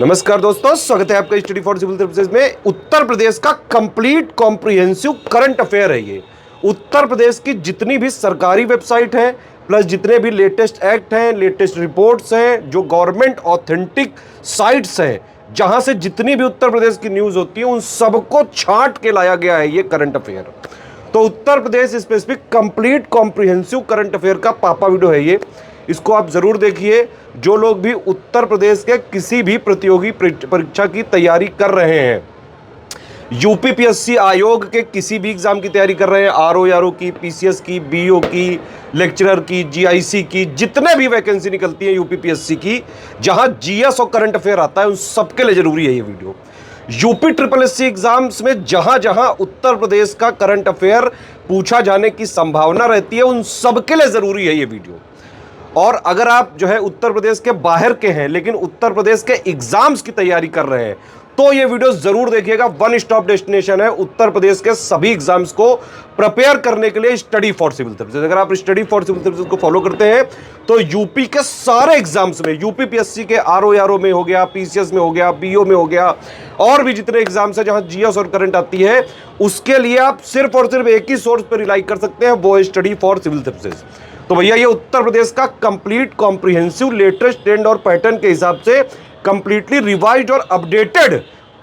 नमस्कार दोस्तों, स्वागत है आपका स्टडी फॉर सिविल सर्विसेज में। उत्तर प्रदेश का कंप्लीट कॉम्प्रिहेंसिव करंट अफेयर है ये। उत्तर प्रदेश की जितनी भी सरकारी वेबसाइट है, प्लस जितने भी लेटेस्ट एक्ट हैं, लेटेस्ट रिपोर्ट्स हैं, जो गवर्नमेंट ऑथेंटिक साइट्स हैं, जहां से जितनी भी उत्तर प्रदेश की न्यूज होती है, उन सबको छांट के लाया गया है ये करंट अफेयर। तो Uttar Pradesh specific complete comprehensive current affair का पापा वीडियो है ये। इसको आप जरूर देखिए। जो लोग भी उत्तर प्रदेश के किसी भी प्रतियोगी परीक्षा की तैयारी कर रहे हैं, यूपीपीएससी आयोग के किसी भी एग्जाम की तैयारी कर रहे हैं, आरओ की, पीसीएस की, बीओ की, लेक्चरर की, जीआईसी की, जितने भी वैकेंसी निकलती है यूपीपीएससी की, जहां जीएस और करंट अफेयर आता है, उन सबके लिए जरूरी है ये video. UP triple SC exams में जहां जहां उत्तर प्रदेश का करंट अफेयर पूछा जाने की संभावना रहती है, उन सबके लिए जरूरी है ये वीडियो। और अगर आप जो है उत्तर प्रदेश के बाहर के हैं, लेकिन उत्तर प्रदेश के एग्जाम्स की तैयारी कर रहे हैं, तो ये वीडियो जरूर देखिएगा। वन स्टॉप डेस्टिनेशन है उत्तर प्रदेश के सभी एग्जाम्स को प्रिपेयर करने के लिए, स्टडी फॉर सिविल सर्विसेज। अगर आप स्टडी फॉर सिविल सर्विसेज को फॉलो करते हैं तो यूपी के सारे एग्जाम्स में, यूपीपीएससी के आरओ में हो गया, पीसीएस में हो गया, बीओ में हो गया, और भी जितने एग्जाम्स हैं जहां जीएस और करंट आती है, उसके लिए आप सिर्फ और सिर्फ एक ही सोर्स पर रिलाई कर सकते हैं, वो है स्टडी फॉर सिविल सर्विसेज। तो भैया ये उत्तर प्रदेश का कंप्लीट कॉम्प्रिहेंसिव लेटेस्ट ट्रेंड और पैटर्न के हिसाब से कंप्लीटली रिवाइज्ड और अपडेटेड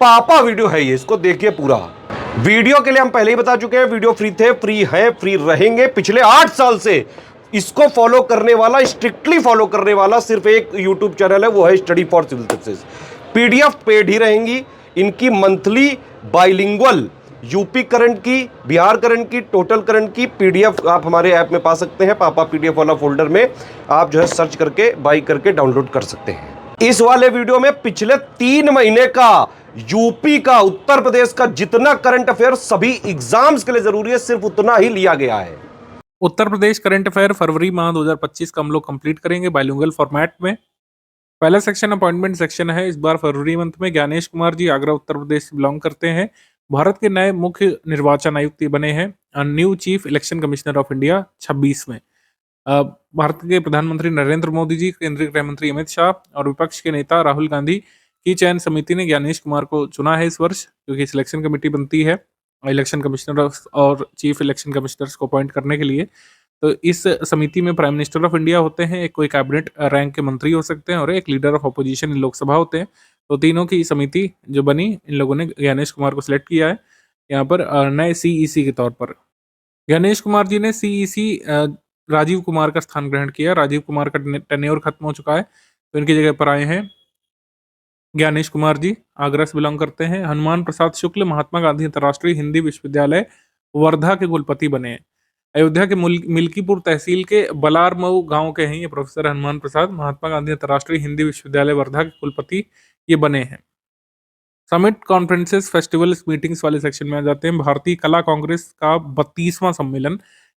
पापा वीडियो है ये। इसको देखिए पूरा। वीडियो के लिए हम पहले ही बता चुके हैं, वीडियो फ्री थे, फ्री है, फ्री रहेंगे। पिछले 8 साल से इसको फॉलो करने वाला, स्ट्रिक्टली फॉलो करने वाला सिर्फ एक यूट्यूब चैनल है, वो है study for civil services. PDF paid ही रहेंगी इनकी। मंथली बाइलिंगुअल यूपी करंट की, बिहार करंट की, टोटल करंट की पीडीएफ आप हमारे ऐप में पा सकते हैं। पापा पीडीएफ वाला फोल्डर में आप जो है सर्च करके, बाई करके डाउनलोड कर सकते हैं। इस वाले वीडियो में पिछले 3 महीने का यूपी का, उत्तर प्रदेश का जितना करंट अफेयर सभी एग्जाम्स के लिए जरूरी है, सिर्फ उतना ही लिया गया है। उत्तर प्रदेश करंट अफेयर फरवरी माह 2025 का हम लोग कंप्लीट करेंगे बाइलिंगुअल फॉर्मेट में। पहला सेक्शन अपॉइंटमेंट सेक्शन है। इस बार फरवरी मंथ में ज्ञानेश कुमार जी आगरा उत्तर प्रदेश से बिलोंग करते हैं, भारत के नए मुख्य निर्वाचन आयुक्त बने हैं, new chief election commissioner of India 26 में। भारत के प्रधानमंत्री नरेंद्र मोदी जी, केंद्रीय गृह मंत्री अमित शाह और विपक्ष के नेता राहुल गांधी की चयन समिति ने ज्ञानेश कुमार को चुना है इस वर्ष, क्योंकि सिलेक्शन कमेटी बनती है इलेक्शन कमिश्नर और चीफ इलेक्शन कमिश्नर्स को अपॉइंट करने के लिए। तो इस समिति में प्राइम मिनिस्टर ऑफ इंडिया होते हैं, एक कोई कैबिनेट रैंक के मंत्री हो सकते हैं और एक leader of opposition in Lok Sabha होते हैं। तो तीनों की समिति जो बनी, इन लोगों ने ज्ञानेश कुमार को सिलेक्ट किया है यहाँ पर नए सीईसी के तौर पर। ज्ञानेश कुमार जी ने सीईसी राजीव कुमार का स्थान ग्रहण किया। राजीव कुमार का टेन्योर खत्म हो चुका है, तो इनकी जगह पर आए हैं ज्ञानेश कुमार जी, आगरा से बिलोंग करते हैं। हनुमान प्रसाद शुक्ल महात्मा गांधी अंतर्राष्ट्रीय हिंदी विश्वविद्यालय वर्धा के कुलपति बने हैं। अयोध्या के मिल्कीपुर तहसील के बलारमऊ गांव के हैं ये प्रोफेसर हनुमान प्रसाद, महात्मा गांधी अंतर्राष्ट्रीय हिंदी विश्वविद्यालय वर्धा के कुलपति ये बने हैं। समिट कॉन्फ्रेंसेस फेस्टिवल्स मीटिंग्स वाले सेक्शन में आ जाते हैं। भारतीय कला कांग्रेस का 32वां सम्मेलन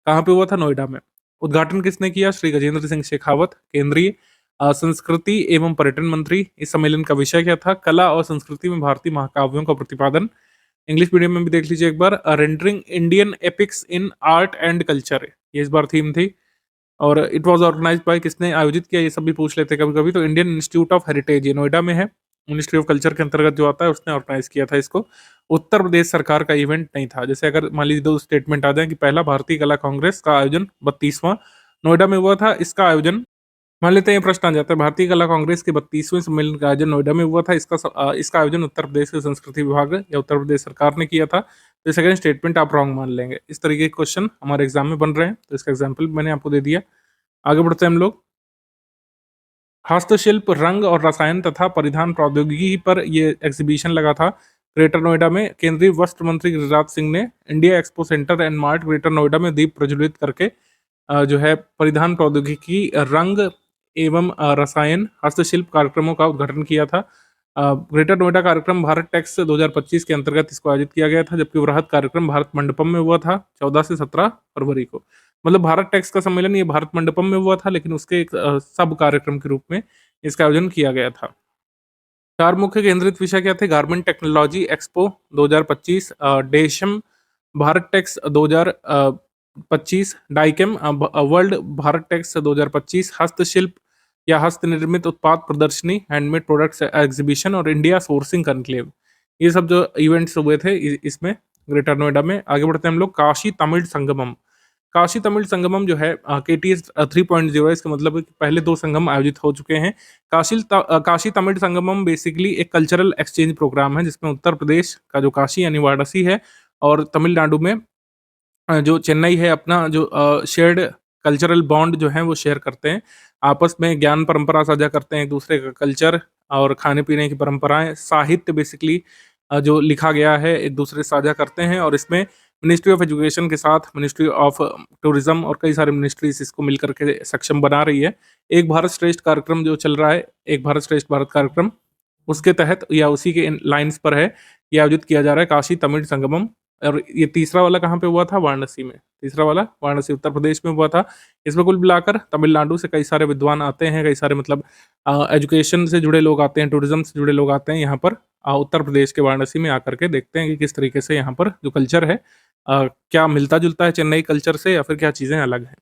कहाँ पे हुआ था? नोएडा में। उद्घाटन किसने किया? श्री गजेंद्र सिंह शेखावत, केंद्रीय संस्कृति एवं पर्यटन मंत्री। इस सम्मेलन का विषय क्या था? कला और संस्कृति में भारतीय महाकाव्यों का प्रतिपादन। इंग्लिश मीडियम में भी देख लीजिए एक बार, rendering Indian epics in art and culture, ये इस बार थीम थी। और इट वाज ऑर्गेनाइज्ड बाय, किसने आयोजित किया, ये सब भी पूछ लेते कभी कभी। तो इंडियन इंस्टीट्यूट ऑफ हेरिटेज, ये नोएडा में है, मिनिस्ट्री ऑफ कल्चर के अंतर्गत जो आता है, उसने ऑर्गेनाइज किया था इसको। उत्तर प्रदेश सरकार का इवेंट नहीं था। जैसे अगर मान लीजिए 2 स्टेटमेंट आ जाए कि पहला, भारतीय कला कांग्रेस का आयोजन 32वां नोएडा में हुआ था, इसका आयोजन, मान लेते हैं प्रश्न आ जाता है, भारतीय कला कांग्रेस के 32वें सम्मेलन का आयोजन नोएडा में हुआ था, इसका आयोजन उत्तर प्रदेश के संस्कृति विभाग या उत्तर प्रदेश सरकार ने किया था। तो सेकंड स्टेटमेंट आप रॉन्ग मान लेंगे। इस तरीके के क्वेश्चन हमारे एग्जाम में बन रहे हैं, तो इसका एग्जाम्पल मैंने आपको दे दिया। आगे बढ़ते हैं हम लोग। हस्तशिल्प, रंग और रसायन तथा परिधान प्रौद्योगिकी पर यह एग्जीबिशन लगा था ग्रेटर नोएडा में। केंद्रीय वस्त्र मंत्री गिरिराज सिंह ने India expo centre and mart greater Noida में दीप प्रज्वलित करके जो है परिधान प्रौद्योगिकी, रंग एवं रसायन, हस्तशिल्प कार्यक्रमों का उद्घाटन किया था। ग्रेटर नोएडा कार्यक्रम भारत टेक्स 2025 के अंतर्गत इसको आयोजित किया गया था, जबकि वृहद कार्यक्रम भारत मंडपम में हुआ था 14 से 17 फरवरी को। मतलब भारत टेक्स का सम्मेलन ये भारत मंडपम में हुआ था, लेकिन उसके एक सब कार्यक्रम के रूप में इसका आयोजन किया गया था। 4 मुख्य केंद्रित विषय क्या थे? गारमेंट टेक्नोलॉजी एक्सपो 2025, डेशम भारत टेक्स 2025, डाइकेम वर्ल्ड भारत टेक्स 2025, हस्तशिल्प या हस्त निर्मित उत्पाद प्रदर्शनी, हैंडमेड प्रोडक्ट्स एग्जीबिशन और इंडिया सोर्सिंग कॉन्क्लेव, ये सब जो इवेंट्स हुए थे इसमें ग्रेटर नोएडा में। आगे बढ़ते हैं हम लोग, काशी तमिल संगमम। काशी तमिल संगमम जो है KTS 3.0 है, इसका मतलब है कि पहले 2 संगम आयोजित हो चुके हैं। काशी तमिल संगमम बेसिकली एक कल्चरल एक्सचेंज प्रोग्राम है, जिसमें उत्तर प्रदेश का जो काशी यानी वाराणसी है और तमिलनाडु में जो चेन्नई है, अपना जो शेयर्ड कल्चरल बॉन्ड जो है वो शेयर करते हैं। आपस में ज्ञान परंपरा साझा करते हैं, एक दूसरे का कल्चर और खाने-पीने की परंपराएँ, साहित्य बेसिकली जो लिखा गया है एक दूसरे से साझा करते हैं। और इसमें मिनिस्ट्री ऑफ एजुकेशन के साथ मिनिस्ट्री ऑफ टूरिज्म और कई सारे मिनिस्ट्रीज़ इसको मिलकर के सक्षम बना रही है। एक भारत श्रेष्ठ कार्यक्रम जो चल रहा है, एक भारत श्रेष्ठ भारत कार्यक्रम, उसके तहत या उसी के इन लाइन्स पर है, ये आयोजित किया जा रहा है काशी तमिल संगमम। और ये तीसरा वाला कहाँ पे हुआ था? वाराणसी में। तीसरा वाला वाराणसी उत्तर प्रदेश में हुआ था। इसमें कुल मिलाकर तमिलनाडु से कई सारे विद्वान आते हैं, कई सारे मतलब एजुकेशन से जुड़े लोग आते हैं, टूरिज़्म से जुड़े लोग आते हैं यहाँ पर उत्तर प्रदेश के वाराणसी में आकर के देखते हैं कि किस तरीके से यहाँ पर जो कल्चर है क्या मिलता-जुलता है चेन्नई कल्चर से या फिर क्या चीज़ें अलग हैं।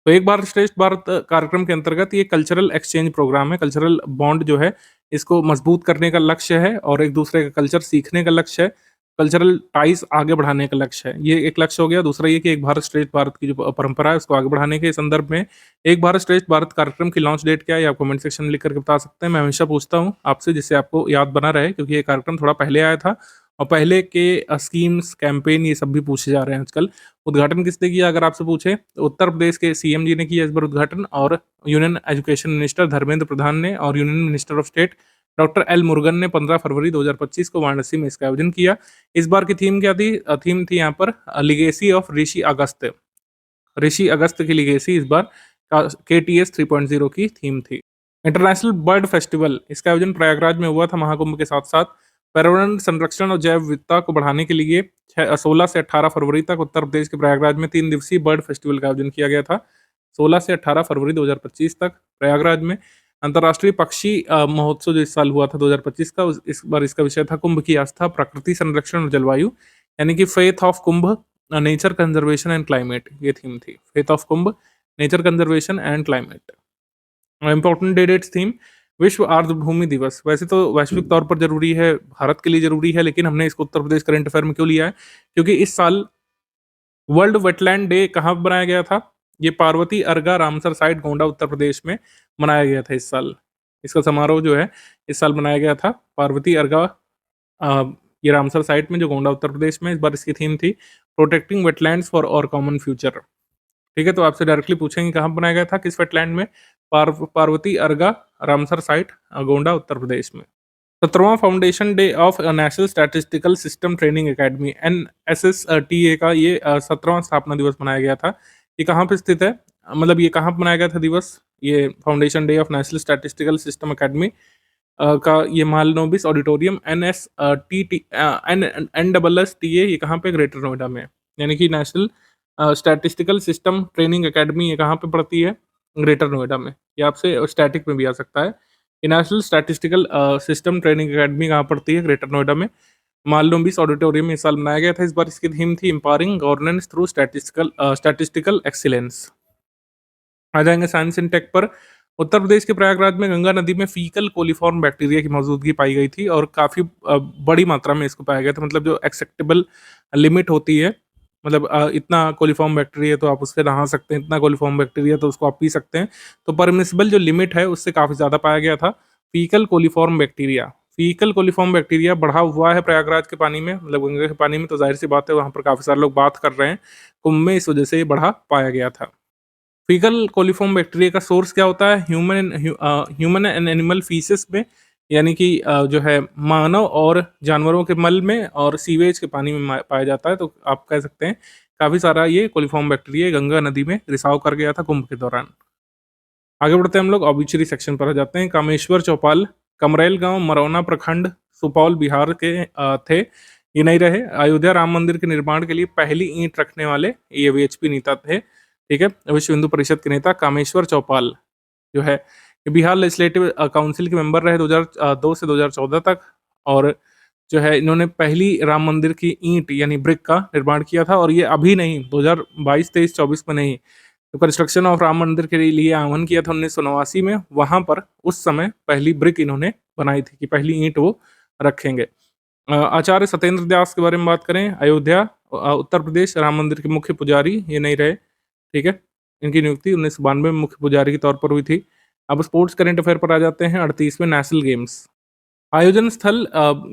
तो एक भारत श्रेष्ठ भारत कार्यक्रम के अंतर्गत ये कल्चरल एक्सचेंज प्रोग्राम है, कल्चरल बॉन्ड जो है इसको मजबूत करने का लक्ष्य है और एक दूसरे का कल्चर सीखने का लक्ष्य है, कल्चरल टाइज आगे बढ़ाने का लक्ष्य है। ये एक लक्ष्य हो गया। दूसरा ये कि एक भारत श्रेष्ठ भारत की जो परंपरा है उसको आगे बढ़ाने के संदर्भ में एक भारत श्रेष्ठ भारत कार्यक्रम की लॉन्च डेट क्या है, ये आप कमेंट सेक्शन में लिख करके बता सकते हैं। मैं हमेशा पूछता हूँ आपसे, जिससे आपको याद बना रहे, क्योंकि ये कार्यक्रम थोड़ा पहले आया था और पहले के स्कीम्स, कैंपेन ये सब भी पूछे जा रहे हैं आजकल। उद्घाटन किसने किया अगर आपसे पूछे, तो उत्तर प्रदेश के सीएम जी ने किया इस बार उद्घाटन, और union education minister Dharmendra Pradhan ने और union minister of state doctor L Murugan ने 15 फरवरी 2025 को वाराणसी में इसका आयोजन किया। इस बार की थीम क्या थी? थीम थी यहाँ पर लिगेसी ऑफ ऋषि अगस्त्य। ऋषि अगस्त्य की लिगेसी इस बार KTS 3.0 की थीम थी। इंटरनेशनल बर्ड फेस्टिवल, इसका आयोजन प्रयागराज में हुआ था महाकुंभ के साथ-साथ। पर्यावरण संरक्षण और जैव विविधता को बढ़ाने के लिए 16 से 18 फरवरी तक उत्तर प्रदेश के प्रयागराज में 3 दिवसीय बर्ड फेस्टिवल का आयोजन किया गया था। 16 से 18 फरवरी 2025 तक प्रयागराज में। अंतर्राष्ट्रीय पक्षी महोत्सव जो इस साल हुआ था 2025 का, इस बार इसका विषय था कुंभ की आस्था, प्रकृति संरक्षण और जलवायु, यानी कि faith of Kumbh, nature conservation and climate, ये थीम थी। Faith of Kumbh, nature conservation and climate. Important dates theme, विश्व आर्द्रभूमि दिवस। वैसे तो वैश्विक तौर पर जरूरी है, भारत के लिए जरूरी है, लेकिन हमने इसको उत्तर प्रदेश करंट अफेयर में क्यों लिया है? क्योंकि इस साल वर्ल्ड वेटलैंड डे कहाँ पर बनाया गया था? ये पार्वती अर्गा रामसर साइट, गोंडा उत्तर प्रदेश में मनाया गया था इस साल। इसका समारोह जो है इस साल मनाया गया था पार्वती अर्गा अ, ये रामसर साइट में जो गोंडा उत्तर प्रदेश में। इस बार इसकी थीम थी प्रोटेक्टिंग वेटलैंड्स फॉर और कॉमन फ्यूचर। ठीक है, तो आपसे डायरेक्टली पूछेंगे कहाँ बनाया गया था, किस वेटलैंड में? पार्वती अर्गा रामसर साइट, गोंडा उत्तर प्रदेश में। 17वां foundation day of national statistical system training academy NSSTA का ये 17वां स्थापना दिवस मनाया गया था। ये कहाँ पे स्थित है? मतलब ये कहाँ पे मनाया गया था दिवस? ये foundation day of national statistical system academy का ये महालनोबिस ऑडिटोरियम NSSTA, ये कहाँ पे? ग्रेटर नोएडा में। यानी कि national statistical system training academy ये कहाँ पे पड़ती है? ग्रेटर नोएडा में। ये आपसे स्टैटिक में भी आ सकता है। ये national statistical system training academy कहाँ पड़ती है? ग्रेटर नोएडा में। मालनोबिस ऑडिटोरियम में इस साल मनाया गया था। इस बार इसकी थीम थी empowering governance through statistical excellence. आ जाएंगे साइंस इन टेक पर। उत्तर प्रदेश के प्रयागराज में गंगा नदी में फीकल कोलिफॉर्म बैक्टीरिया की मौजूदगी पाई गई थी और काफ़ी बड़ी मात्रा में इसको पाया गया था। मतलब जो एक्सेप्टेबल लिमिट होती है, मतलब इतना कोलिफॉर्म बैक्टीरिया तो आप उससे नहा सकते हैं, इतना कोलिफॉर्म बैक्टीरिया तो उसको आप पी सकते हैं। तो परमिसिबल जो लिमिट है उससे काफ़ी ज़्यादा पाया गया था faecal coliform bacteria. Faecal coliform bacteria बढ़ा हुआ है प्रयागराज के पानी में, मतलब गंगा के पानी में, तो जाहिर सी बात है वहाँ पर काफ़ी सारे लोग बात कर रहे हैं कुंभ में, इस वजह से ये बढ़ा पाया गया था। फीकल कोलिफॉर्म बैक्टीरिया का सोर्स क्या होता है? ह्यूमन एंड एनिमल फीसेस में, यानी कि जो है मानव और जानवरों के मल में और सीवेज के पानी में पाया जाता है। तो आप कह सकते हैं काफ़ी सारा ये कोलिफॉर्म बैक्टीरिया गंगा नदी में रिसाव कर गया था कुंभ के दौरान। आगे बढ़ते हैं हम लोग, ऑबिचुरी सेक्शन पर आ जाते हैं। कामेश्वर चौपाल, कमरेल गांव, मरौना प्रखंड, सुपौल बिहार के थे। ये नहीं रहे। अयोध्या राम मंदिर के निर्माण के लिए पहली ईंट रखने वाले ये VHP नेता थे। ठीक है, विश्व हिंदू परिषद के नेता कामेश्वर चौपाल जो है ये बिहार लेजिस्लेटिव काउंसिल के मेंबर रहे 2002 से 2014 तक, और जो है इन्होंने पहली राम मंदिर की ईंट यानी ब्रिक का निर्माण किया था। और ये अभी नहीं, 2022, 23, 24 में नहीं, तो कंस्ट्रक्शन ऑफ राम मंदिर के लिए आह्वान किया था 1989 में, वहाँ पर उस समय पहली ब्रिक इन्होंने बनाई थी कि पहली ईंट वो रखेंगे। आचार्य सत्येंद्र दास के बारे में बात करें, अयोध्या उत्तर प्रदेश राम मंदिर के मुख्य पुजारी ये नहीं रहे, ठीक है? इनकी नियुक्ति 1992 में मुख्य पुजारी के तौर पर हुई थी। अब स्पोर्ट्स करंट अफेयर पर आ जाते हैं। 38वें नेशनल गेम्स आयोजन स्थल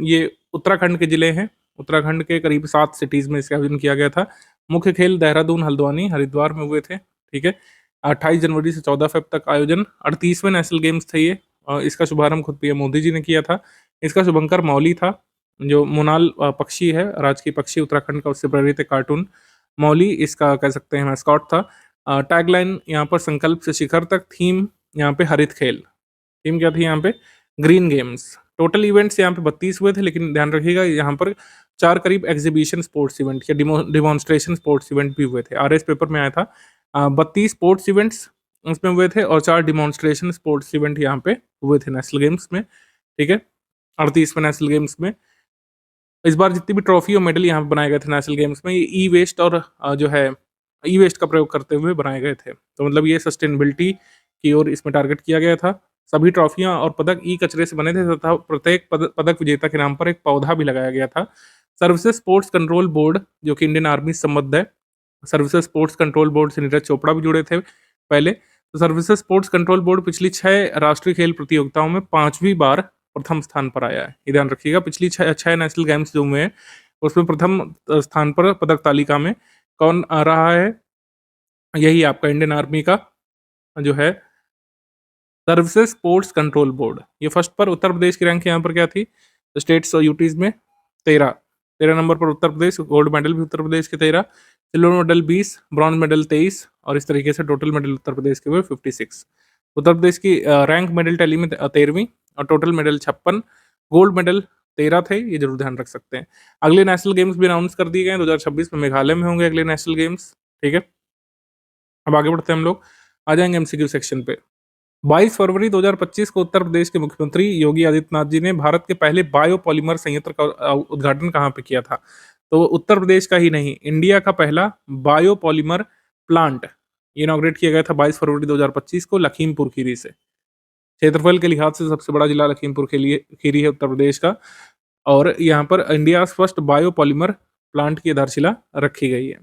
ये उत्तराखंड के जिले हैं। उत्तराखंड के करीब 7 सिटीज़ में इसका आयोजन किया गया था। मुख्य खेल देहरादून, हल्द्वानी, हरिद्वार में हुए थे, ठीक है? 28 जनवरी से 14 फ़ेब तक आयोजन। 38वें नेशनल गेम्स थे ये। इसका शुभारंभ खुद पीएम मोदी जी ने किया था। इसका शुभंकर मौली था, जो मोनाल पक्षी है, राजकीय पक्षी उत्तराखंड का, उससे प्रेरित एक कार्टून। मौली इसका कह सकते हैं मैस्कॉट था। टैगलाइन यहाँ पर संकल्प से शिखर तक, थीम यहाँ पे हरित खेल। थीम क्या थी यहाँ पे? Green games. टोटल इवेंट्स यहाँ पे 32 हुए थे, लेकिन ध्यान रखिएगा यहाँ पर 4 करीब एग्जीबिशन स्पोर्ट्स इवेंट या डिमॉन्स्ट्रेशन स्पोर्ट्स इवेंट भी हुए थे। आरएस पेपर में आया था। 32 स्पोर्ट्स इवेंट्स उसमें हुए थे और 4 डिमॉन्स्ट्रेशन स्पोर्ट्स इवेंट यहाँ पे हुए थे नेशनल गेम्स में, ठीक है? 38वें नेशनल गेम्स में इस बार जितनी भी ट्रॉफी और मेडल यहाँ पे बनाए गए थे नेशनल गेम्स में, ये ई वेस्ट और जो है ई वेस्ट का प्रयोग करते हुए बनाए गए थे। तो मतलब ये सस्टेनेबिलिटी की ओर इसमें टारगेट किया गया था। सभी ट्रॉफियां और पदक ई कचरे से बने थे तथा प्रत्येक पदक विजेता के नाम पर एक पौधा भी लगाया गया था। सर्विसेज स्पोर्ट्स कंट्रोल बोर्ड, जो कि इंडियन आर्मी से संबद्ध है, सर्विसेज स्पोर्ट्स कंट्रोल बोर्ड से नीरज चोपड़ा भी जुड़े थे पहले। तो सर्विसेज स्पोर्ट्स कंट्रोल बोर्ड पिछली 6 राष्ट्रीय खेल प्रतियोगिताओं में 5वीं बार प्रथम स्थान पर आया है। ये ध्यान रखिएगा, पिछली 6 नेशनल गेम्स जो हुए हैं उसमें प्रथम स्थान पर पदक तालिका में कौन आ रहा है? यही आपका इंडियन आर्मी का जो है सर्विसेज स्पोर्ट्स कंट्रोल बोर्ड। ये फर्स्ट पर उत्तर प्रदेश की रैंक यहाँ पर क्या थी? स्टेट्स और यूटीज में 13 नंबर पर उत्तर प्रदेश, गोल्ड मेडल भी उत्तर प्रदेश के 13, सिल्वर मेडल 20, ब्रॉन्ज मेडल 23 और इस तरीके से टोटल मेडल उत्तर प्रदेश के हुए 56। उत्तर प्रदेश की रैंक मेडल टैली में 13वीं और टोटल मेडल 56, गोल्ड मेडल 13 थे, ये जरूर ध्यान रख सकते हैं। अगले नेशनल गेम्स भी अनाउंस कर दिए गए हैं, 2026 में मेघालय में होंगे अगले नेशनल गेम्स, ठीक है? अब आगे बढ़ते हैं हम लोग, आ जाएंगे एमसीक्यू सेक्शन पे। 22 फरवरी 2025 को उत्तर प्रदेश के मुख्यमंत्री योगी आदित्यनाथ जी ने भारत के पहले बायोपॉलीमर संयंत्र का उद्घाटन कहाँ पे किया था? तो उत्तर प्रदेश का ही नहीं, इंडिया का पहला बायोपॉलीमर प्लांट इनॉग्रेट किया गया था 22 फरवरी 2025 को लखीमपुर खीरी से। क्षेत्रफल के लिहाज से सबसे बड़ा जिला लखीमपुर के लिए खीरी है उत्तर प्रदेश का, और यहाँ पर इंडिया फर्स्ट बायोपॉलीमर प्लांट की आधारशिला रखी गई है।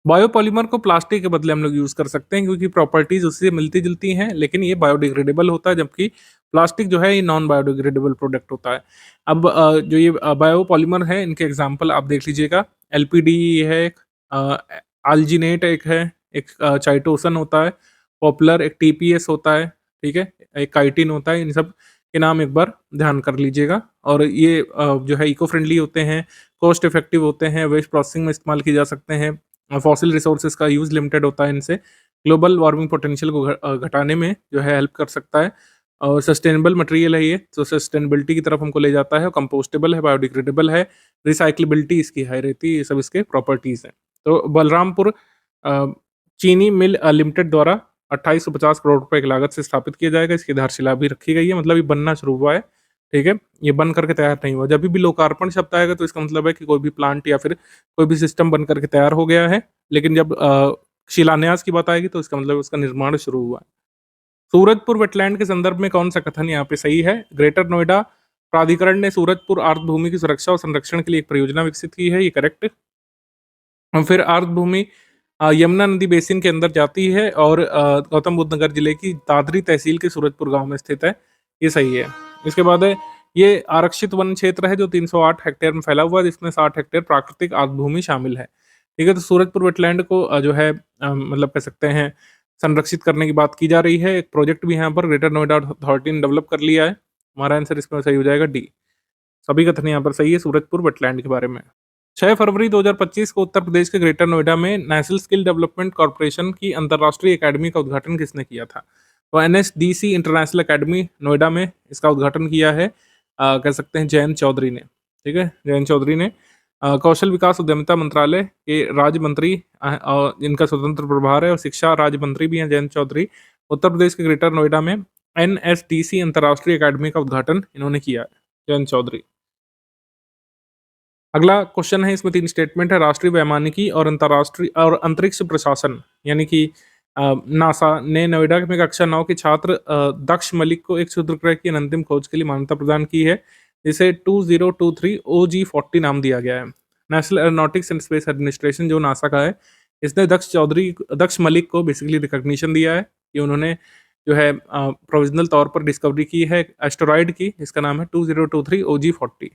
बायोपॉलीमर को प्लास्टिक के बदले हम लोग यूज़ कर सकते हैं क्योंकि प्रॉपर्टीज़ उससे मिलती-जुलती हैं, लेकिन ये बायोडिग्रेडेबल होता है, जबकि प्लास्टिक जो है ये नॉन बायोडिग्रेडेबल प्रोडक्ट होता है। अब जो ये बायोपॉलीमर है, इनके एग्ज़ाम्पल आप देख लीजिएगा। एलपीडी है एक, अ, अल्जीनेट एक है, एक चाइटोसन होता है, पॉपुलर एक टीपीएस होता है, ठीक है? एक काइटिन होता है। इन सब के नाम एक बार ध्यान कर लीजिएगा, और ये जो है इको फ्रेंडली होते हैं, कॉस्ट इफेक्टिव होते हैं, वेस्ट प्रोसेसिंग में इस्तेमाल किए जा सकते हैं। फॉसिल रिसोर्सेज का यूज़ लिमिटेड होता है इनसे, ग्लोबल वार्मिंग पोटेंशियल को घटाने में जो है हेल्प कर सकता है, और सस्टेनेबल मटेरियल है ये, तो सस्टेनेबिलिटी की तरफ हमको ले जाता है, और कंपोस्टेबल है, बायोडिग्रेडेबल है, रिसाइक्लेबिलिटी इसकी हाई रहती है, ये सब इसके प्रॉपर्टीज़ हैं। तो बलरामपुर चीनी मिल लिमिटेड द्वारा 2850 करोड़ रुपए की लागत से स्थापित किया जाएगा। इसकी आधारशिला भी रखी गई है, मतलब ये बनना शुरू हुआ है, ठीक है? ये बन करके तैयार नहीं हुआ। जब भी लोकार्पण शब्द आएगा तो इसका मतलब है कि कोई भी प्लांट या फिर कोई भी सिस्टम बन करके तैयार हो गया है, लेकिन जब शिलान्यास की बात आएगी तो इसका मतलब उसका निर्माण शुरू हुआ है। सूरजपुर वेटलैंड के संदर्भ में कौन सा कथन यहाँ पे सही है? ग्रेटर नोएडा प्राधिकरण ने सूरजपुर आर्द्रभूमि की सुरक्षा और संरक्षण के लिए एक परियोजना विकसित की है, ये करेक्ट है। और फिर आर्द्रभूमि यमुना नदी बेसिन के अंदर जाती है, और गौतम बुद्ध नगर जिले की दादरी तहसील के सूरजपुर गांव में स्थित है, ये सही है। इसके बाद है, ये आरक्षित वन क्षेत्र है जो 308 हेक्टेयर में फैला हुआ है, जिसमें 60 हेक्टेयर प्राकृतिक आर्द्रभूमि शामिल है, ठीक है? तो सूरजपुर वेटलैंड को जो है मतलब कह सकते हैं संरक्षित करने की बात की जा रही है। एक प्रोजेक्ट भी यहाँ पर ग्रेटर नोएडा अथॉरिटी ने डेवलप कर लिया है। हमारा आंसर इसमें सही हो जाएगा डी। सभी कथन यहाँ पर सही है सूरजपुर वेटलैंड के बारे में। 6 फरवरी 2025 को उत्तर प्रदेश के ग्रेटर नोएडा में नेशनल स्किल डेवलपमेंट कॉर्पोरेशन की अंतर्राष्ट्रीय एकेडमी का उद्घाटन किसने किया था? तो एनएसडीसी इंटरनेशनल एकेडमी नोएडा में इसका उद्घाटन किया है, कह सकते हैं जयंत चौधरी ने, ठीक है? जयंत चौधरी ने। कौशल विकास उद्यमिता मंत्रालय के राज्य मंत्री इनका स्वतंत्र प्रभार है, और शिक्षा राज्य मंत्री भी हैं जयंत चौधरी। उत्तर प्रदेश के ग्रेटर नोएडा में एनएसडीसी अंतर्राष्ट्रीय एकेडमी का उद्घाटन इन्होंने किया है, जयंत चौधरी। अगला क्वेश्चन है, इसमें 3 स्टेटमेंट है। राष्ट्रीय वैमानिकी और अंतर्राष्ट्रीय और अंतरिक्ष प्रशासन, यानी कि नासा ने नोएडा में कक्षा 9 के छात्र दक्ष मलिक को एक क्षुद्रग्रह की अंतिम खोज के लिए मान्यता प्रदान की है, जिसे 2023 OG-40 नाम दिया गया है। National aeronautics and space administration जो नासा का है, इसने दक्ष मलिक को बेसिकली रिकॉग्निशन दिया है कि उन्होंने जो है प्रोविजनल तौर पर डिस्कवरी की है एस्टेरॉयड की, जिसका नाम है 2023 OG-40।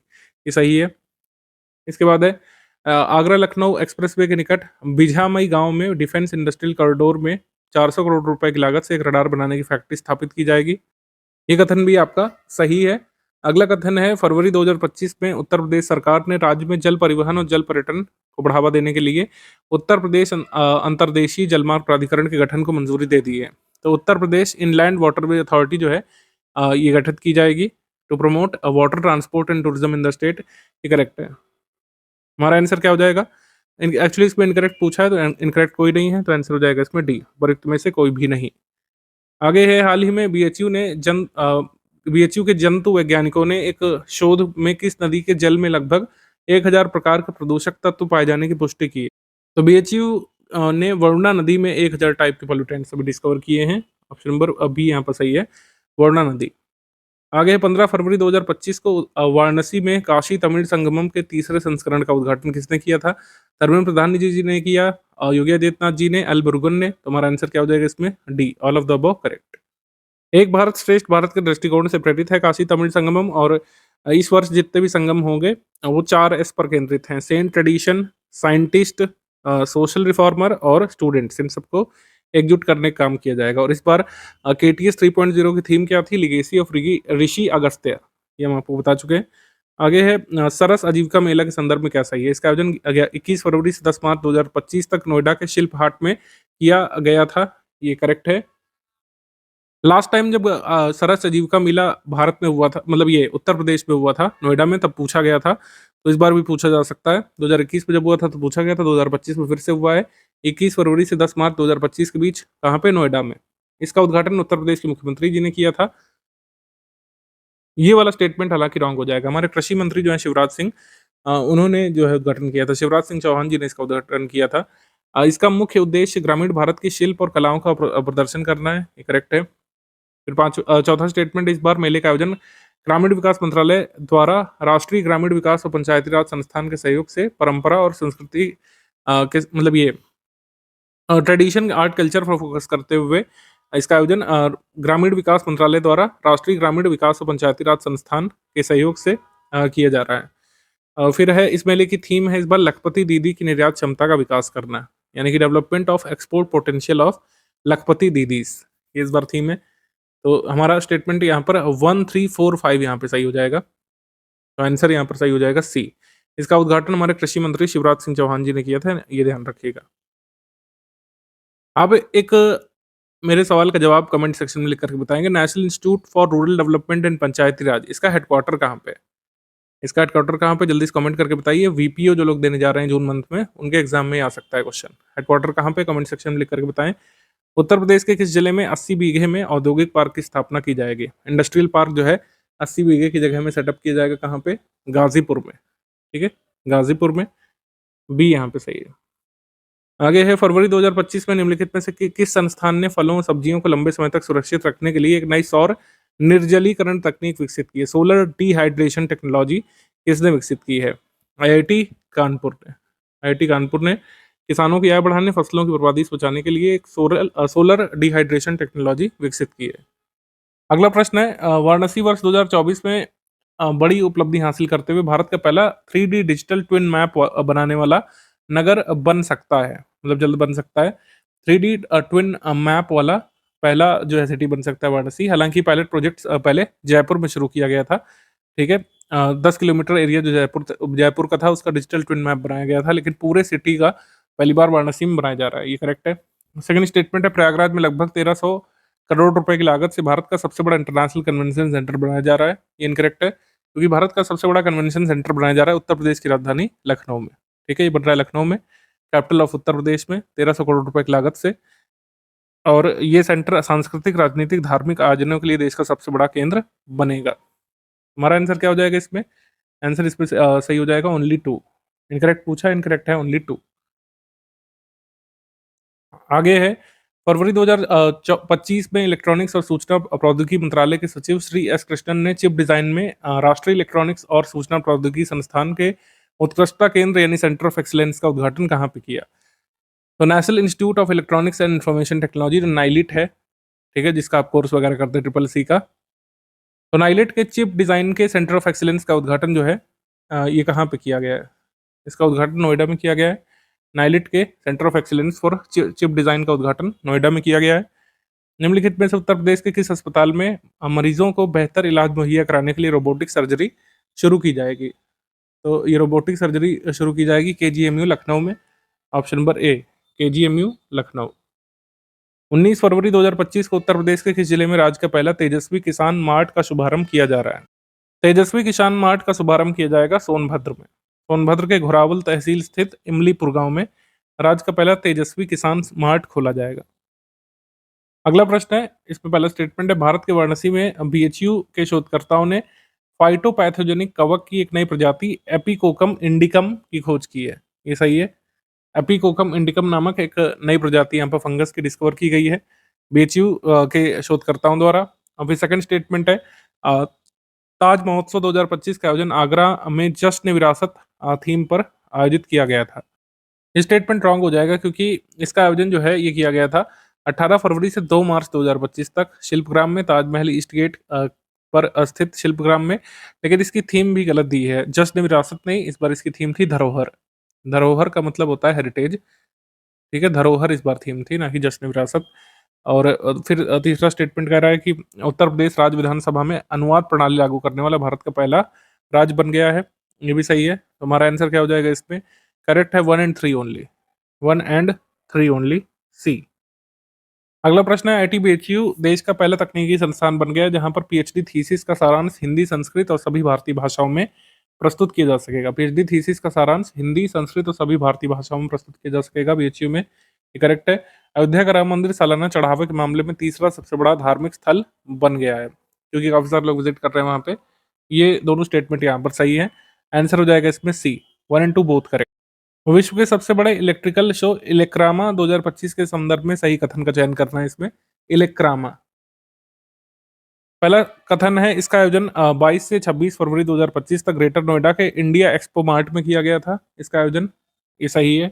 ये सही है। इसके बाद है आगरा लखनऊ एक्सप्रेसवे के निकट बिझामई गांव में डिफेंस इंडस्ट्रियल कॉरिडोर में 400 करोड़ रुपए की लागत से एक रडार बनाने की फैक्ट्री स्थापित की जाएगी। ये कथन भी आपका सही है। अगला कथन है फरवरी 2025 में उत्तर प्रदेश सरकार ने राज्य में जल परिवहन और जल पर्यटन को बढ़ावा देने के लिए उत्तर प्रदेश अंतर्देशीय जलमार्ग प्राधिकरण के गठन को मंजूरी दे दी है। तो Uttar Pradesh inland waterway authority जो है ये गठित की जाएगी to promote water transport and tourism in the state. ये करेक्ट है। हमारा आंसर क्या हो जाएगा? एक्चुअली इसमें इनकरेक्ट पूछा है, तो इनकरेक्ट कोई नहीं है, तो आंसर हो जाएगा इसमें डी, उपरोक्त में से कोई भी नहीं। आगे है हाल ही में बीएचयू के जंतु वैज्ञानिकों ने एक शोध में किस नदी के जल में लगभग 1000 प्रकार के प्रदूषक तत्व पाए जाने की पुष्टि की है। तो बीएचयू ने वरुणा नदी में 1000 टाइप के पोल्यूटेंट्स अभी डिस्कवर किए हैं। ऑप्शन नंबर बी यहाँ पर सही है, वरुणा नदी। आगे 15 फरवरी 2025 को वाराणसी में काशी तमिल संगमम के तीसरे संस्करण का उद्घाटन किसने किया था? धर्मेंद्र प्रधान जी ने किया, योगी आदित्यनाथ जी ने, एल मुरुगन ने। तो हमारा आंसर क्या हो जाएगा इसमें? D, all of the above correct. एक भारत श्रेष्ठ भारत के दृष्टिकोण से प्रेरित है काशी तमिल संगमम, और इस वर्ष जितने भी संगम होंगे वो 4S पर केंद्रित हैं: saint, tradition, scientist, social reformer और स्टूडेंट्स। इन सबको एकजुट करने का काम किया जाएगा। और इस बार KTS 3.0 की थीम क्या थी? लिगेसी ऑफ ऋषि अगस्त्य। ये हम आपको बता चुके हैं। आगे है सरस आजीविका मेला के संदर्भ में क्या सही है? इसका आयोजन 21 फरवरी से 10 मार्च 2025 तक नोएडा के शिल्प हाट में किया गया था। ये करेक्ट है। लास्ट टाइम जब सरस आजीविका मेला भारत में हुआ था, मतलब ये उत्तर प्रदेश में हुआ था, नोएडा में, तब पूछा गया था। तो इस बार भी पूछा जा सकता है। 2021 में जब हुआ था तो पूछा गया था, 2025 में फिर से हुआ है। 21 फरवरी से 10 मार्च 2025 के बीच कहाँ पे? नोएडा में। इसका उद्घाटन उत्तर प्रदेश के मुख्यमंत्री जी ने किया था। ये वाला स्टेटमेंट हालांकि रॉन्ग हो जाएगा। हमारे कृषि मंत्री जो है शिवराज सिंह, उन्होंने जो है उद्घाटन किया था। शिवराज सिंह चौहान जी ने इसका उद्घाटन किया था। इसका मुख्य उद्देश्य ग्रामीण भारत की शिल्प और कलाओं का प्रदर्शन करना है। ये करेक्ट है। फिर चौथा स्टेटमेंट, इस बार मेले का आयोजन ग्रामीण विकास मंत्रालय द्वारा राष्ट्रीय ग्रामीण विकास और पंचायती राज संस्थान के सहयोग से परंपरा और संस्कृति के मतलब ये ट्रेडिशन आर्ट कल्चर पर फोकस करते हुए इसका आयोजन ग्रामीण विकास मंत्रालय द्वारा राष्ट्रीय ग्रामीण विकास और पंचायती राज संस्थान के सहयोग से किया जा रहा है। फिर है इस मेले की थीम है इस बार लखपति दीदी की निर्यात क्षमता का विकास करना, यानी कि development of export potential of लखपति दीदीज। ये इस बार थीम है। तो हमारा स्टेटमेंट यहाँ पर 1 3 4 5 यहाँ पे सही हो जाएगा। तो आंसर यहाँ पर सही हो जाएगा सी। इसका उद्घाटन हमारे कृषि मंत्री शिवराज सिंह चौहान जी ने किया था, ये ध्यान रखिएगा। आप एक मेरे सवाल का जवाब कमेंट सेक्शन में लिख करके बताएंगे। National institute for rural development and Panchayati Raj, इसका हेडक्वार्टर कहाँ पे है? इसका हेडक्वार्टर कहाँ पे? जल्दी से कमेंट करके बताइए। VPO जो लोग देने जा रहे हैं जून मंथ में, उनके एग्जाम में आ सकता है क्वेश्चन। हेडक्वार्टर कहाँ पे? कमेंट सेक्शन में लिख करके बताएं। उत्तर प्रदेश के किस जिले में 80 बीघे में औद्योगिक पार्क की स्थापना की जाएगी? इंडस्ट्रियल पार्क जो है 80 बीघे की जगह में सेटअप किया जाएगा। कहाँ पे? गाजीपुर में। ठीक है, गाजीपुर में। बी यहाँ पे सही है। आगे है फरवरी 2025 में निम्नलिखित में से किस संस्थान ने फलों और सब्जियों को लंबे समय तक सुरक्षित रखने के लिए एक नई सौर निर्जलीकरण तकनीक विकसित की है? सोलर डिहाइड्रेशन टेक्नोलॉजी किसने विकसित की है? IIT कानपुर ने। IIT कानपुर ने किसानों की आय बढ़ाने, फसलों की बर्बादी से बचाने के लिए एक सोलर डिहाइड्रेशन टेक्नोलॉजी विकसित की है। अगला प्रश्न है वाराणसी वर्ष 2024 में बड़ी उपलब्धि हासिल करते हुए भारत का पहला 3D डिजिटल ट्विन मैप बनाने वाला नगर बन सकता है, मतलब जल्द बन सकता है। 3D ट्विन मैप वाला पहला जो है सिटी बन सकता है वाराणसी। हालांकि पायलट प्रोजेक्ट पहले जयपुर में शुरू किया गया था। ठीक है, 10 किलोमीटर एरिया जो जयपुर का था उसका डिजिटल ट्विन मैप बनाया गया था, लेकिन पूरे सिटी का पहली बार वाराणसी में बनाया जा रहा है। ये करेक्ट है। सेकंड स्टेटमेंट है प्रयागराज में लगभग 1300 करोड़ रुपए की लागत से भारत का सबसे बड़ा इंटरनेशनल कन्वेंशन सेंटर बनाया जा रहा है। ये इनकरेक्ट है, क्योंकि भारत का सबसे बड़ा कन्वेंशन सेंटर बनाया जा रहा है उत्तर प्रदेश की राजधानी लखनऊ में। ठीक है, ये बन रहा है लखनऊ में, कैपिटल ऑफ उत्तर प्रदेश में, 1300 करोड़ रुपए की लागत से। और ये सेंटर सांस्कृतिक, राजनीतिक, धार्मिक आयोजनों के लिए देश का सबसे बड़ा केंद्र बनेगा। हमारा आंसर क्या हो जाएगा इसमें? आंसर इसमें सही हो जाएगा ओनली 2। इनकरेक्ट पूछा, इनकरेक्ट है ओनली 2। आगे है फरवरी 2025 में इलेक्ट्रॉनिक्स और सूचना प्रौद्योगिकी मंत्रालय के सचिव श्री एस कृष्णन ने चिप डिजाइन में राष्ट्रीय इलेक्ट्रॉनिक्स और सूचना प्रौद्योगिकी संस्थान के उत्कृष्टता केंद्र यानी सेंटर ऑफ एक्सीलेंस का उद्घाटन कहाँ पे किया? तो national institute of electronics and information technology, NIELIT है, ठीक है, जिसका आप कोर्स वगैरह करते हैं ट्रिपल सी का। तो नाइलिट के चिप डिजाइन के सेंटर ऑफ एक्सीलेंस का उद्घाटन जो है ये कहाँ पे किया गया है? इसका उद्घाटन नोएडा में किया गया है। नाइलिट के centre of excellence for chip design का उद्घाटन नोएडा में किया गया है। निम्नलिखित में से उत्तर प्रदेश के किस अस्पताल में मरीजों को बेहतर इलाज मुहैया कराने के लिए रोबोटिक सर्जरी शुरू की जाएगी? तो ये रोबोटिक सर्जरी शुरू की जाएगी केजीएमयू लखनऊ में। Option number A, KGMU Lucknow. 19 फरवरी 2025 को उत्तर प्रदेश के किस जिले में राज्य का पहला तेजस्वी किसान मार्ट का शुभारंभ किया जा रहा है? तेजस्वी किसान मार्ट का शुभारंभ किया जाएगा सोनभद्र में। सोनभद्र के घोरावल तहसील स्थित इमलीपुर गांव में राज्य का पहला तेजस्वी किसान मार्ट खोला जाएगा। अगला प्रश्न है, इसमें पहला स्टेटमेंट है, भारत के वाराणसी में बीएचयू के शोधकर्ताओं ने फाइटोपैथोजेनिक कवक की एक नई प्रजाति एपिकोकम इंडिकम की खोज की है। ये सही है। एपिकोकम इंडिकम नामक एक नई प्रजाति यहाँ पर फंगस की डिस्कवर की गई है बीएचयू के शोधकर्ताओं द्वारा। अभी सेकंड स्टेटमेंट है, ताज महोत्सव 2025 का आयोजन आगरा में जश्न विरासत थीम पर आयोजित किया गया था। ये स्टेटमेंट रॉन्ग हो जाएगा क्योंकि इसका आयोजन जो है ये किया गया था 18 फरवरी से 2 मार्च 2025 तक शिल्पग्राम में, ताजमहल ईस्ट गेट पर स्थित शिल्पग्राम में। लेकिन इसकी थीम भी गलत दी है, जश्न विरासत नहीं, इस बार इसकी थीम थी धरोहर। धरोहर का मतलब होता है हेरिटेज, ठीक है, धरोहर इस बार थीम थी, ना कि जश्न विरासत। और फिर तीसरा स्टेटमेंट कह रहा है कि उत्तर प्रदेश राज्य विधानसभा में अनुवाद प्रणाली लागू करने वाला भारत का पहला राज्य बन गया है। ये भी सही है। तो हमारा आंसर क्या हो जाएगा इसमें? करेक्ट है 1 एंड 3 ओनली, 1 एंड 3 ओनली, सी। अगला प्रश्न है, आईटीबीएचयू देश का पहला तकनीकी संस्थान बन गया है जहां पर पीएचडी थीसिस का सारांश हिंदी, संस्कृत और सभी भारतीय भाषाओं में प्रस्तुत किया जा सकेगा। पीएचडी थीसिस का सारांश हिंदी, संस्कृत और सभी भारतीय भाषाओं में प्रस्तुत किया जा सकेगा बीएचयू में। ये करेक्ट है। अयोध्या का राम मंदिर सालाना चढ़ावे के मामले में तीसरा सबसे बड़ा धार्मिक स्थल बन गया है क्योंकि काफी सारे लोग विजिट कर रहे हैं वहां पे। ये दोनों स्टेटमेंट यहाँ पर सही है। आंसर हो जाएगा इसमें सी, 1 एंड 2 बोथ करेक्ट। विश्व के सबसे बड़े इलेक्ट्रिकल शो इलेक्रामा 2025 के संदर्भ में सही कथन का चयन करना है इसमें। इलेक्रामा पहला कथन है, इसका आयोजन 22 से 26 फरवरी 2025 तक ग्रेटर नोएडा के इंडिया एक्सपो मार्ट में किया गया था। इसका आयोजन, ये सही है।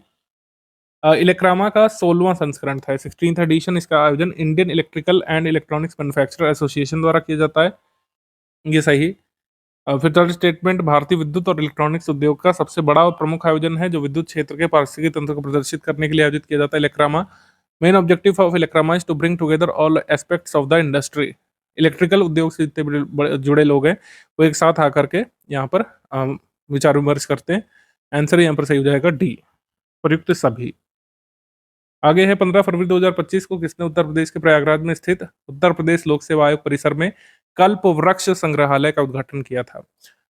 इलेक्रामा का 16वां संस्करण था, 16th एडिशन। इसका आयोजन Indian electrical and electronics manufacturer association द्वारा किया जाता है। ये सही। फिर थर्ड स्टेटमेंट, भारतीय विद्युत और इलेक्ट्रॉनिक्स उद्योग का सबसे बड़ा और प्रमुख आयोजन है जो विद्युत क्षेत्र के पारिस्थितिकी तंत्र को प्रदर्शित करने के लिए आयोजित किया जाता है Elecrama. Main objective of Elecrama is to bring together all aspects of the industry. Electrical उद्योग से जितने जुड़े लोग हैं वो एक साथ आकर के यहाँ पर विचार विमर्श करते हैं। आंसर यहाँ पर सही हो जाएगा डी, प्रयुक्त सभी। आगे है, 15 फरवरी 2025 को किसने उत्तर प्रदेश के प्रयागराज में स्थित उत्तर प्रदेश लोक सेवा आयोग परिसर में कल्प वृक्ष संग्रहालय का उद्घाटन किया था?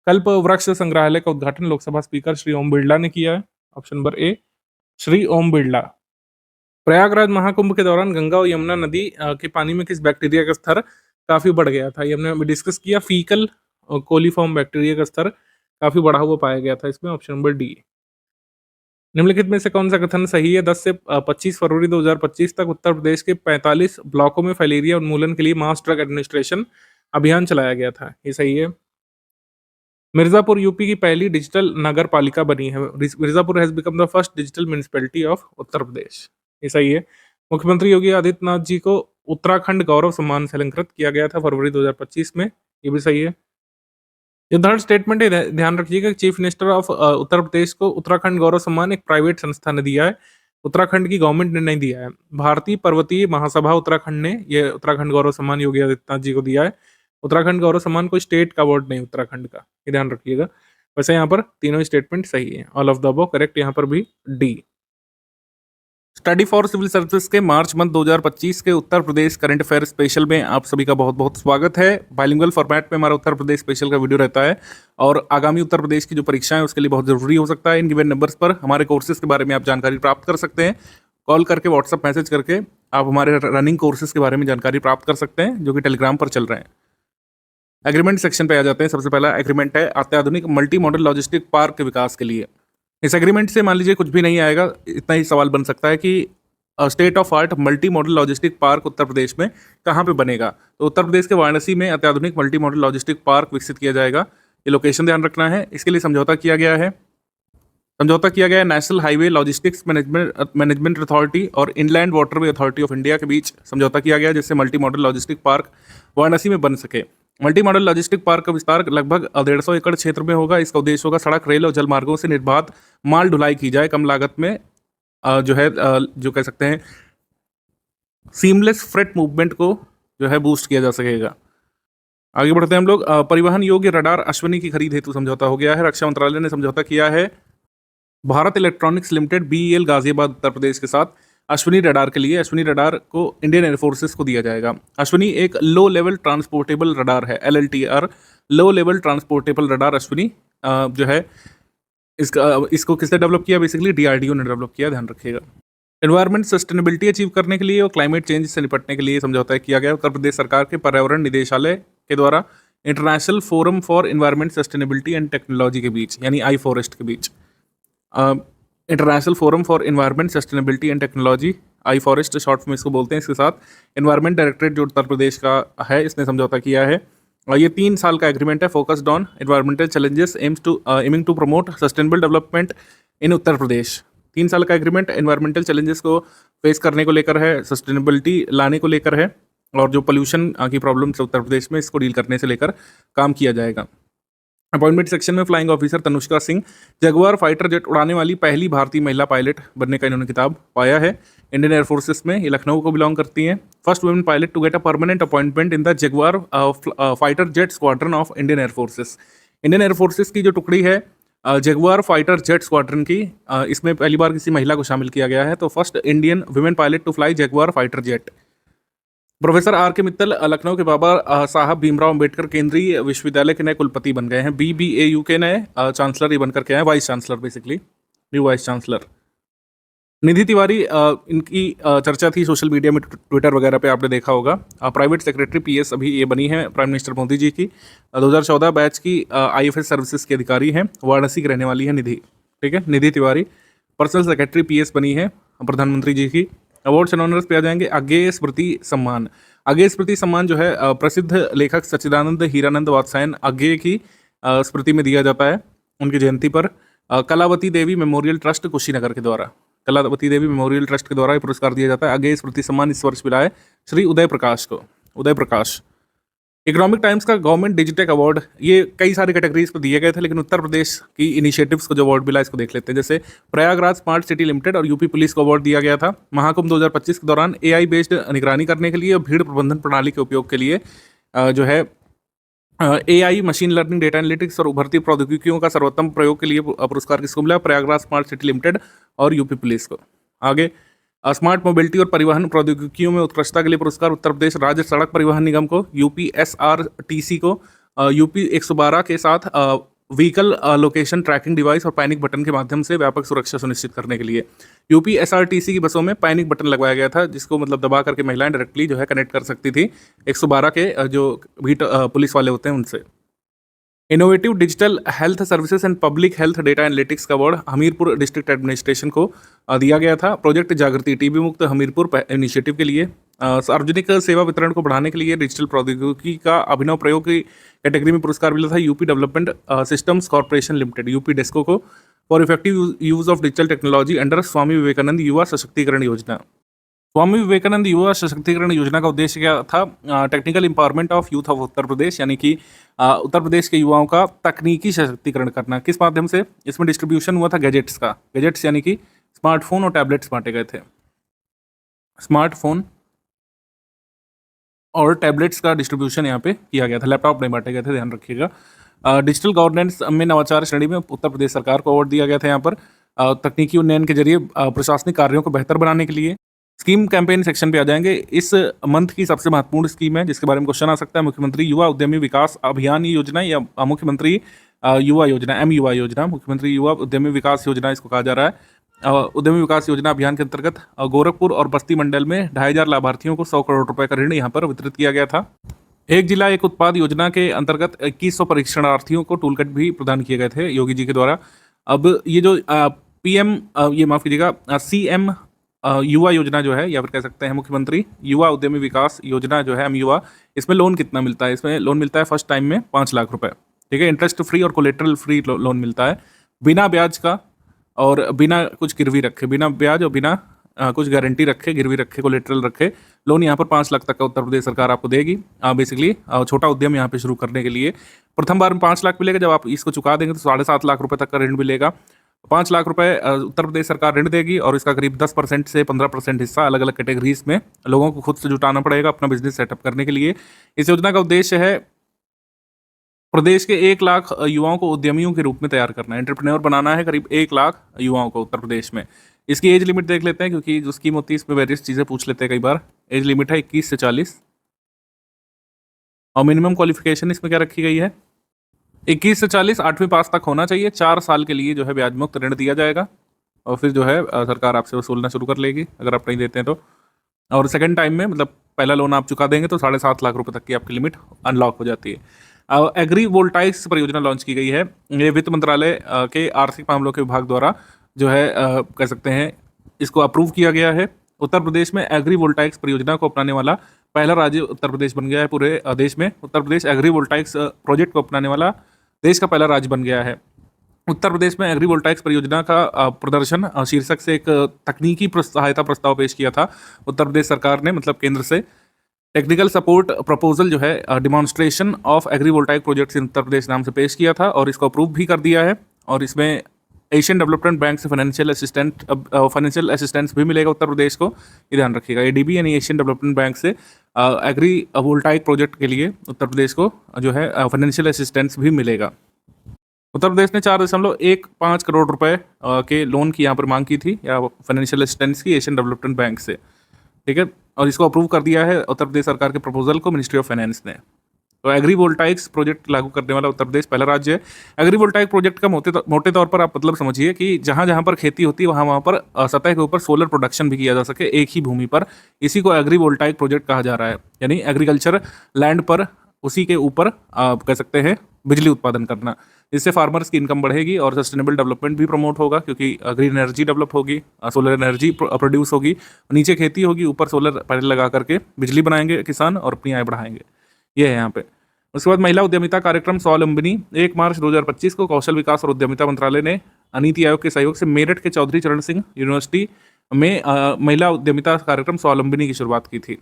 कल्प वृक्ष संग्रहालय का उद्घाटन लोकसभा स्पीकर श्री ओम बिरला ने किया है। Option number A, Shri Om Birla. Prayagraj Mahakumbh के दौरान गंगा और यमुना नदी के पानी में किस बैक्टीरिया का स्तर काफी बढ़ गया था? ये हमने अभी डिस्कस किया, फीकल कोलीफॉर्म बैक्टीरिया का स्तर काफी बढ़ा हुआ पाया गया था इसमें। Option number D. निम्नलिखित में से कौन सा कथन सही है? 10 से 25 फरवरी 2025 तक उत्तर प्रदेश के 45 ब्लॉकों में फैलेरिया उन्मूलन के लिए मास ड्रग एडमिनिस्ट्रेशन अभियान चलाया गया था। ये सही है। मिर्जापुर यूपी की पहली डिजिटल नगर पालिका बनी है। Mirzapur has become the first digital municipality of Uttar Pradesh. ये सही है। मुख्यमंत्री योगी आदित्यनाथ जी को उत्तराखंड गौरव सम्मान से अलंकृत किया गया था फरवरी 2025 में। ये भी सही है। ये थर्ड स्टेटमेंट है, ध्यान रखिएगा, चीफ मिनिस्टर ऑफ उत्तर प्रदेश को उत्तराखंड गौरव सम्मान एक प्राइवेट संस्था ने दिया है, उत्तराखंड की गवर्नमेंट ने नहीं दिया है। भारतीय पर्वतीय महासभा उत्तराखंड ने ये उत्तराखंड गौरव सम्मान योगी आदित्यनाथ जी को दिया है। उत्तराखंड गौरव सम्मान कोई स्टेट का अवार्ड नहीं उत्तराखंड का, ये ध्यान रखिएगा। वैसे यहाँ पर तीनों स्टेटमेंट सही है, all of the above correct, यहाँ पर भी D. Study for civil service के मार्च मंथ 2025 के Uttar Pradesh current affair special में आप सभी का बहुत बहुत स्वागत है। बाइलिंगुअल फॉर्मेट में हमारा उत्तर प्रदेश स्पेशल का वीडियो रहता है और आगामी उत्तर प्रदेश की जो परीक्षाएं हैं उसके लिए बहुत जरूरी हो सकता है। इन गिवन नंबर्स पर हमारे कोर्सेज के बारे में आप जानकारी प्राप्त कर सकते हैं। कॉल करके, व्हाट्सअप मैसेज करके आप हमारे रनिंग कोर्सेज के बारे में जानकारी प्राप्त कर सकते हैं जो कि टेलीग्राम पर चल रहे हैं। एग्रीमेंट सेक्शन पे आ जाते हैं। सबसे पहला एग्रीमेंट है अत्याधुनिक मल्टी मॉडल लॉजिस्टिक पार्क के विकास के लिए। इस एग्रीमेंट से मान लीजिए कुछ भी नहीं आएगा, इतना ही सवाल बन सकता है कि state of art multi modal logistic park Uttar Pradesh में कहाँ पे बनेगा? तो उत्तर प्रदेश के वाराणसी में अत्याधुनिक मल्टी मॉडल लॉजिस्टिक पार्क विकसित किया जाएगा। ये लोकेशन ध्यान रखना है। इसके लिए समझौता किया गया है। National highway logistics management authority और inland waterway authority of India के बीच समझौता किया गया, जिससे multi modal logistic park Varanasi में बन सके। मल्टी मॉडल लॉजिस्टिक पार्क का विस्तार लगभग 150 एकड़ क्षेत्र में होगा। इसका उद्देश्य होगा सड़क, रेल और जल मार्गों से निर्बाध माल ढुलाई की जाए, कम लागत में जो कह सकते हैं सीमलेस फ्रेट मूवमेंट को जो है बूस्ट किया जा सकेगा। आगे बढ़ते हैं हम लोग। परिवहन योग्य रडार अश्विनी की खरीद हेतु समझौता हो गया है। रक्षा मंत्रालय ने समझौता किया है Bharat electronics limited BEL Ghaziabad Uttar Pradesh के साथ अश्विनी रडार के लिए। अश्विनी रडार को इंडियन एयरफोर्सेस को दिया जाएगा। अश्विनी एक लो लेवल ट्रांसपोर्टेबल रडार है, LLTR, low level transportable radar Ashwini जो है इसको किसने डेवलप किया? बेसिकली DRDO ने डेवलप किया, ध्यान रखिएगा। एनवायरमेंट सस्टेनेबिलिटी अचीव करने के लिए और क्लाइमेट चेंज से निपटने के लिए समझौता किया गया। उत्तर प्रदेश सरकार के पर्यावरण निदेशालय के द्वारा international forum for environment sustainability and technology के बीच, यानी iForest के बीच, international forum for environment sustainability and technology, iForest short में इसको बोलते हैं, इसके साथ एनवायरमेंट डायरेक्टरेट जो उत्तर प्रदेश का है, इसने समझौता किया है। और ये 3 साल का एग्रीमेंट है। Focused on environmental challenges aiming to promote sustainable development in Uttar Pradesh. 3 साल का एग्रीमेंट एनवायरमेंटल चैलेंजेस को फेस करने को लेकर है, सस्टेनेबिलिटी लाने को लेकर है, और जो पोल्यूशन की प्रॉब्लम्स उत्तर प्रदेश में, इसको डील करने से लेकर काम किया जाएगा। अपॉइंटमेंट सेक्शन में flying officer Tanushka Singh Jaguar fighter jet उड़ाने वाली पहली भारतीय महिला पायलट बनने का इन्होंने खिताब पाया है। इंडियन एयरफोर्सेस में ये लखनऊ को बिलोंग करती हैं। First women pilot to get a permanent appointment in the Jaguar fighter jet squadron of Indian air forces. Indian air forces की जो टुकड़ी है जगुआर फाइटर जेट स्क्वाड्रन की, इसमें पहली बार किसी महिला को शामिल किया गया है। तो first Indian women pilot to fly Jaguar fighter jet. Professor R.K. Mittal Lucknow के बाबा साहब भीमराव अंबेडकर केंद्रीय विश्वविद्यालय के नए कुलपति बन गए हैं। BBAU के नए चांसलर ये बनकर के आए, vice chancellor, basically new vice chancellor. Nidhi Tiwari इनकी चर्चा थी सोशल मीडिया में, ट्विटर वगैरह पे आपने देखा होगा। प्राइवेट सेक्रेटरी PS अभी ये बनी है प्राइम मिनिस्टर मोदी जी की। 2014 बैच की IFS सर्विसेज की अधिकारी हैं, वाराणसी की रहने वाली है निधि, ठीक है। निधि तिवारी पर्सनल सेक्रेटरी PS बनी है प्रधानमंत्री जी की। अवार्ड्स एंड ऑनर्स पे आ जाएंगे। अज्ञेय स्मृति सम्मान। अज्ञेय स्मृति सम्मान जो है प्रसिद्ध लेखक सच्चिदानंद हीरानंद वात्स्यायन अज्ञेय की स्मृति में दिया जाता है उनकी जयंती पर। कलावती देवी मेमोरियल ट्रस्ट कुशीनगर के द्वारा, कलावती देवी मेमोरियल ट्रस्ट के द्वारा ये पुरस्कार दिया जाता है। अज्ञेय स्मृति सम्मान इस वर्ष मिला है श्री उदय प्रकाश को, उदय प्रकाश। इकोनॉमिक टाइम्स का गवर्नमेंट डिजिटेक अवार्ड, ये कई सारी कैटेगरीज को दिए गए थे, लेकिन उत्तर प्रदेश की इनिशिएटिव्स को जो अवार्ड मिला इसको देख लेते हैं। जैसे प्रयागराज स्मार्ट सिटी लिमिटेड और यूपी पुलिस को अवार्ड दिया गया था महाकुंभ 2025 के दौरान AI बेस्ड निगरानी करने के लिए और भीड़ प्रबंधन प्रणाली के उपयोग के लिए जो है AI machine learning, data analytics और उभरती प्रौद्योगिकियों का सर्वोत्तम प्रयोग के लिए पुरस्कार किसको मिला? प्रयागराज स्मार्ट सिटी लिमिटेड और यूपी पुलिस को। आगे स्मार्ट मोबिलिटी और परिवहन प्रौद्योगिकियों में उत्कृष्टता के लिए पुरस्कार उत्तर प्रदेश राज्य सड़क परिवहन निगम को, UPSRTC को, UP 112 के साथ व्हीकल लोकेशन ट्रैकिंग डिवाइस और पैनिक बटन के माध्यम से व्यापक सुरक्षा सुनिश्चित करने के लिए। UPSRTC की बसों में पैनिक बटन लगवाया गया था, जिसको मतलब दबा करके महिलाएं डायरेक्टली जो है कनेक्ट कर सकती थी 112 के जो भी पुलिस वाले होते हैं उनसे। Innovative digital health services and public health data analytics का अवार्ड हमीरपुर डिस्ट्रिक्ट एडमिनिस्ट्रेशन को दिया गया था। प्रोजेक्ट जागृति TB मुक्त हमीरपुर इनिशिएटिव के लिए। सार्वजनिक सेवा वितरण को बढ़ाने के लिए डिजिटल प्रौद्योगिकी का अभिनव प्रयोग की कैटेगरी में पुरस्कार मिला था UP development systems corporation limited, UP Desco को, for effective use of digital technology under Swami Vivekananda Yuva Sashaktikaran योजना। स्वामी विवेकानंद युवा सशक्तिकरण योजना का उद्देश्य क्या था? Technical empowerment of youth of Uttar Pradesh, यानी कि उत्तर प्रदेश के युवाओं का तकनीकी सशक्तिकरण करना। किस माध्यम से? इसमें डिस्ट्रीब्यूशन हुआ था गैजेट्स का। गैजेट्स यानी कि स्मार्टफोन और टैबलेट्स बांटे गए थे। स्मार्टफोन और टैबलेट्स का डिस्ट्रीब्यूशन यहाँ पे किया गया था, लैपटॉप नहीं बांटे गए थे, ध्यान रखिएगा। डिजिटल गवर्नेंस में नवाचार श्रेणी में उत्तर प्रदेश सरकार को अवार्ड दिया गया था यहाँ पर तकनीकी उन्नयन के जरिए प्रशासनिक कार्यों को बेहतर बनाने के लिए। स्कीम कैंपेन सेक्शन पे आ जाएंगे। इस मंथ की सबसे महत्वपूर्ण स्कीम है जिसके बारे में क्वेश्चन आ सकता है, मुख्यमंत्री युवा उद्यमी विकास अभियान योजना या मुख्यमंत्री युवा योजना, MUI योजना, मुख्यमंत्री युवा उद्यमी विकास योजना इसको कहा जा रहा है। उद्यमी विकास योजना अभियान के अंतर्गत गोरखपुर और बस्ती मंडल में 2500 लाभार्थियों को 100 करोड़ रुपए का ऋण यहाँ पर वितरित किया गया था। एक जिला एक उत्पाद योजना के अंतर्गत 2100 परीक्षणार्थियों को टूल किट भी प्रदान किए गए थे योगी जी के द्वारा। अब ये जो PM ये माफ कीजिएगा CM युवा योजना जो है, या फिर कह सकते हैं मुख्यमंत्री युवा उद्यमी विकास योजना जो है, हम युवा, इसमें लोन कितना मिलता है? इसमें लोन मिलता है फर्स्ट टाइम में 5 लाख रुपए, ठीक है। इंटरेस्ट फ्री और कोलेटरल फ्री लोन मिलता है, बिना ब्याज का और बिना कुछ गिरवी रखे, बिना ब्याज और बिना कुछ गारंटी रखे, गिरवी रखे, कोलेटरल रखे, लोन यहाँ पर 5 लाख तक का उत्तर प्रदेश सरकार आपको देगी। बेसिकली छोटा उद्यम यहाँ पे शुरू करने के लिए प्रथम बार में 5 लाख मिलेगा। जब आप इसको चुका देंगे तो 7.5 लाख रुपए तक का ऋण मिलेगा। 5 लाख रुपए उत्तर प्रदेश सरकार ऋण देगी और इसका करीब 10% से 15% हिस्सा अलग अलग कैटेगरीज में लोगों को खुद से जुटाना पड़ेगा अपना बिजनेस सेटअप करने के लिए। इस योजना का उद्देश्य है प्रदेश के 1 लाख युवाओं को उद्यमियों के रूप में तैयार करना है, एंटरप्रेन्योर बनाना है करीब 1 लाख युवाओं को उत्तर प्रदेश में। इसकी एज लिमिट देख लेते हैं, क्योंकि जो स्कीम होती है इसमें वेरियस चीज़ें पूछ लेते हैं कई बार। एज लिमिट है 21 से 40 और मिनिमम क्वालिफिकेशन इसमें क्या रखी गई है? 21 से 40 8वीं पास तक होना चाहिए। 4 साल के लिए जो है ब्याज मुक्त ऋण दिया जाएगा और फिर जो है सरकार आपसे वसूलना शुरू कर लेगी अगर आप नहीं देते हैं तो। और सेकंड टाइम में, मतलब पहला लोन आप चुका देंगे तो 7.5 लाख रुपए तक की आपकी लिमिट अनलॉक हो जाती है। एग्री वोल्टाइक्स परियोजना लॉन्च की गई है। ये वित्त मंत्रालय के आर्थिक मामलों के विभाग द्वारा जो है कह सकते हैं इसको अप्रूव किया गया है। उत्तर प्रदेश में एग्री वोल्टाइक्स परियोजना को अपनाने वाला पहला राज्य उत्तर प्रदेश बन गया है। पूरे देश में उत्तर प्रदेश एग्री वोल्टाइक्स प्रोजेक्ट को अपनाने वाला देश का पहला राज्य बन गया है। उत्तर प्रदेश में एग्री वोल्टाइक्स परियोजना का प्रदर्शन शीर्षक से एक तकनीकी सहायता प्रस्ताव पेश किया था उत्तर प्रदेश सरकार ने, मतलब केंद्र से। टेक्निकल सपोर्ट प्रपोजल जो है demonstration of agrivoltaic projects in Uttar Pradesh नाम से पेश किया था और इसको अप्रूव भी कर दिया है। और इसमें एशियन डेवलपमेंट बैंक से फाइनेंशियल असिस्टेंस भी मिलेगा उत्तर प्रदेश को, ये ध्यान रखिएगा। एडीबी यानी एशियन डेवलपमेंट बैंक से एग्री वोल्टाइक प्रोजेक्ट के लिए उत्तर प्रदेश को जो है फाइनेंशियल असिस्टेंस भी मिलेगा। उत्तर प्रदेश ने 4.15 करोड़ रुपए के लोन की यहाँ पर मांग की थी, या फाइनेंशियल असिस्टेंस की, एशियन डेवलपमेंट बैंक से, ठीक है। और इसको अप्रूव कर दिया है उत्तर प्रदेश सरकार के प्रपोजल को मिनिस्ट्री ऑफ फाइनेंस ने। तो एग्री वोल्टाइक्स प्रोजेक्ट लागू करने वाला उत्तर प्रदेश पहला राज्य है। एग्री वोल्टाइक प्रोजेक्ट का मोटे तौर पर आप मतलब समझिए कि जहाँ जहाँ पर खेती होती है वहाँ पर सतह के ऊपर सोलर प्रोडक्शन भी किया जा सके एक ही भूमि पर, इसी को एग्री वोल्टाइक प्रोजेक्ट कहा जा रहा है। यानी एग्रीकल्चर लैंड पर उसी के ऊपर कह सकते हैं बिजली उत्पादन करना। इससे फार्मर्स की इनकम बढ़ेगी और सस्टेनेबल डेवलपमेंट भी प्रमोट होगा, क्योंकि ग्रीन एनर्जी डेवलप होगी, सोलर एनर्जी प्रोड्यूस होगी, नीचे खेती होगी, ऊपर सोलर पैनल लगा करके बिजली बनाएंगे किसान और अपनी आय बढ़ाएंगे। ये है यहाँ पे। उसके बाद महिला उद्यमिता कार्यक्रम स्वावलंबिनी 1 मार्च 2025 को कौशल विकास और उद्यमिता मंत्रालय ने नीति आयोग के सहयोग से मेरठ के चौधरी चरण सिंह यूनिवर्सिटी में महिला उद्यमिता कार्यक्रम स्वावलंबिनी की शुरुआत की थी।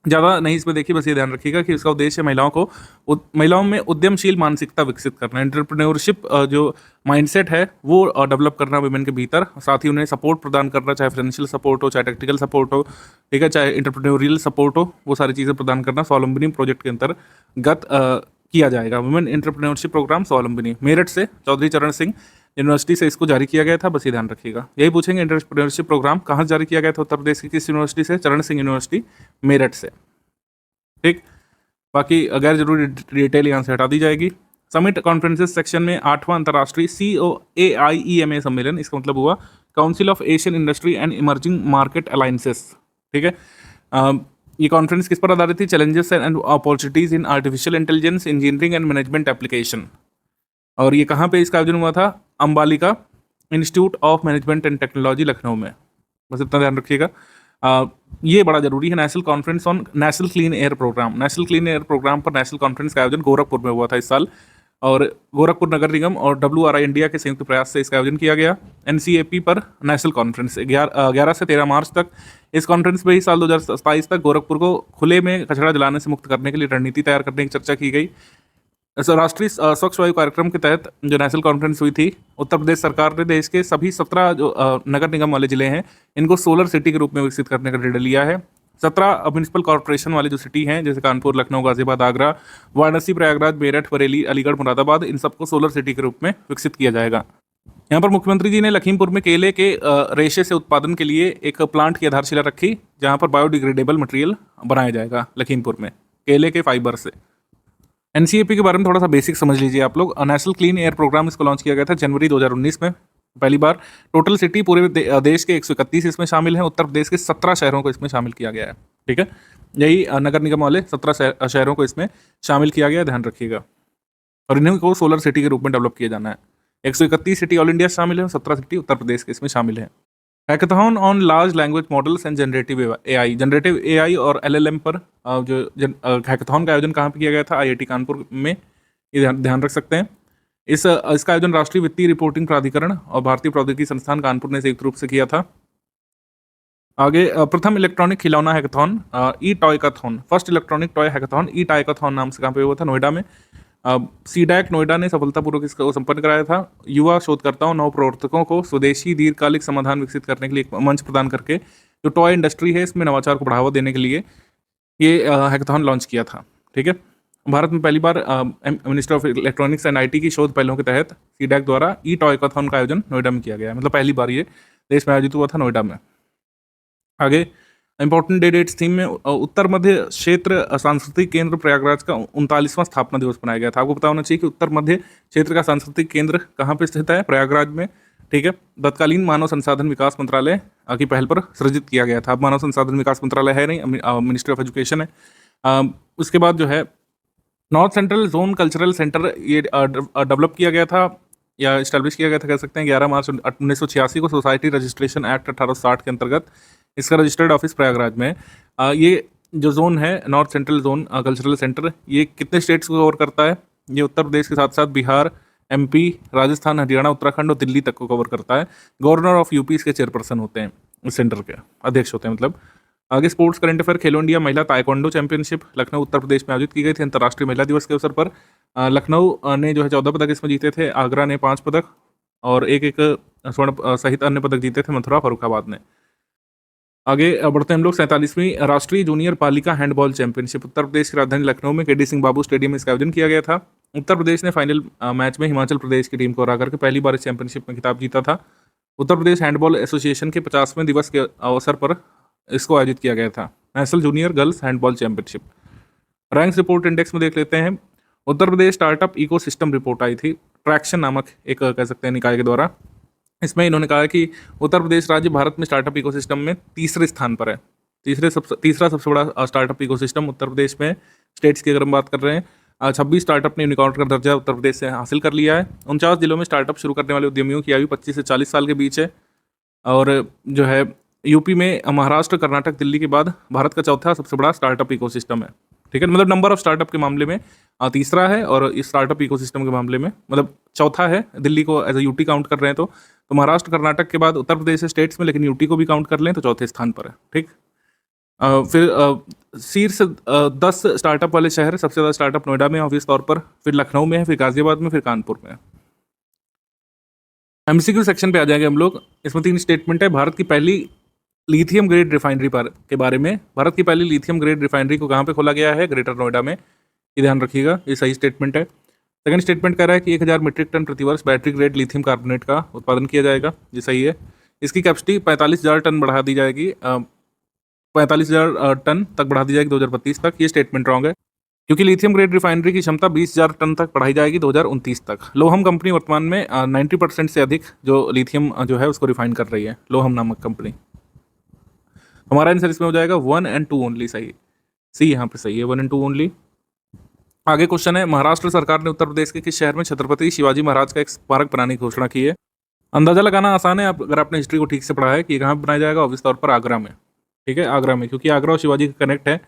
ज़्यादा नहीं इसमें देखिए, बस ये ध्यान रखिएगा कि इसका उद्देश्य है महिलाओं में उद्यमशील मानसिकता विकसित करना, एंटरप्रेन्योरशिप जो माइंडसेट है वो डेवलप करना वुमेन के भीतर, साथ ही उन्हें सपोर्ट प्रदान करना, चाहे फाइनेंशियल सपोर्ट हो, चाहे टेक्निकल सपोर्ट हो, ठीक है, चाहे इंटरप्रेन्योरियल सपोर्ट हो, वो सारी चीज़ें प्रदान करना स्वावलंबिनी प्रोजेक्ट के अंतर्गत किया जाएगा। वुमेन एंटरप्रेन्योरशिप प्रोग्राम स्वावलंबिनी मेरठ से चौधरी चरण सिंह यूनिवर्सिटी से इसको जारी किया गया था, बस ये ध्यान रखिएगा। यही पूछेंगे एंटरप्रेन्योरशिप प्रोग्राम कहाँ जारी किया गया था उत्तर प्रदेश की किस यूनिवर्सिटी से? चरण सिंह यूनिवर्सिटी मेरठ से, ठीक। बाकी गैर जरूरी डिटेल यहाँ से हटा दी जाएगी। समिट कॉन्फ्रेंसेस सेक्शन में 8वां अंतर्राष्ट्रीय COAIEMA सम्मेलन, इसका मतलब हुआ council of Asian industry and emerging market alliances, ठीक है। ये कॉन्फ्रेंस किस पर आधारित थी? Challenges and opportunities in artificial intelligence, engineering and management application. और ये कहाँ पे इसका आयोजन हुआ था? Ambalika institute of management and technology Lucknow में, बस इतना ध्यान रखिएगा। ये बड़ा जरूरी है। National conference on national clean air programme, national clean air programme पर नेशनल कॉन्फ्रेंस का आयोजन गोरखपुर में हुआ था इस साल, और गोरखपुर नगर निगम और WRI इंडिया के संयुक्त प्रयास से इसका आयोजन किया गया। NCAP पर नेशनल कॉन्फ्रेंस 11 से 13 मार्च तक। इस कॉन्फ्रेंस में ही साल 2027 तक गोरखपुर को खुले में कचरा जलाने से मुक्त करने के लिए रणनीति तैयार करने की चर्चा की गई। राष्ट्रीय स्वच्छ वायु कार्यक्रम के तहत जो नेशनल कॉन्फ्रेंस हुई थी, उत्तर प्रदेश सरकार ने देश के सभी 17 जो नगर निगम वाले जिले हैं इनको सोलर सिटी के रूप में विकसित करने का निर्णय लिया है। 17 म्यूनिसिपल कॉर्पोरेशन वाले जो सिटी हैं जैसे कानपुर, लखनऊ, गाजियाबाद, आगरा, वाराणसी, प्रयागराज, मेरठ, बरेली, अलीगढ़, मुरादाबाद, इन सबको सोलर सिटी के रूप में विकसित किया जाएगा। यहाँ पर मुख्यमंत्री जी ने लखीमपुर में केले के रेशे से उत्पादन के लिए एक प्लांट की आधारशिला रखी, जहाँ पर बायोडिग्रेडेबल मटेरियल बनाया जाएगा लखीमपुर में केले के फाइबर से। NCAP के बारे में थोड़ा सा बेसिक समझ लीजिए आप लोग। नेशनल क्लीन एयर प्रोग्राम इसको लॉन्च किया गया था जनवरी 2019 में पहली बार। टोटल सिटी पूरे देश के 131 इसमें शामिल हैं। उत्तर प्रदेश के 17 शहरों को इसमें शामिल किया गया है, ठीक है। यही नगर निगम वाले 17 शहरों को इसमें शामिल किया गया, ध्यान रखिएगा। और इन्हें को सोलर सिटी के रूप में डेवलप किया जाना है। 131 सिटी ऑल इंडिया शामिल है, 17 सिटी उत्तर प्रदेश के इसमें शामिल है। Hackathon on large language models and generative AI और एलएलएम पर हैकाथॉन का आयोजन कहाँ पे किया गया था? आईआईटी कानपुर में। ये ध्यान ध्यान रख सकते हैं। इसका आयोजन राष्ट्रीय वित्तीय रिपोर्टिंग प्राधिकरण और भारतीय प्रौद्योगिकी संस्थान कानपुर ने संयुक्त रूप से किया था। आगे प्रथम इलेक्ट्रॉनिक खिलौना हैकाथॉन ई टॉयकाथॉन, फर्स्ट इलेक्ट्रॉनिक टॉय हैकाथॉन ई टॉयकाथॉन नाम से कहाँ पे हुआ था? नोएडा में। सीडैक नोएडा ने सफलतापूर्वक इसको संपन्न कराया था। युवा शोधकर्ताओं नव प्रवर्तकों को स्वदेशी दीर्घकालिक समाधान विकसित करने के लिए एक मंच प्रदान करके जो टॉय इंडस्ट्री है इसमें नवाचार को बढ़ावा देने के लिए ये हैकाथॉन लॉन्च किया था। ठीक है, भारत में पहली बार minister of electronics and IT की शोध पहलों के तहत सीडैक द्वारा ई टॉयकाथॉन का आयोजन नोएडा में किया गया है। मतलब पहली बार ये देश में आयोजित हुआ था नोएडा में। आगे इंपॉर्टेंट डेट्स थीम में उत्तर मध्य क्षेत्र सांस्कृतिक केंद्र प्रयागराज का 39वां स्थापना दिवस बनाया गया था। आपको पता होना चाहिए कि उत्तर मध्य क्षेत्र का सांस्कृतिक केंद्र कहाँ पे स्थित है? प्रयागराज में। ठीक है, तत्कालीन मानव संसाधन विकास मंत्रालय की पहल पर सृजित किया गया था। अब मानव संसाधन विकास मंत्रालय है नहीं, मिनिस्ट्री ऑफ एजुकेशन है। उसके बाद जो है north central zone cultural centre ये डेवलप किया गया था या इस्टेब्लिश किया गया था, कह सकते हैं। 11 मार्च 1986 को सोसाइटी रजिस्ट्रेशन एक्ट 1860 के अंतर्गत इसका रजिस्टर्ड ऑफिस प्रयागराज में। ये जो जोन है north central zone cultural centre, ये कितने स्टेट्स को कवर करता है? ये उत्तर प्रदेश के साथ साथ बिहार, एमपी, राजस्थान, हरियाणा, उत्तराखंड और दिल्ली तक को कवर करता है। गवर्नर ऑफ यूपी इसके चेयरपर्सन होते हैं, इस सेंटर के अध्यक्ष होते हैं मतलब। आगे स्पोर्ट्स करंट अफेयर, खेलो इंडिया महिला ताइक्वांडो चैंपियनशिप लखनऊ उत्तर प्रदेश में आयोजित की गई थी। अंतर्राष्ट्रीय महिला दिवस के अवसर पर लखनऊ ने जो है 14 पदक इसमें जीते थे, आगरा ने 5 पदक और एक स्वर्ण सहित अन्य पदक जीते थे मथुरा फरुखाबाद ने। आगे बढ़ते हैं हम लोग। 47वीं राष्ट्रीय जूनियर बालिका हैंडबॉल चैंपियनशिप उत्तर प्रदेश की राजधानी लखनऊ में केडी सिंह बाबू स्टेडियम में इसका आयोजन किया गया था। उत्तर प्रदेश ने फाइनल मैच में हिमाचल प्रदेश की टीम को हरा करके पहली बार इस चैंपियनशिप में खिताब जीता था। उत्तर प्रदेश हैंडबॉल एसोसिएशन के 50वें दिवस के अवसर पर इसको आयोजित किया गया था, national junior girls handball championship. Ranks report index में देख लेते हैं। Uttar Pradesh startup ecosystem report आई थी, ट्रैक्शन नामक एक कह सकते हैं निकाय के द्वारा। इसमें इन्होंने कहा कि उत्तर प्रदेश राज्य भारत में स्टार्टअप इकोसिस्टम में तीसरे स्थान पर है। तीसरा सबसे बड़ा स्टार्टअप इकोसिस्टम उत्तर प्रदेश में स्टेट्स की अगर हम बात कर रहे हैं। 26 स्टार्टअप ने यूनिकॉर्न का दर्जा उत्तर प्रदेश से हासिल कर लिया है। 49 जिलों में स्टार्टअप शुरू करने वाले उद्यमियों की आयु 25 से 40 साल के बीच है। और जो है यूपी में महाराष्ट्र, कर्नाटक, दिल्ली के बाद भारत का चौथा सबसे बड़ा स्टार्टअप इकोसिस्टम है। ठीक है, मतलब नंबर ऑफ स्टार्टअप के मामले में तीसरा है और इस स्टार्टअप इकोसिस्टम के मामले में मतलब चौथा है। दिल्ली को एज ए यूटी काउंट कर रहे हैं तो महाराष्ट्र, कर्नाटक के बाद उत्तर प्रदेश स्टेट्स में, लेकिन यूटी को भी काउंट कर लें तो चौथे स्थान पर है। ठीक, फिर शीर्ष 10 स्टार्टअप वाले शहर, सबसे ज़्यादा स्टार्टअप नोएडा में ऑब्वियस तौर पर, फिर लखनऊ में है, फिर गाजियाबाद में, फिर कानपुर में। एमसीक्यू सेक्शन पे आ जाएंगे हम लोग। इसमें 3 स्टेटमेंट है। भारत की पहली लिथियम ग्रेड रिफाइनरी के बारे में। भारत की पहली लिथियम ग्रेड रिफाइनरी को कहाँ पे खोला गया है? ग्रेटर नोएडा में। ये ध्यान रखिएगा, ये सही स्टेटमेंट है। सेकंड स्टेटमेंट कह रहा है कि 1000 मीट्रिक टन प्रतिवर्ष बैटरी ग्रेड लिथियम कार्बोनेट का उत्पादन किया जाएगा। ये सही है। इसकी कैपेसिटी 45,000 टन बढ़ा दी जाएगी, 45,000 टन तक बढ़ा दी जाएगी 2032 तक। ये स्टेटमेंट रॉन्ग है क्योंकि लिथियम ग्रेड रिफाइनरी की क्षमता 20,000 टन तक बढ़ाई जाएगी 2029 तक। लोहम कंपनी वर्तमान में 90% से अधिक जो लिथियम जो है उसको रिफाइन कर रही है, लोहम नामक कंपनी। हमारा आंसर इसमें हो जाएगा 1 and 2 ओनली। सही, सी यहाँ पे सही है, 1 and 2 ओनली। आगे क्वेश्चन है, महाराष्ट्र सरकार ने उत्तर प्रदेश के किस शहर में छत्रपति शिवाजी महाराज का एक स्मारक बनाने की घोषणा की है? अंदाजा लगाना आसान है अगर आपने हिस्ट्री को ठीक से पढ़ा है कि कहाँ बनाया जाएगा। ऑब्वियस तौर पर आगरा में। ठीक है, आगरा में, क्योंकि आगरा और शिवाजी का कनेक्ट है।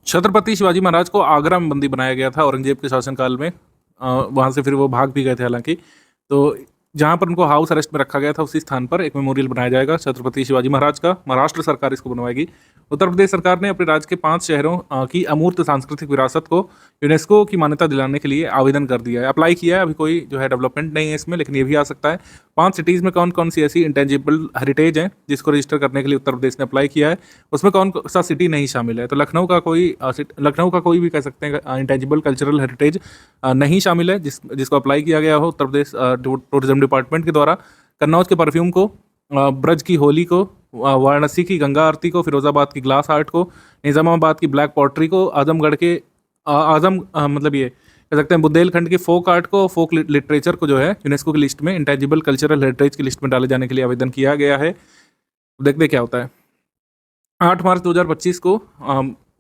छत्रपति शिवाजी महाराज को आगरा में बंदी बनाया गया था औरंगजेब के शासनकाल में। वहाँ से फिर वो भाग भी गए थे हालांकि। तो जहाँ पर उनको हाउस अरेस्ट में रखा गया था उसी स्थान पर एक मेमोरियल बनाया जाएगा छत्रपति शिवाजी महाराज का। महाराष्ट्र सरकार इसको बनवाएगी। उत्तर प्रदेश सरकार ने अपने राज्य के 5 शहरों की अमूर्त सांस्कृतिक विरासत को यूनेस्को की मान्यता दिलाने के लिए आवेदन कर दिया है, अप्लाई किया है। अभी कोई जो है डेवलपमेंट नहीं है इसमें, लेकिन ये भी आ सकता है। 5 सिटीज़ में कौन कौन सी ऐसी इंटेंजिबल हेरिटेज है जिसको रजिस्टर करने के लिए उत्तर प्रदेश ने अप्लाई किया है, उसमें कौन सा सिटी नहीं शामिल है? तो लखनऊ का कोई भी कह सकते हैं इंटेंजिबल कल्चरल हेरिटेज नहीं शामिल है जिसको अप्लाई किया गया हो उत्तर प्रदेश टूरिज्म डिपार्टमेंट के द्वारा। कन्नौज के परफ्यूम को, ब्रज की होली को, वाराणसी की गंगा आरती को, फिरोजाबाद की ग्लास आर्ट को, निज़ामाबाद की ब्लैक पॉटरी को, आजमगढ़ के मतलब ये कह सकते हैं बुंदेलखंड के फोक आर्ट को, फोक लिटरेचर को जो है यूनेस्को की लिस्ट में, इंटेंजिबल कल्चरल हेरिटेज की लिस्ट में डाले जाने के लिए आवेदन किया गया है। देखते क्या होता है। 8 मार्च 2025 को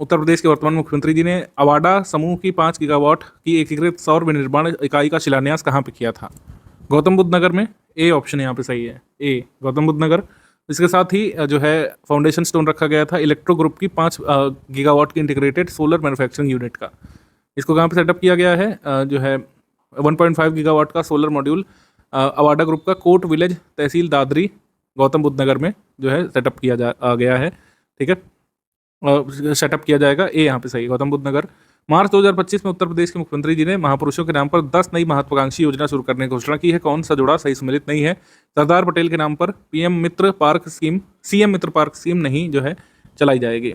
उत्तर प्रदेश के वर्तमान मुख्यमंत्री जी ने अवाडा समूह की 5 गीगावाट की एकीकृत सौर विनिर्माण इकाई का शिलान्यास कहाँ पे किया था? गौतम बुद्ध नगर में। ए ऑप्शन यहाँ पे सही है, ए गौतम बुद्ध नगर। इसके साथ ही जो है फाउंडेशन स्टोन रखा गया था इलेक्ट्रो ग्रुप की 5 गीगावाट की इंटीग्रेटेड सोलर मैन्युफैक्चरिंग यूनिट का। इसको कहाँ पे सेटअप किया गया है? जो है 1.5 गीगावाट का सोलर मॉड्यूल अवाडा ग्रुप का कोट विलेज तहसील दादरी गौतम बुद्ध नगर में जो है सेटअप किया गया है। ठीक है, सेटअप किया जाएगा। ए यहाँ पे सही, गौतम बुद्ध नगर। मार्च 2025 में उत्तर प्रदेश के मुख्यमंत्री जी ने महापुरुषों के नाम पर 10 नई महत्वाकांक्षी योजना शुरू करने की घोषणा की है। कौन सा जोड़ा सही सम्मिलित नहीं है? सरदार पटेल के नाम पर पीएम मित्र पार्क स्कीम, सीएम मित्र पार्क स्कीम नहीं जो है चलाई जाएगी।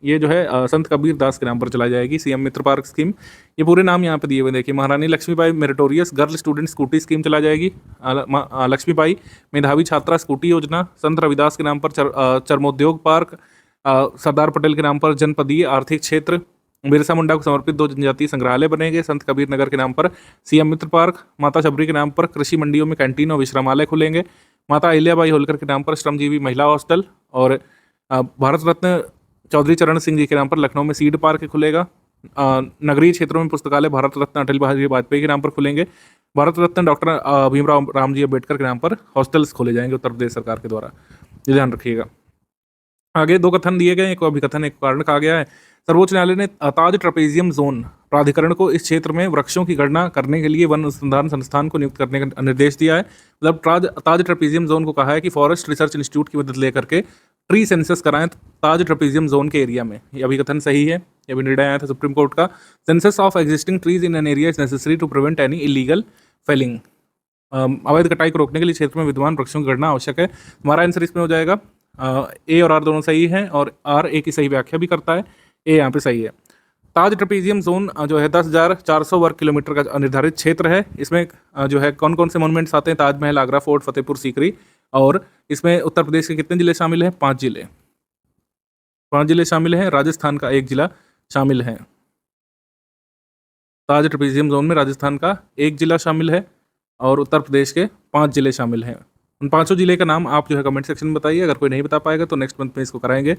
ये जो है संत कबीर दास के नाम पर चलाई जाएगी सीएम मित्र पार्क स्कीम। ये पूरे नाम यहाँ पे दिए हुए देखिए। Maharani Laxmibai meritorious girl student scooty scheme चलाई जाएगी। लक्ष्मीबाई मेधावी छात्रा स्कूटी योजना। संत रविदास के नाम पर चर्मोद्योग पार्क। सरदार पटेल के नाम पर जनपदीय आर्थिक क्षेत्र। बिरसा मुंडा को समर्पित 2 जनजातीय संग्रहालय बनेंगे संत कबीर नगर के नाम पर सीएम मित्र पार्क। माता शबरी के नाम पर कृषि मंडियों में कैंटीन और विश्रामालय खुलेंगे। माता अहिल्याबाई होलकर के नाम पर श्रमजीवी महिला हॉस्टल। और भारत रत्न चौधरी चरण सिंह जी के नाम पर लखनऊ में सीड पार्क खुलेगा। नगरीय क्षेत्रों में पुस्तकालय भारत रत्न अटल बिहारी वाजपेयी के नाम पर खुलेंगे। भारत रत्न डॉक्टर भीमराव रामजी अम्बेडकर के नाम पर हॉस्टल्स खोले जाएंगे उत्तर प्रदेश सरकार के द्वारा। ये ध्यान रखिएगा। आगे 2 कथन दिए गए, एक अभिकथन एक कारण कहा गया है। सर्वोच्च न्यायालय ने ताज ट्रेपेजियम जोन प्राधिकरण को इस क्षेत्र में वृक्षों की गणना करने के लिए वन अनुसंधान संस्थान को नियुक्त करने का निर्देश दिया है। मतलब ताज ट्रेपेजियम जोन को कहा है कि फॉरेस्ट रिसर्च इंस्टीट्यूट की मदद लेकर के ट्री सेंसस कराएं ताज ट्रेपेजियम जोन के एरिया में। ये अभिकथन सही है। ये भी निर्णय आया था सुप्रीम कोर्ट का। Census of existing trees in an area is necessary to prevent any illegal felling. अवैध कटाई को रोकने के लिए क्षेत्र में विद्यमान वृक्षों की गणना आवश्यक है। हमारा आंसर इसमें हो जाएगा ए और आर दोनों सही है, और आर ए की सही व्याख्या भी करता है। ए यहाँ पे सही है। ताज ट्रेपेजियम जोन जो है 10,400 वर्ग किलोमीटर का निर्धारित क्षेत्र है। इसमें जो है कौन कौन से मोनूमेंट्स आते हैं? ताजमहल, आगरा फोर्ट, फतेहपुर सीकरी। और इसमें उत्तर प्रदेश के कितने जिले शामिल हैं? 5 जिले। 5 जिले शामिल हैं। राजस्थान का 1 जिला शामिल है। ताज ट्रेपेजियम जोन में राजस्थान का 1 जिला शामिल है और उत्तर प्रदेश के 5 जिले शामिल हैं। उन 5 जिले का नाम आप जो है कमेंट सेक्शन में बताइए। अगर कोई नहीं बता पाएगा तो नेक्स्ट मंथ में इसको कराएंगे।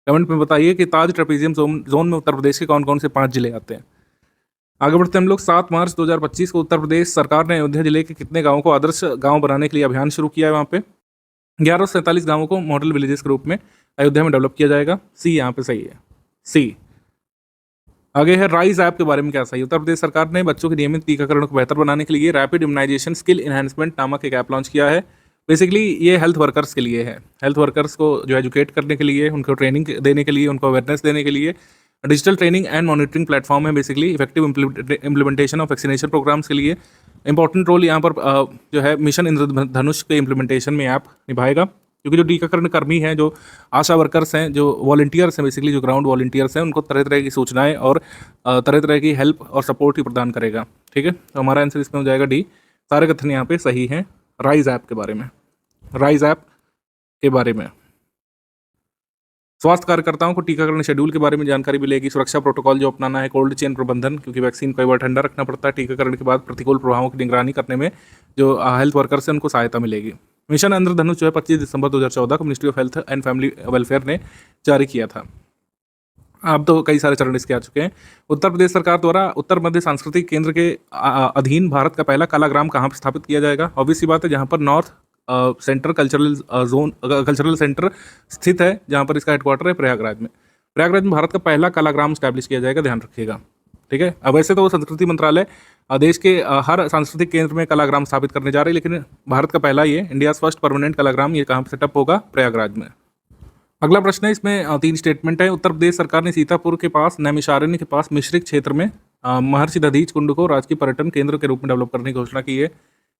कमेंट में बताइए कि ताज ट्रेपेजियम जोन में उत्तर प्रदेश के कौन कौन से 5 जिले आते हैं। आगे बढ़ते हैं हम लोग। 7 मार्च 2025 को उत्तर प्रदेश सरकार ने अयोध्या जिले के कितने गाँवों को आदर्श गाँव बनाने के लिए अभियान शुरू किया है? वहाँ पे 1147 गाँवों को मॉडल विलेजेस के रूप में अयोध्या में डेवलप किया जाएगा। सी यहाँ पे सही है, सी। आगे है राइज ऐप के बारे में क्या सही? उत्तर प्रदेश सरकार ने बच्चों के नियमित टीकाकरण को बेहतर बनाने के लिए रैपिड इम्यूनाइजेशन स्किल इन्हांसमेंट नामक एक ऐप लॉन्च किया है। बेसिकली ये हेल्थ वर्कर्स के लिए है। हेल्थ वर्कर्स को जो एजुकेट करने के लिए, उनको ट्रेनिंग देने के लिए, उनको अवेयरनेस देने के लिए digital training and monitoring platform है। Basically effective implementation of vaccination programmes के लिए इंपॉर्टेंट रोल यहाँ पर जो है मिशन इंद्रधनुष के इम्प्लीमेंटेशन में ऐप निभाएगा। क्योंकि जो टीकाकरण कर्मी हैं, जो आशा वर्कर्स हैं, जो वॉलंटियर्स हैं, बेसिकली जो ग्राउंड वॉलंटियर्स हैं, उनको तरह तरह की सूचनाएं और तरह तरह की हेल्प और सपोर्ट ही प्रदान करेगा। ठीक है, तो हमारा आंसर इसमें हो जाएगा डी। सारे कथन यहाँ पे सही हैं राइज ऐप के बारे में। राइज ऐप के बारे में स्वास्थ्य कार्यकर्ताओं को टीकाकरण शेड्यूल के बारे में जानकारी मिलेगी। सुरक्षा प्रोटोकॉल जो अपनाना है, कोल्ड चेन प्रबंधन, क्योंकि वैक्सीन कई बार ठंडा रखना पड़ता है। टीकाकरण के बाद प्रतिकूल प्रभावों की निगरानी करने में जो हेल्थ वर्कर्स हैं उनको सहायता मिलेगी। मिशन इंद्रधनुष जो है 25 दिसंबर 2014 को ministry of health and family welfare ने जारी किया था। अब तो कई सारे चरण इसके आ चुके हैं। उत्तर प्रदेश सरकार द्वारा उत्तर मध्य सांस्कृतिक केंद्र के अधीन भारत का पहला कलाग्राम कहाँ पर स्थापित किया जाएगा? ऑब्वियस सी बात है, जहाँ पर नॉर्थ सेंटर कल्चरल सेंटर स्थित है, जहाँ पर इसका हेडक्वार्टर है प्रयागराज में। प्रयागराज में भारत का पहला कलाग्राम स्टैब्लिश किया जाएगा, ध्यान रखिएगा। ठीक है, अब वैसे तो संस्कृति मंत्रालय देश के हर सांस्कृतिक केंद्र में कलाग्राम स्थापित करने जा रही है, लेकिन भारत का पहला ये इंडिया फर्स्ट परमानेंट कलाग्राम ये कहाँ पर सेटअप होगा? प्रयागराज में। अगला प्रश्न है, इसमें 3 स्टेटमेंट है। उत्तर प्रदेश सरकार ने सीतापुर के पास नैमिषारण्य के पास मिश्रित क्षेत्र में महर्षि दधीच कुंड को राजकीय पर्यटन केंद्र के रूप में डेवलप करने की घोषणा की है।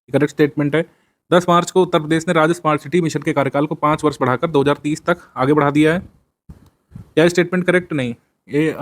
करेक्ट स्टेटमेंट है। 10 मार्च को उत्तर प्रदेश ने राज्य स्मार्ट सिटी मिशन के कार्यकाल को 5 वर्ष बढ़ाकर 2030 तक आगे बढ़ा दिया है। क्या स्टेटमेंट करेक्ट? नहीं। ये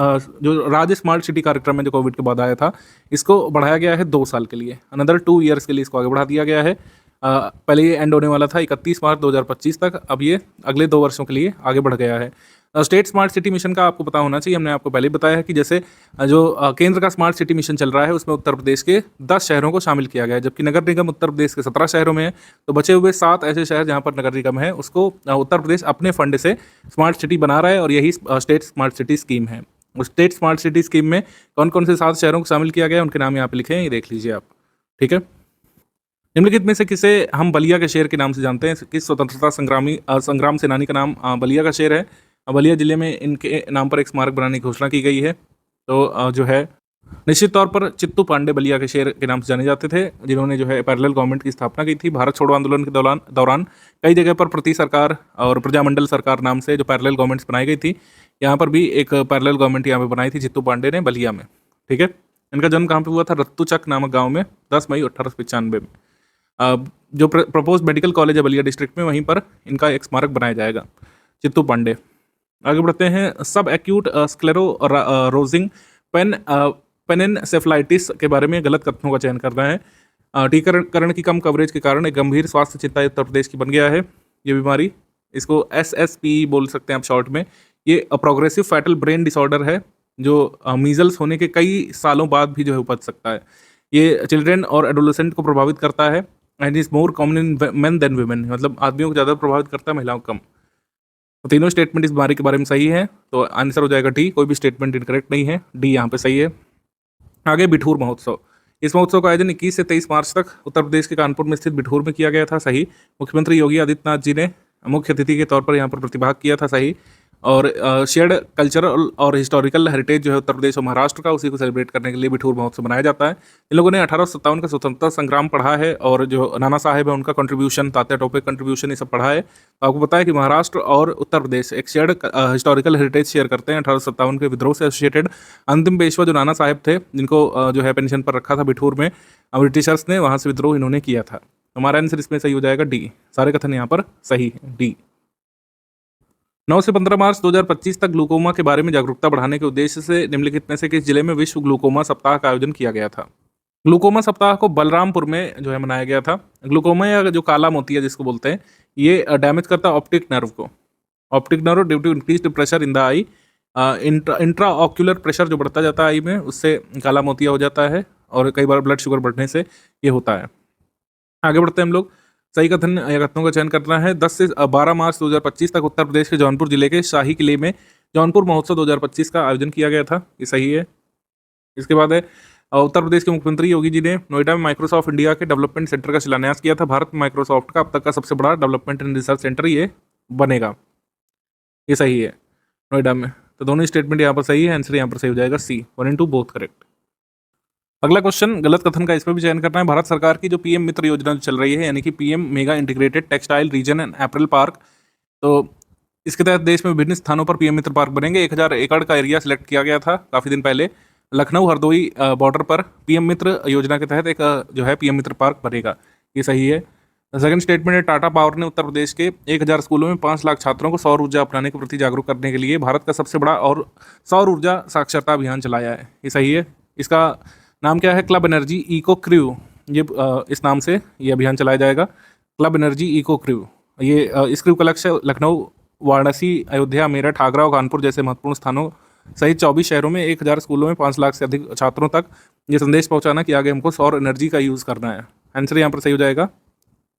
जो राज्य स्मार्ट सिटी कार्यक्रम है जो कोविड के बाद आया था, इसको बढ़ाया गया है 2 साल के लिए, अनदर 2 ईयर्स के लिए इसको आगे बढ़ा दिया गया है। पहले ये एंड होने वाला था 31 मार्च 2025 तक, अब ये अगले 2 वर्षों के लिए आगे बढ़ गया है। स्टेट स्मार्ट सिटी मिशन का आपको पता होना चाहिए, हमने आपको पहले बताया है कि जैसे जो केंद्र का स्मार्ट सिटी मिशन चल रहा है उसमें उत्तर प्रदेश के 10 शहरों को शामिल किया गया है, जबकि नगर निगम उत्तर प्रदेश के 17 शहरों में है। तो बचे हुए 7 ऐसे शहर जहाँ पर नगर निगम है उसको उत्तर प्रदेश अपने फंड से स्मार्ट सिटी बना रहा है, और यही स्टेट स्मार्ट सिटी स्कीम है। उस स्टेट स्मार्ट सिटी स्कीम में कौन कौन से 7 शहरों को शामिल किया गया है उनके नाम यहाँ पे लिखे हैं, ये देख लीजिए आप। ठीक है, निम्नलिखित में से किसे हम बलिया के शेर के नाम से जानते हैं? किस स्वतंत्रता संग्राम सेनानी का नाम बलिया का शेर है? बलिया जिले में इनके नाम पर एक स्मारक बनाने की घोषणा की गई है। तो जो है निश्चित तौर पर चित्तू पांडे बलिया के शेर के नाम से जाने जाते थे, जिन्होंने जो है पैरेलल गवर्नमेंट की स्थापना की थी। भारत छोड़ो आंदोलन के दौरान कई जगह पर प्रति सरकार और प्रजामंडल सरकार नाम से जो पैरेलल गवर्नमेंट्स बनाई गई थी, यहाँ पर भी एक पैरेलल गवर्नमेंट यहाँ पे बनाई थी चित्तू पांडे ने बलिया में। ठीक है, इनका जन्म कहाँ पे हुआ था? रत्तूचक नामक गाँव में 10 मई 1895 में। जो प्रपोज मेडिकल कॉलेज है बलिया डिस्ट्रिक्ट में, वहीं पर इनका एक स्मारक बनाया जाएगा, चित्तू पांडे। आगे बढ़ते हैं। सब एक्यूट स्क्लेरोसिस पेनिनसेफलाइटिस के बारे में गलत कथनों का चयन करना है। टीकाकरण की कम कवरेज के कारण एक गंभीर स्वास्थ्य चिंता उत्तर प्रदेश की बन गया है ये बीमारी। इसको SSP बोल सकते हैं आप शॉर्ट में। ये प्रोग्रेसिव फैटल ब्रेन डिसऑर्डर है, जो मीजल्स होने के कई सालों बाद भी जो है उपज सकता है। ये चिल्ड्रेन और एडोलेसेंट को प्रभावित करता है and is more common in men than women, मतलब आदमियों को ज़्यादा प्रभावित करता है, महिलाओं को कम। तो तीनों स्टेटमेंट इस बीमारी के बारे में सही है, तो आंसर हो जाएगा डी। कोई भी स्टेटमेंट इनकरेक्ट नहीं है, डी यहाँ पे सही है। आगे बिठूर महोत्सव। इस महोत्सव का आयोजन 21 से 23 मार्च तक उत्तर प्रदेश के कानपुर में स्थित बिठूर में किया गया था, सही। मुख्यमंत्री योगी आदित्यनाथ जी ने मुख्य अतिथि के तौर पर यहाँ पर प्रतिभाग किया था, सही। और शेयर्ड कल्चरल और हिस्टोरिकल हेरिटेज जो है उत्तर प्रदेश और महाराष्ट्र का, उसी को सेलिब्रेट करने के लिए बिठूर महोत्सव मनाया जाता है। इन लोगों ने 1857 का स्वतंत्रता संग्राम पढ़ा है, और जो नाना साहेब है उनका कंट्रीब्यूशन, तात्या टोपे कंट्रीब्यूशन, ये सब पढ़ा है। तो आपको पता है कि महाराष्ट्र और उत्तर प्रदेश एक शेयर्ड हिस्टोरिकल हेरिटेज शेयर करते हैं 1857 के विद्रोह से एसोसिएटेड। अंतिम पेशवा जो नाना साहेब थे, जिनको जो है पेंशन पर रखा था बिठूर में ब्रिटिशर्स ने, वहाँ से विद्रोह इन्होंने किया था। हमारा आंसर इसमें सही हो जाएगा डी। सारे कथन यहाँ पर सही है, डी। 9 से 15 मार्च 2025 तक ग्लूकोमा के बारे में जागरूकता बढ़ाने के उद्देश्य से निम्नलिखित में से किस जिले में विश्व ग्लूकोमा सप्ताह का आयोजन किया गया था? ग्लूकोमा सप्ताह को बलरामपुर में जो है मनाया गया था। ग्लूकोमा या जो काला मोतिया जिसको बोलते हैं, ये डैमेज करता है ऑप्टिक नर्व को। Optic nerve due to increased pressure in the eye, intra ocular pressure जो बढ़ता जाता है आई में, उससे काला मोतिया हो जाता है, और कई बार ब्लड शुगर बढ़ने से ये होता है। आगे बढ़ते हैं हम लोग। सही कथन या कथनों का चयन करना है। 10 से 12 मार्च 2025 तक उत्तर प्रदेश के जौनपुर जिले के शाही किले में जौनपुर महोत्सव 2025 का आयोजन किया गया था, ये सही है। इसके बाद है उत्तर प्रदेश के मुख्यमंत्री योगी जी ने नोएडा में माइक्रोसॉफ्ट इंडिया के डेवलपमेंट सेंटर का शिलान्यास किया था। भारत में माइक्रोसॉफ्ट का अब तक का सबसे बड़ा डेवलपमेंट एंड रिसर्च सेंटर ये बनेगा, ये सही है, नोएडा में। तो दोनों स्टेटमेंट यहाँ पर सही है, आंसर यहाँ पर सही हो जाएगा सी। 1 and 2 both correct. अगला क्वेश्चन गलत कथन का, इसमें भी चयन करना है। भारत सरकार की जो पीएम मित्र योजना चल रही है, यानी कि PM mega integrated textile reason and apparel park, तो इसके तहत देश में विभिन्न स्थानों पर पीएम मित्र पार्क बनेंगे। 1000 एकड़ का एरिया सिलेक्ट किया गया था काफ़ी दिन पहले। लखनऊ हरदोई बॉर्डर पर पीएम मित्र योजना के तहत एक जो है पीएम मित्र पार्क बनेगा, ये सही है। सेकंड स्टेटमेंट है, टाटा पावर ने उत्तर प्रदेश के 1000 स्कूलों में 5 लाख छात्रों को सौर ऊर्जा अपनाने के प्रति जागरूक करने के लिए भारत का सबसे बड़ा और सौर ऊर्जा साक्षरता अभियान चलाया है, ये सही है। इसका नाम क्या है? क्लब एनर्जी इको क्रू, ये इस नाम से ये अभियान चलाया जाएगा, क्लब एनर्जी इको क्रू। ये इस क्रू का लक्ष्य लखनऊ, वाराणसी, अयोध्या, मेरठ, आगरा और कानपुर जैसे महत्वपूर्ण स्थानों सहित 24 शहरों में 1000 स्कूलों में 5 लाख से अधिक छात्रों तक ये संदेश पहुंचाना कि आगे हमको सौर एनर्जी का यूज़ करना है। आंसर यहाँ पर सही हो जाएगा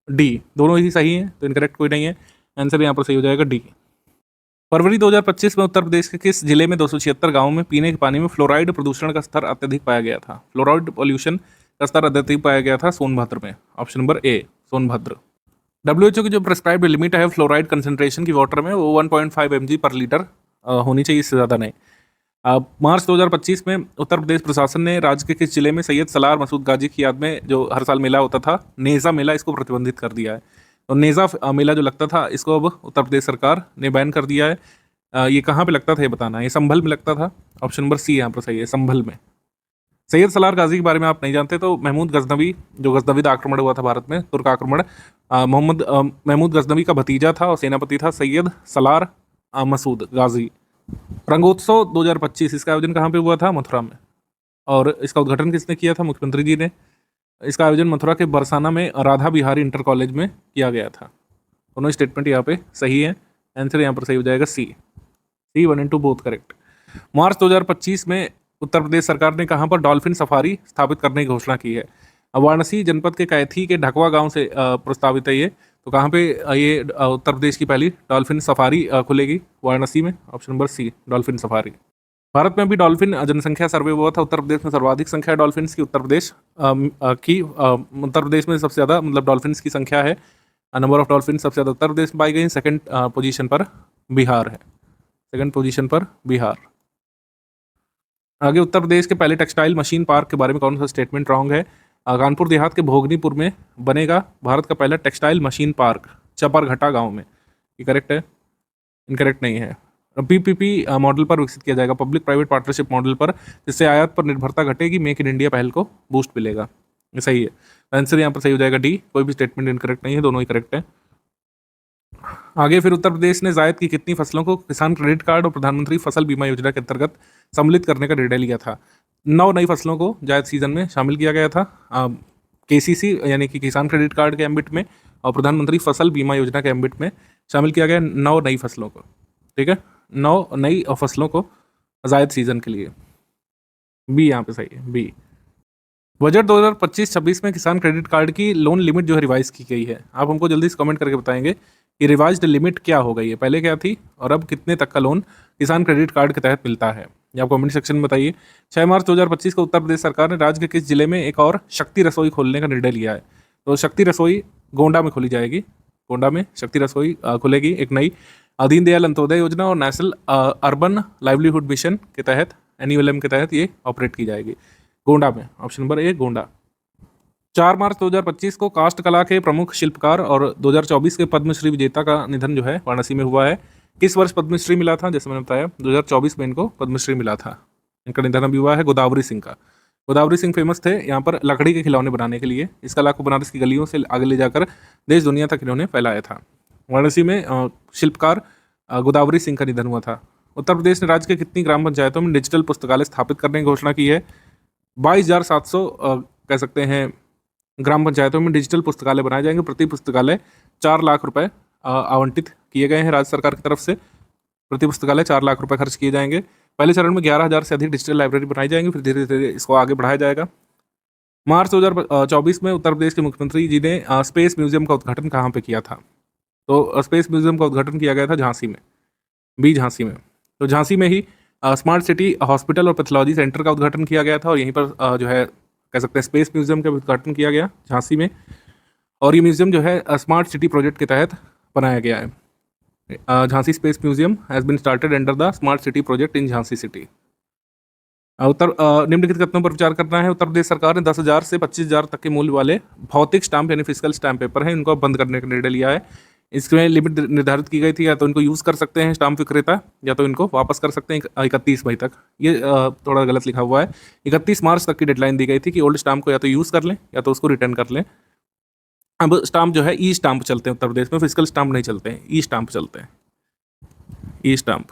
डी। दोनों ही सही हैं, तो इनकरेक्ट कोई नहीं है, आंसर यहाँ पर सही हो जाएगा डी। फरवरी 2025 में उत्तर प्रदेश के किस जिले में 276 गांवों में पीने के पानी में फ्लोराइड प्रदूषण का स्तर अत्यधिक पाया गया था? फ्लोराइड पॉल्यूशन का स्तर अत्यधिक पाया गया था सोनभद्र में, option number A Sonbhadra. WHO की जो प्रिस्क्राइब्ड लिमिट है फ्लोराइड कंसंट्रेशन की वाटर में, वो 1.5 mg पर लीटर होनी चाहिए, इससे ज़्यादा नहीं। मार्च 2025 में उत्तर प्रदेश प्रशासन ने राज्य के किस जिले में सैयद सलार मसूद गाजी की याद में जो हर साल मेला होता था, नेज़ा मेला, इसको प्रतिबंधित कर दिया है। तो नेज़ा मेला जो लगता था, इसको अब उत्तर प्रदेश सरकार ने बैन कर दिया है। ये कहाँ पे लगता था ये बताना है। ये संभल में लगता था, ऑप्शन नंबर सी यहाँ पर सही है, संभल में। सैयद सलार गाजी के बारे में आप नहीं जानते तो महमूद गजनवी, जो गजनविद आक्रमण हुआ था भारत में, तुर्क आक्रमण, महमूद गजनवी का भतीजा था और सेनापति था सैयद सलार मसूद गाजी। रंगोत्सव 2025 इसका आयोजन कहाँ पे हुआ था? मथुरा में। और इसका उद्घाटन किसने किया था? मुख्यमंत्री जी ने। इसका आयोजन मथुरा के बरसाना में राधा बिहारी इंटर कॉलेज में किया गया था। दोनों स्टेटमेंट यहाँ पे सही है, आंसर यहाँ पर सही हो जाएगा सी। 1 and 2 both correct. मार्च 2025 में उत्तर प्रदेश सरकार ने कहाँ पर डॉल्फिन सफारी स्थापित करने की घोषणा की है? वाराणसी जनपद के कैथी के ढकवा गांव से प्रस्तावित है ये। तो कहाँ पे ये उत्तर प्रदेश की पहली डॉल्फिन सफारी खुलेगी? वाराणसी में, option number C dolphin safari. Bharat में भी डॉल्फिन जनसंख्या सर्वे हुआ था। उत्तर प्रदेश में सर्वाधिक संख्या है डॉल्फिन्स की। उत्तर प्रदेश में सबसे ज़्यादा मतलब डॉल्फिन्स की संख्या है। नंबर ऑफ डॉल्फिन सबसे ज़्यादा उत्तर प्रदेश में पाई गई। सेकंड पोजीशन पर बिहार है। सेकंड पोजीशन पर बिहार। आगे, उत्तर प्रदेश के पहले टेक्सटाइल मशीन पार्क के बारे में कौन सा स्टेटमेंट रॉन्ग है? कानपुर देहात के भोगनीपुर में बनेगा भारत का पहला टेक्सटाइल मशीन पार्क, चपरघटा गांव में। ये करेक्ट है? इनकरेक्ट नहीं है। पीपीपी मॉडल पर विकसित किया जाएगा, पब्लिक प्राइवेट पार्टनरशिप मॉडल पर, जिससे आयात पर निर्भरता घटेगी, मेक इन इंडिया पहल को बूस्ट मिलेगा। ये सही है। आंसर यहाँ पर सही हो जाएगा डी। कोई भी स्टेटमेंट इनकरेक्ट नहीं है, दोनों ही करेक्ट है। आगे, फिर उत्तर प्रदेश ने जायद की कितनी फसलों को किसान क्रेडिट कार्ड और प्रधानमंत्री फसल बीमा योजना के अंतर्गत सम्मिलित करने का निर्णय लिया था? 9 नई फसलों को जायद सीजन में शामिल किया गया था केसीसी यानी कि किसान क्रेडिट कार्ड के एम्बिट में, और प्रधानमंत्री फसल बीमा योजना के एम्बिट में शामिल किया गया 9 नई फसलों को। ठीक है, 9 नई फसलों को जायद सीजन के लिए। बी यहाँ पे सही है, बी। बजट 2025-26 में किसान क्रेडिट कार्ड की लोन लिमिट जो है रिवाइज की गई है। आप हमको जल्दी से कमेंट करके बताएंगे कि रिवाइज्ड लिमिट क्या हो गई है, पहले क्या थी और अब कितने तक का लोन किसान क्रेडिट कार्ड के तहत मिलता है। ये आप कमेंट सेक्शन में बताइए। 6 मार्च 2025 को उत्तर प्रदेश सरकार ने राज्य के किस जिले में एक और शक्ति रसोई खोलने का निर्णय लिया है? तो शक्ति रसोई गोंडा में खोली जाएगी। गोंडा में शक्ति रसोई खुलेगी एक नई। दीनदयाल अंत्योदय योजना और नेशनल अर्बन लाइवलीहुड मिशन के तहत, NULM के तहत ये ऑपरेट की जाएगी गोंडा में। Option number A Gonda. 4 मार्च 2025 को काष्ठ कला के प्रमुख शिल्पकार और 2024 के पद्मश्री विजेता का निधन जो है वाराणसी में हुआ है। किस वर्ष पद्मश्री मिला था? जैसे मैंने बताया 2024 में इनको पद्मश्री मिला था। इनका निधन अभी हुआ है गोदावरी सिंह का। गोदावरी सिंह फेमस थे यहाँ पर लकड़ी के खिलौने बनाने के लिए। इस कला को बनारस की गलियों से आगे ले जाकर देश दुनिया तक इन्होंने फैलाया था। वाराणसी में शिल्पकार गोदावरी सिंह का निधन हुआ था। उत्तर प्रदेश ने राज्य के कितनी ग्राम पंचायतों में डिजिटल पुस्तकालय स्थापित करने की घोषणा की है? 22,700 कह सकते हैं ग्राम पंचायतों में डिजिटल पुस्तकालय बनाए जाएंगे। प्रति पुस्तकालय 4 लाख रुपए आवंटित किए गए हैं राज्य सरकार की तरफ से। प्रति पुस्तकालय 4 लाख रुपए खर्च किए जाएंगे। पहले चरण में 11,000 से अधिक डिजिटल लाइब्रेरी बनाई जाएंगी, फिर धीरे धीरे इसको आगे बढ़ाया जाएगा। मार्च 2024 में उत्तर प्रदेश के मुख्यमंत्री जी ने स्पेस म्यूजियम का उद्घाटन कहाँ पे किया था? तो स्पेस म्यूजियम का उद्घाटन किया गया था झांसी में। बी झांसी में। तो झांसी में ही स्मार्ट सिटी हॉस्पिटल और पैथोलॉजी सेंटर का उद्घाटन किया गया था, और यहीं पर जो है कह सकते हैं स्पेस म्यूजियम का उद्घाटन किया गया झांसी में। और ये म्यूजियम जो है स्मार्ट सिटी प्रोजेक्ट के तहत बनाया गया है। Jhansi space museum has been started under the smart city project in Jhansi city. निम्नलिखित कथनों पर विचार करना है। उत्तर प्रदेश सरकार ने 10,000 से 25,000 तक के मूल्य वाले भौतिक स्टाम्प यानी फिजिकल स्टाम्प पेपर है, इनको बंद करने का निर्णय लिया है। इसमें लिमिट निर्धारित की गई थी, या तो इनको यूज़ कर सकते हैं स्टाम्प विक्रेता, या तो इनको वापस कर सकते हैं 31 मई तक। ये थोड़ा गलत लिखा हुआ है। 31 मार्च तक की डेडलाइन दी गई थी कि ओल्ड स्टाम्प को या तो यूज़ कर लें या तो उसको रिटर्न कर लें। अब स्टाम्प जो है ई स्टाम्प चलते हैं उत्तर प्रदेश में, फिजिकल स्टाम्प नहीं चलते हैं, ई स्टाम्प चलते हैं। ई स्टाम्प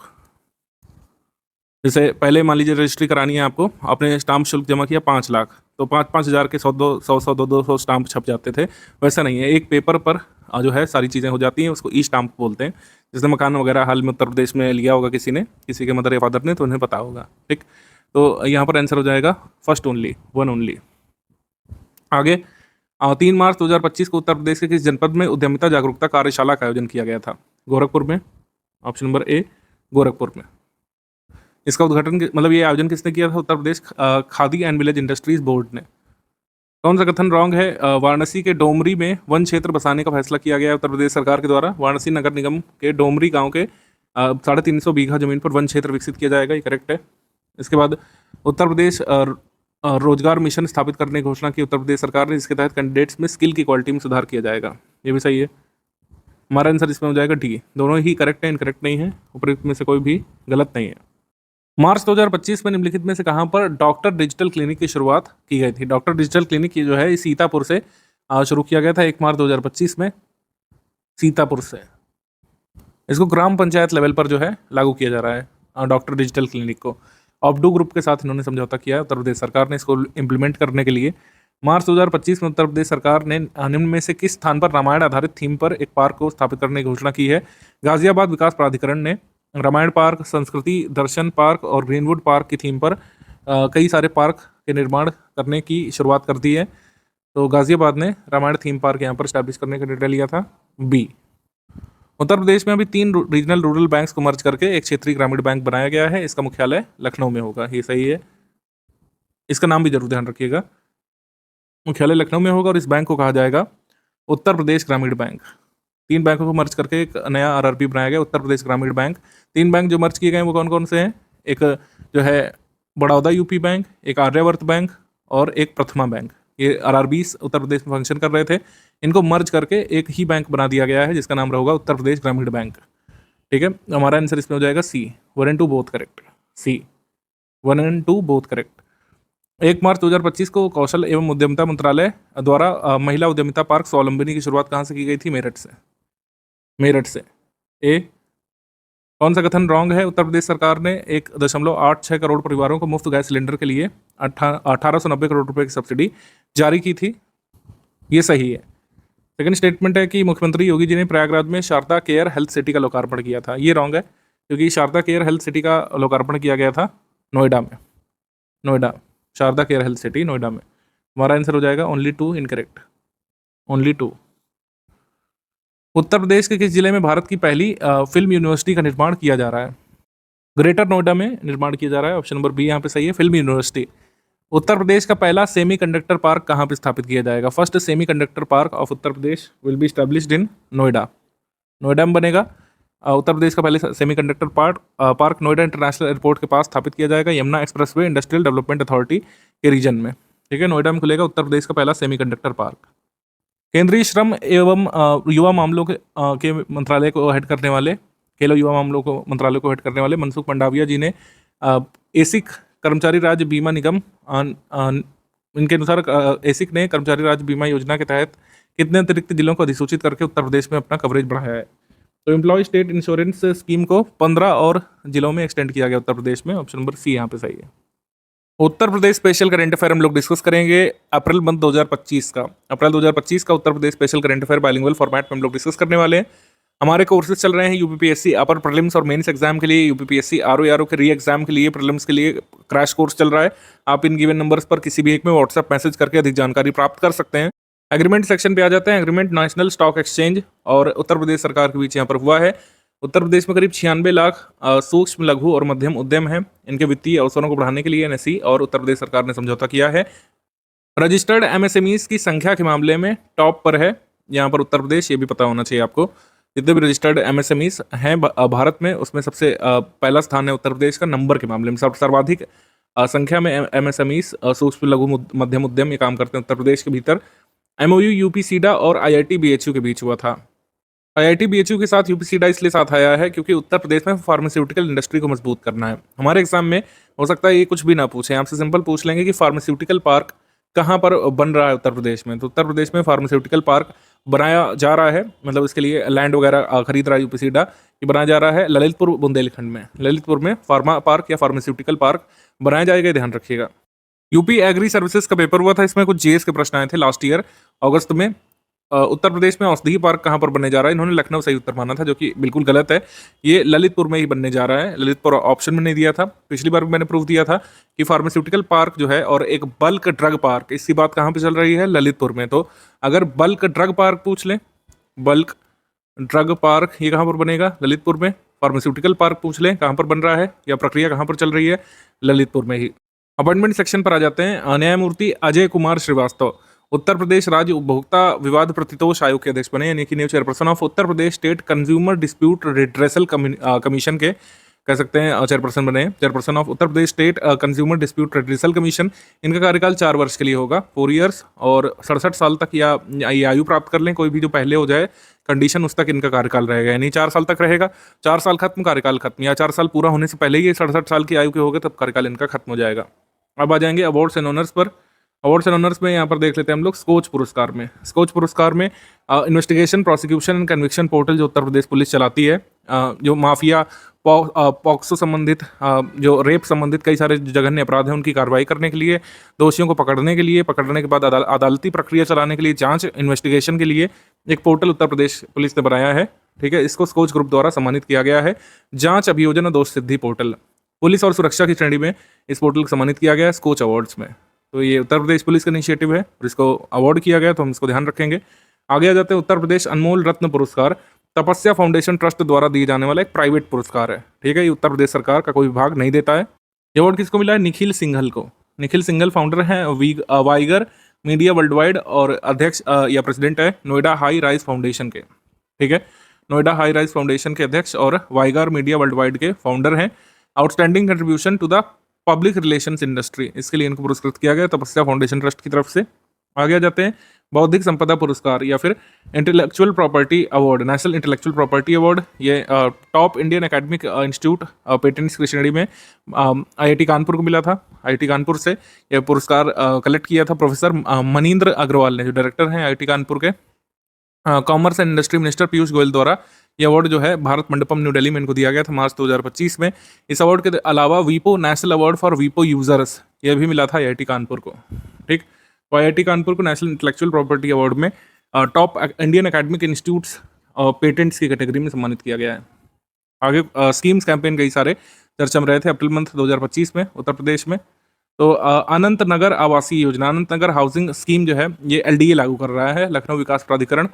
जैसे पहले मान लीजिए रजिस्ट्री करानी है आपको, आपने स्टाम्प शुल्क जमा किया 5 लाख, तो 5-5 हज़ार के 100-200 स्टाम्प छप जाते थे। वैसा नहीं है, एक पेपर पर जो है सारी चीज़ें हो जाती हैं, उसको ई स्टाम्प बोलते हैं। जिसने मकान वगैरह हाल में उत्तर प्रदेश में लिया होगा किसी ने, किसी के मदर या फादर ने, तो उन्हें पता होगा। ठीक, तो यहाँ पर आंसर हो जाएगा फर्स्ट ओनली, वन ओनली। आगे 3 मार्च 2025 को उत्तर प्रदेश के किस जनपद में उद्यमिता जागरूकता कार्यशाला का आयोजन किया गया था? गोरखपुर में। ऑप्शन नंबर ए गोरखपुर में। इसका उद्घाटन मतलब ये आयोजन किसने किया था? Uttar Pradesh Khadi and village industries board ने। कौन सा कथन रॉन्ग है? वाराणसी के डोमरी में वन क्षेत्र बसाने का फैसला किया गया है उत्तर प्रदेश सरकार के द्वारा। वाराणसी नगर निगम के डोमरी गांव के 350 बीघा जमीन पर वन क्षेत्र विकसित किया जाएगा, ये करेक्ट है। इसके बाद उत्तर प्रदेश रोजगार मिशन स्थापित करने की घोषणा की उत्तर प्रदेश सरकार ने, जिसके तहत कैंडिडेट्स में स्किल की क्वालिटी में सुधार किया जाएगा, ये भी सही है। हमारा आंसर इसमें हो जाएगा डी। दोनों ही करेक्ट है, इनकरेक्ट नहीं है, उपरोक्त में से कोई भी गलत नहीं है। मार्च 2025 में निम्नलिखित में से कहां पर डॉक्टर डिजिटल क्लिनिक की शुरुआत की गई थी? डॉक्टर डिजिटल क्लिनिक की जो है सीतापुर से शुरू किया गया था 1 मार्च 2025 में, सीतापुर से। इसको ग्राम पंचायत लेवल पर जो है लागू किया जा रहा है डॉक्टर डिजिटल क्लिनिक को। ऑब्डू ग्रुप के साथ इन्होंने समझौता किया है उत्तर प्रदेश सरकार ने इसको इम्प्लीमेंट करने के लिए। मार्च 2025 में उत्तर प्रदेश सरकार ने निम्न में से किस स्थान पर रामायण आधारित थीम पर एक पार्क को स्थापित करने की घोषणा की है? गाजियाबाद विकास प्राधिकरण ने रामायण पार्क, संस्कृति दर्शन पार्क और ग्रीनवुड पार्क की थीम पर कई सारे पार्क के निर्माण करने की शुरुआत कर दी है। तो गाजियाबाद ने रामायण थीम पार्क यहाँ पर स्टैब्लिश करने का निर्णय लिया था, बी। उत्तर प्रदेश में अभी 3 रीजनल रूरल बैंक्स को मर्ज करके एक क्षेत्रीय ग्रामीण बैंक बनाया गया है। इसका मुख्यालय लखनऊ में होगा, ये सही है। इसका नाम भी जरूर ध्यान रखिएगा, मुख्यालय लखनऊ में होगा और इस बैंक को कहा जाएगा उत्तर प्रदेश ग्रामीण बैंक। 3 बैंकों को मर्ज करके एक नया आरआरबी बनाया गया, उत्तर प्रदेश ग्रामीण बैंक। 3 बैंक जो मर्ज किए गए वो कौन कौन से हैं? एक जो है बड़ौदा यूपी बैंक, एक आर्यावर्त बैंक और एक प्रथमा बैंक। ये आरआरबीस उत्तर प्रदेश में फंक्शन कर रहे थे, इनको मर्ज करके एक ही बैंक बना दिया गया है जिसका नाम रहेगा उत्तर प्रदेश ग्रामीण बैंक। ठीक है, हमारा आंसर इसमें हो जाएगा C, 1 and 2 both correct. C 1 and 2 both correct. 1 March 2025 को कौशल एवं उद्यमिता मंत्रालय द्वारा महिला उद्यमिता पार्क स्वावलंबनी की शुरुआत कहाँ से की गई थी? मेरठ से। मेरठ से। ए कौन सा कथन रॉन्ग है? उत्तर प्रदेश सरकार ने 1.86 करोड़ परिवारों को मुफ्त गैस सिलेंडर के लिए 1890 करोड़ रुपए की सब्सिडी जारी की थी, ये सही है। सेकंड स्टेटमेंट है कि मुख्यमंत्री योगी जी ने प्रयागराज में शारदा केयर हेल्थ सिटी का लोकार्पण किया था, ये रॉन्ग है क्योंकि शारदा केयर हेल्थ सिटी का लोकार्पण किया गया था नोएडा में। Noida, Sharda care health city Noida में। हमारा आंसर हो जाएगा only 2 incorrect, only 2। Uttar Pradesh के किस जिले में भारत की पहली फिल्म यूनिवर्सिटी का निर्माण किया जा रहा है? ग्रेटर नोएडा में निर्माण किया जा रहा है, ऑप्शन नंबर बी यहाँ पे सही है, फिल्म यूनिवर्सिटी। उत्तर प्रदेश का पहला सेमी कंडक्टर पार्क कहाँ पे स्थापित किया जाएगा? First semi conductor park of Uttar Pradesh will be established इन नोएडा। नोएडा में बनेगा। उत्तर प्रदेश का पहले semi conductor park Noida international airport के पास स्थापित किया जाएगा, Yamuna expressway industrial development authority के रीजन में। ठीक है, नोएडा में खुलेगा उत्तर प्रदेश का पहला सेमी कंडक्टर पार्क। केंद्रीय श्रम एवं युवा मामलों के मंत्रालय को हेड करने वाले, खेलो युवा मामलों को मंत्रालय को हेड करने वाले मनसुख मंडाविया जी ने एसिक कर्मचारी राज्य बीमा निगम इनके अनुसार एसिक ने कर्मचारी राज्य बीमा योजना के तहत कितने अतिरिक्त जिलों को अधिसूचित करके उत्तर प्रदेश में अपना कवरेज बढ़ाया है? तो एम्प्लॉय स्टेट इंश्योरेंस स्कीम को 15 और जिलों में एक्सटेंड किया गया उत्तर प्रदेश में, ऑप्शन नंबर सी यहाँ पे सही है। उत्तर प्रदेश स्पेशल करंट अफेयर हम लोग डिस्कस करेंगे अप्रैल मंथ 2025 का। अप्रैल 2025 का Uttar Pradesh special current affair bilingual format में हम लोग डिस्कस करने वाले हैं। हमारे कोर्सेज चल रहे हैं यूपीपीएससी अपर प्रीलिम्स और मेंस एग्जाम के लिए, यूपीपीएससी आरओ के री एग्जाम के लिए, प्रीलिम्स के लिए क्रैश कोर्स चल रहा है। आप इन गिवन नंबर्स पर किसी भी एक में व्हाट्सएप मैसेज करके अधिक जानकारी प्राप्त कर सकते हैं। एग्रीमेंट सेक्शन पे आ जाते हैं। एग्रीमेंट नेशनल स्टॉक एक्सचेंज और उत्तर प्रदेश सरकार के बीच यहाँ पर हुआ है। उत्तर प्रदेश में करीब 96 लाख सूक्ष्म, लघु और मध्यम उद्यम हैं। इनके वित्तीय अवसरों को बढ़ाने के लिए एनएसई और उत्तर प्रदेश सरकार ने समझौता किया है। रजिस्टर्ड एमएसएमईज की संख्या के मामले में टॉप पर है यहाँ पर उत्तर प्रदेश, ये भी पता होना चाहिए आपको। जितने भी रजिस्टर्ड एमएसएमईज हैं भारत में, उसमें सबसे पहला स्थान है उत्तर प्रदेश का नंबर के मामले में। सर्वाधिक संख्या में एमएसएमईज, सूक्ष्म, लघु, मध्यम उद्यम ये काम करते हैं उत्तर प्रदेश के भीतर। एमओयू यूपीसीडा और आईआईटी बीएचयू के बीच हुआ था। आईआईटी बीएचयू के साथ यूपीसीडा इसलिए साथ आया है क्योंकि उत्तर प्रदेश में फार्मास्यूटिकल इंडस्ट्री को मजबूत करना है। हमारे एग्जाम में हो सकता है ये कुछ भी ना पूछे, आपसे सिंपल पूछ लेंगे कि फार्मास्यूटिकल पार्क कहाँ पर बन रहा है उत्तर प्रदेश में। तो उत्तर प्रदेश में फार्मास्यूटिकल पार्क बनाया जा रहा है, मतलब इसके लिए लैंड वगैरह खरीद रहा है यूपीसीडा। ये बनाया जा रहा है ललितपुर बुंदेलखंड में। ललितपुर में फार्मा पार्क या फार्मास्यूटिकल पार्क बनाया जाएगा, ध्यान रखिएगा। यूपी एग्री सर्विसेज का पेपर हुआ था, इसमें कुछ जीएस के प्रश्न आए थे लास्ट ईयर अगस्त में। उत्तर प्रदेश में औषधि पार्क कहाँ पर बनने जा रहा है? इन्होंने लखनऊ सही उत्तर माना था, जो कि बिल्कुल गलत है। ये ललितपुर में ही बनने जा रहा है। ललितपुर ऑप्शन में नहीं दिया था, पिछली बार भी मैंने प्रूव दिया था कि फार्मास्यूटिकल पार्क जो है और एक बल्क ड्रग पार्क, इसकी बात कहाँ पे चल रही है? ललितपुर में। तो अगर बल्क ड्रग पार्क पूछ लें, बल्क ड्रग पार्क ये कहाँ पर बनेगा? ललितपुर में। फार्मास्यूटिकल पार्क पूछ लें कहाँ पर बन रहा है या प्रक्रिया कहाँ पर चल रही है? ललितपुर में ही। अपॉइंटमेंट सेक्शन पर आ जाते हैं। न्यायमूर्ति अजय कुमार श्रीवास्तव उत्तर प्रदेश राज्य उपभोक्ता विवाद प्रतितोष आयोग के अध्यक्ष बने, यानी कि new chairperson of Uttar Pradesh state consumer dispute redressal commission के कह सकते हैं चेयरपर्सन बने। Chairperson of Uttar Pradesh state consumer dispute redressal commission. इनका कार्यकाल 4 वर्ष के लिए होगा, 4 ईयर्स, और 67 साल तक या ये आयु प्राप्त कर लें, कोई भी जो पहले हो जाए कंडीशन, उस तक इनका कार्यकाल रहेगा। यानी 4 साल तक रहेगा। 4 साल खत्म, कार्यकाल खत्म, या 4 साल पूरा होने से पहले ही 67 साल की आयु के हो गए तब कार्यकाल इनका खत्म हो जाएगा। अब आ जाएंगे अवार्ड्स एंड ऑनर्स पर। अवार्ड्स एंड ऑनर्स में यहाँ पर देख लेते हैं हम लोग स्कोच पुरस्कार में। स्कोच पुरस्कार में investigation, prosecution and conviction portal जो उत्तर प्रदेश पुलिस चलाती है, जो माफिया, पॉक्सो संबंधित, जो रेप संबंधित कई सारे जघन्य अपराध हैं उनकी कार्रवाई करने के लिए, दोषियों को पकड़ने के लिए, पकड़ने के बाद अदालती प्रक्रिया चलाने के लिए, जांच इन्वेस्टिगेशन के लिए एक पोर्टल उत्तर प्रदेश पुलिस ने बनाया है। ठीक है, इसको स्कोच ग्रुप द्वारा सम्मानित किया गया है। जांच, अभियोजन और दोष सिद्धि पोर्टल, पुलिस और सुरक्षा की श्रेणी में इस पोर्टल को सम्मानित किया गया है स्कोच अवार्ड्स में। तो ये उत्तर प्रदेश पुलिस का इनिशिएटिव है और इसको अवार्ड किया गया, तो हम इसको ध्यान रखेंगे। आगे आ जाते हैं उत्तर प्रदेश अनमोल रत्न पुरस्कार। तपस्या फाउंडेशन ट्रस्ट द्वारा दिए जाने वाला एक प्राइवेट पुरस्कार है। ठीक है, ये उत्तर प्रदेश सरकार का कोई विभाग नहीं देता है। ये अवार्ड किसको मिला है? निखिल सिंघल को। निखिल सिंघल फाउंडर हैं वाइगर मीडिया वर्ल्ड वाइड और अध्यक्ष या प्रेसिडेंट है नोएडा हाई राइज फाउंडेशन के। ठीक है, नोएडा हाई राइज फाउंडेशन के अध्यक्ष और वाइगर मीडिया वर्ल्ड वाइड के फाउंडर हैं। Outstanding contribution to the public relations industry, इसके लिए इनको पुरस्कृत किया गया तपस्या फाउंडेशन ट्रस्ट की तरफ से। आगे आ जाते हैं, बौद्धिक संपदा पुरस्कार या फिर intellectual property award, national intellectual property award. ये top Indian academic institute patents की श्रेणी में आईआईटी कानपुर को मिला था। आईआईटी कानपुर से यह पुरस्कार कलेक्ट किया था प्रोफेसर मनींद्र अग्रवाल ने, जो डायरेक्टर हैं आईआईटी कानपुर के। Commerce and industry minister Piyush Goyal द्वारा ये अवार्ड जो है भारत मंडपम न्यू दिल्ली में इनको दिया गया था मार्च 2025 में। इस अवार्ड के अलावा वीपो नेशनल अवार्ड फॉर वीपो यूजर्स ये भी मिला था आईआईटी कानपुर को। ठीक, तो आईआईटी कानपुर को नेशनल इंटेलेक्चुअल प्रॉपर्टी अवार्ड में top Indian academic institutes patents की कैटेगरी में सम्मानित किया गया है। आगे स्कीम्स कैंपेन कई सारे चर्चा में रहे थे अप्रैल मंथ 2025 में उत्तर प्रदेश में। तो अनंत नगर आवासीय योजना, अनंत नगर हाउसिंग स्कीम जो है ये एलडीए लागू कर रहा है, लखनऊ विकास प्राधिकरण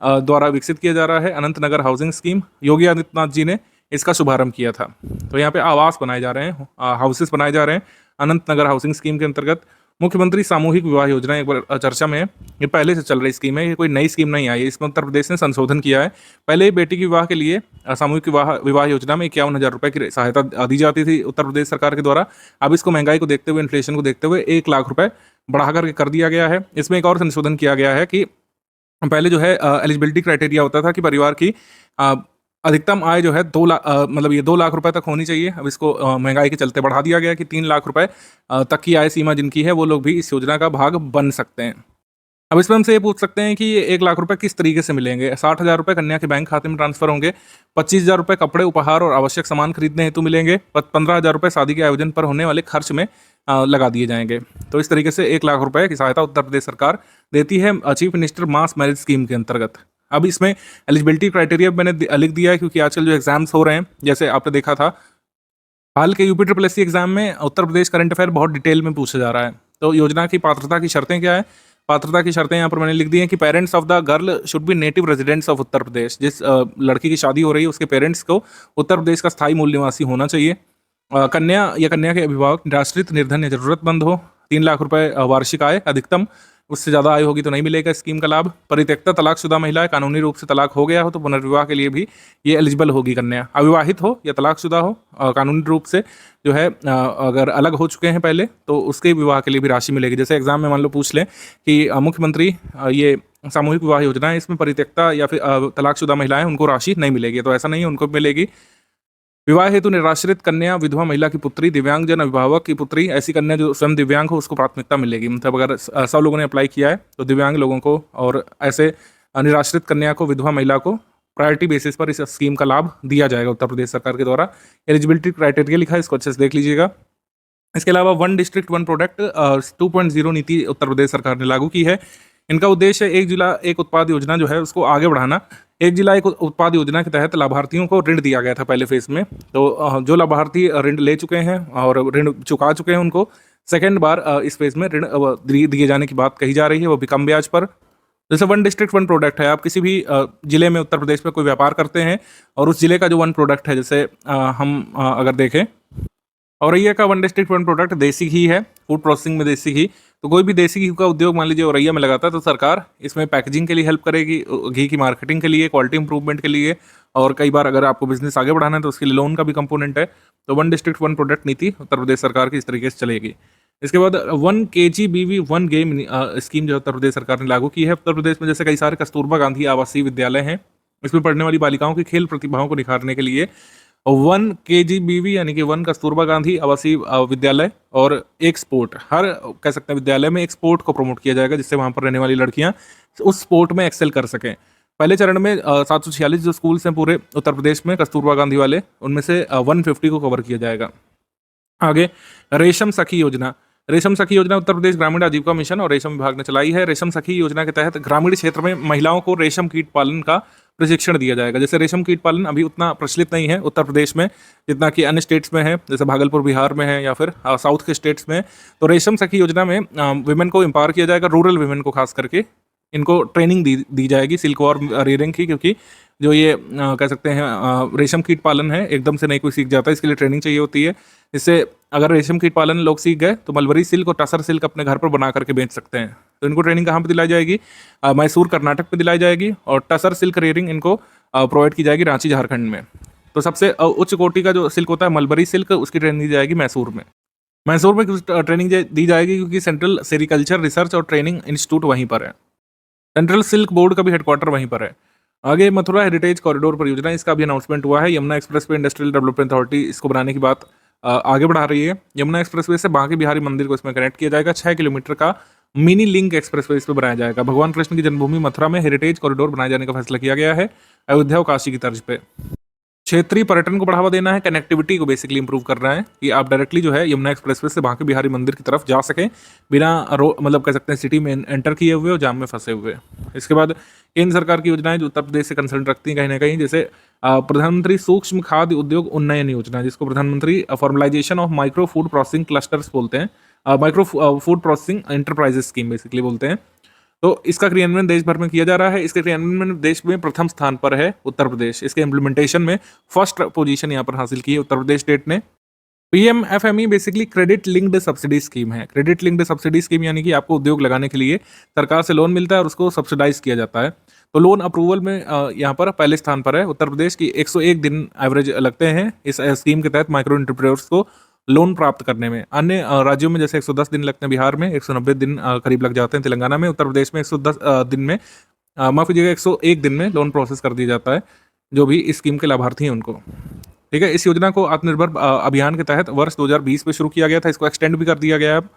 द्वारा विकसित किया जा रहा है। अनंत नगर हाउसिंग स्कीम योगी आदित्यनाथ जी ने इसका शुभारंभ किया था। तो यहाँ पे आवास बनाए जा रहे हैं, हाउसेस बनाए जा रहे हैं अनंत नगर हाउसिंग स्कीम के अंतर्गत। मुख्यमंत्री सामूहिक विवाह योजना एक बार चर्चा में है, ये पहले से चल रही स्कीम है, ये कोई नई स्कीम नहीं आई है, इसमें उत्तर प्रदेश ने संशोधन किया है। पहले बेटी के विवाह के लिए सामूहिक विवाह योजना में 51,000 रुपये की सहायता दी जाती थी उत्तर प्रदेश सरकार के द्वारा। अब इसको महंगाई को देखते हुए, इन्फ्लेशन को देखते हुए 1 लाख रुपये बढ़ा करके कर दिया गया है। इसमें एक और संशोधन किया गया है कि पहले जो है एलिजिबिलिटी क्राइटेरिया होता था कि परिवार की अधिकतम आय जो है 2 लाख मतलब ये 2 लाख रुपए तक होनी चाहिए। अब इसको महंगाई के चलते बढ़ा दिया गया कि 3 लाख रुपए तक की आय सीमा जिनकी है वो लोग भी इस योजना का भाग बन सकते हैं। अब इसमें हमसे ये पूछ सकते हैं कि ये 1 लाख रुपए किस तरीके से मिलेंगे। 60,000 रुपये कन्या के बैंक खाते में ट्रांसफर होंगे, 25,000 रुपये कपड़े उपहार और आवश्यक सामान खरीदने हेतु मिलेंगे, 15,000 रुपये शादी के आयोजन पर होने वाले खर्च में लगा दिए जाएंगे। तो इस तरीके से 1 लाख रुपए की सहायता उत्तर प्रदेश सरकार देती है चीफ मिनिस्टर मास मैरिज स्कीम के अंतर्गत। अब इसमें एलिजिबिलिटी क्राइटेरिया मैंने लिख दिया है क्योंकि आजकल जो एग्जाम्स हो रहे हैं, जैसे आपने देखा था हाल के यूपी SSSC एग्जाम में उत्तर प्रदेश करंट अफेयर बहुत डिटेल में पूछा जा रहा है। तो योजना की पात्रता की शर्तें क्या है? पात्रता की शर्तें यहाँ पर मैंने लिख दी हैं कि parents of the girl should be native residents of Uttar Pradesh. जिस लड़की की शादी हो रही है उसके पेरेंट्स को उत्तर प्रदेश का स्थायी मूल निवासी होना चाहिए। कन्या या कन्या के अभिभावक निराश्रित, निर्धन या जरूरतमंद हो, 3 लाख रुपए वार्षिक आय अधिकतम, उससे ज़्यादा आय होगी तो नहीं मिलेगा स्कीम का लाभ। परित्यक्ता तलाकशुदा महिला, कानूनी रूप से तलाक हो गया हो तो पुनर्विवाह के लिए भी ये एलिजिबल होगी कन्या। अविवाहित हो या तलाकशुदा हो, कानूनी रूप से जो है अगर अलग हो चुके हैं पहले तो उसके विवाह के लिए भी राशि मिलेगी। जैसे एग्जाम में मान लो पूछ लें कि मुख्यमंत्री ये सामूहिक विवाह योजना है, इसमें परित्यक्ता या फिर तलाकशुदा महिलाएं उनको राशि नहीं मिलेगी, तो ऐसा नहीं है, उनको मिलेगी। विवाह हेतु निराश्रित कन्या, विधवा महिला की पुत्री, दिव्यांगजन अभिभावक की पुत्री, ऐसी कन्या जो स्वयं दिव्यांग हो उसको प्राथमिकता मिलेगी। मतलब अगर 100 लोगों ने अप्लाई किया है तो दिव्यांग लोगों को और ऐसे निराश्रित कन्या को, विधवा महिला को प्रायोरिटी बेसिस पर इस स्कीम का लाभ दिया जाएगा उत्तर प्रदेश सरकार के द्वारा। एलिजिबिलिटी क्राइटेरिया लिखा है, इसको अच्छे से देख लीजिएगा। इसके अलावा 1 डिस्ट्रिक्ट 1 प्रोडक्ट 2.0 नीति उत्तर प्रदेश सरकार ने लागू की है। इनका उद्देश्य एक जिला एक उत्पाद योजना जो है उसको आगे बढ़ाना। एक जिला एक उत्पाद योजना के तहत लाभार्थियों को ऋण दिया गया था पहले फेज में, तो जो लाभार्थी ऋण ले चुके हैं और ऋण चुका चुके हैं उनको सेकेंड बार इस फेज में ऋण दिए जाने की बात कही जा रही है, वो भी कम ब्याज पर। जैसे 1 डिस्ट्रिक्ट 1 प्रोडक्ट है, आप किसी भी जिले में उत्तर प्रदेश में कोई व्यापार करते हैं और उस जिले का जो 1 प्रोडक्ट है, जैसे हम अगर देखें औरैया का 1 डिस्ट्रिक्ट 1 प्रोडक्ट देसी घी है, फूड प्रोसेसिंग में देसी घी, तो कोई भी देसी घी का उद्योग मान लीजिए औरैया में लगाता है तो सरकार इसमें पैकेजिंग के लिए हेल्प करेगी, घी की मार्केटिंग के लिए, क्वालिटी इंप्रूवमेंट के लिए, और कई बार अगर आपको बिजनेस आगे बढ़ाना है तो उसके लिए लोन का भी कंपोनेंट है। तो 1 डिस्ट्रिक्ट 1 प्रोडक्ट नीति उत्तर प्रदेश सरकार की इस तरीके से चलेगी। इसके बाद 1 KGBV 1 गेम स्कीम जो उत्तर प्रदेश सरकार ने लागू की है। उत्तर प्रदेश में जैसे कई सारे कस्तूरबा गांधी आवासीय विद्यालय हैं, इसमें पढ़ने वाली बालिकाओं की खेल प्रतिभाओं को निखारने के लिए 1 KGBV यानी कि 1 कस्तूरबा गांधी आवासीय विद्यालय और एक स्पोर्ट, हर कह सकते हैं विद्यालय में एक स्पोर्ट को प्रमोट किया जाएगा जिससे वहाँ पर रहने वाली लड़कियाँ उस स्पोर्ट में एक्सेल कर सकें। पहले चरण में 746 जो स्कूल्स हैं पूरे उत्तर प्रदेश में कस्तूरबा गांधी वाले, उनमें से 150 को कवर किया जाएगा। आगे रेशम सखी योजना। रेशम सखी योजना उत्तर प्रदेश ग्रामीण आजीविका मिशन और रेशम विभाग ने चलाई है। रेशम सखी योजना के तहत ग्रामीण क्षेत्र में महिलाओं को रेशम कीट पालन का प्रशिक्षण दिया जाएगा। जैसे रेशम कीट पालन अभी उतना प्रचलित नहीं है उत्तर प्रदेश में जितना कि अन्य स्टेट्स में है, जैसे भागलपुर बिहार में है या फिर साउथ के स्टेट्स में। तो रेशम सखी योजना में विमेन को एम्पावर किया जाएगा, रूरल विमेन को खास करके, इनको ट्रेनिंग दी जाएगी सिल्क वॉर्म रियरिंग की, क्योंकि जो ये कह सकते हैं रेशम कीट पालन है, एकदम से नहीं कोई सीख जाता, इसके लिए ट्रेनिंग चाहिए होती है। इससे अगर रेशम कीट पालन लोग सीख गए तो मलबरी सिल्क और टसर सिल्क अपने घर पर बना करके बेच सकते हैं। तो इनको ट्रेनिंग कहाँ पर दिलाई जाएगी? मैसूर कर्नाटक में दिलाई जाएगी, और टसर सिल्क रेयरिंग इनको प्रोवाइड की जाएगी रांची झारखंड में। तो सबसे उच्च कोटि का जो सिल्क होता है मलबरी सिल्क, उसकी ट्रेनिंग दी जाएगी मैसूर में। मैसूर में ट्रेनिंग दी जाएगी क्योंकि सेंट्रल सेरिकल्चर रिसर्च और ट्रेनिंग इंस्टीट्यूट वहीं पर है। सेंट्रल सिल्क बोर्ड का भी हेडक्वार्टर वहीं पर है। आगे मथुरा हेरिटेज कॉरिडोर परियोजना, इसका भी अनाउंसमेंट हुआ है। Yamuna express way industrial development authority इसको बनाने की बात आगे बढ़ा रही है। यमुना एक्सप्रेस वे से बांके बिहारी मंदिर को इसमें कनेक्ट किया जाएगा। 6 किलोमीटर का मिनी लिंक एक्सप्रेस वे इस पर बनाया जाएगा। भगवान कृष्ण की जन्मभूमि मथुरा में हेरिटेज कॉरिडोर बनाए जाने का फैसला किया गया है, अयोध्या और काशी की तर्ज पे। क्षेत्रीय पर्यटन को बढ़ावा देना है, कनेक्टिविटी को बेसिकली इंप्रूव करना है कि आप डायरेक्टली जो है यमुना एक्सप्रेसवे से बांके बिहारी मंदिर की तरफ जा सकें बिना मतलब कह सकते हैं सिटी में एंटर किए हुए और जाम में फंसे हुए। इसके बाद केंद्र सरकार की योजनाएं जो उत्तर प्रदेश से कंसर्न रखती हैं कहीं ना कहीं, जैसे प्रधानमंत्री सूक्ष्म खाद्य उद्योग उन्नयन योजना, जिसको प्रधानमंत्री formalisation of micro food processing clusters बोलते हैं, micro food processing enterprises scheme basically बोलते हैं। तो इसका क्रियान्वयन देश भर में किया जा रहा है। इसके क्रियान्वयन में देश में प्रथम स्थान पर है उत्तर प्रदेश। इसके इम्प्लीमेंटेशन में फर्स्ट पोजीशन यहाँ पर हासिल की है उत्तर प्रदेश स्टेट ने। PMFME basically credit linked subsidy scheme है। क्रेडिट लिंक्ड सब्सिडी स्कीम यानी कि आपको उद्योग लगाने के लिए सरकार से लोन मिलता है और उसको सब्सिडाइज किया जाता है। तो लोन अप्रूवल में यहाँ पर पहले स्थान पर है उत्तर प्रदेश की। 101 दिन एवरेज लगते हैं इस स्कीम के तहत माइक्रो एंटरप्रेन्योर्स को लोन प्राप्त करने में। अन्य राज्यों में जैसे 110 दिन लगते हैं, बिहार में 190 दिन करीब लग जाते हैं, तेलंगाना में, उत्तर प्रदेश में 110 दिन में माफ कीजिएगा 101 दिन में लोन प्रोसेस कर दिया जाता है जो भी इस स्कीम के लाभार्थी हैं उनको। ठीक है, इस योजना को आत्मनिर्भर अभियान के तहत वर्ष 2020 में शुरू किया गया था, इसको एक्सटेंड भी कर दिया गया है अब।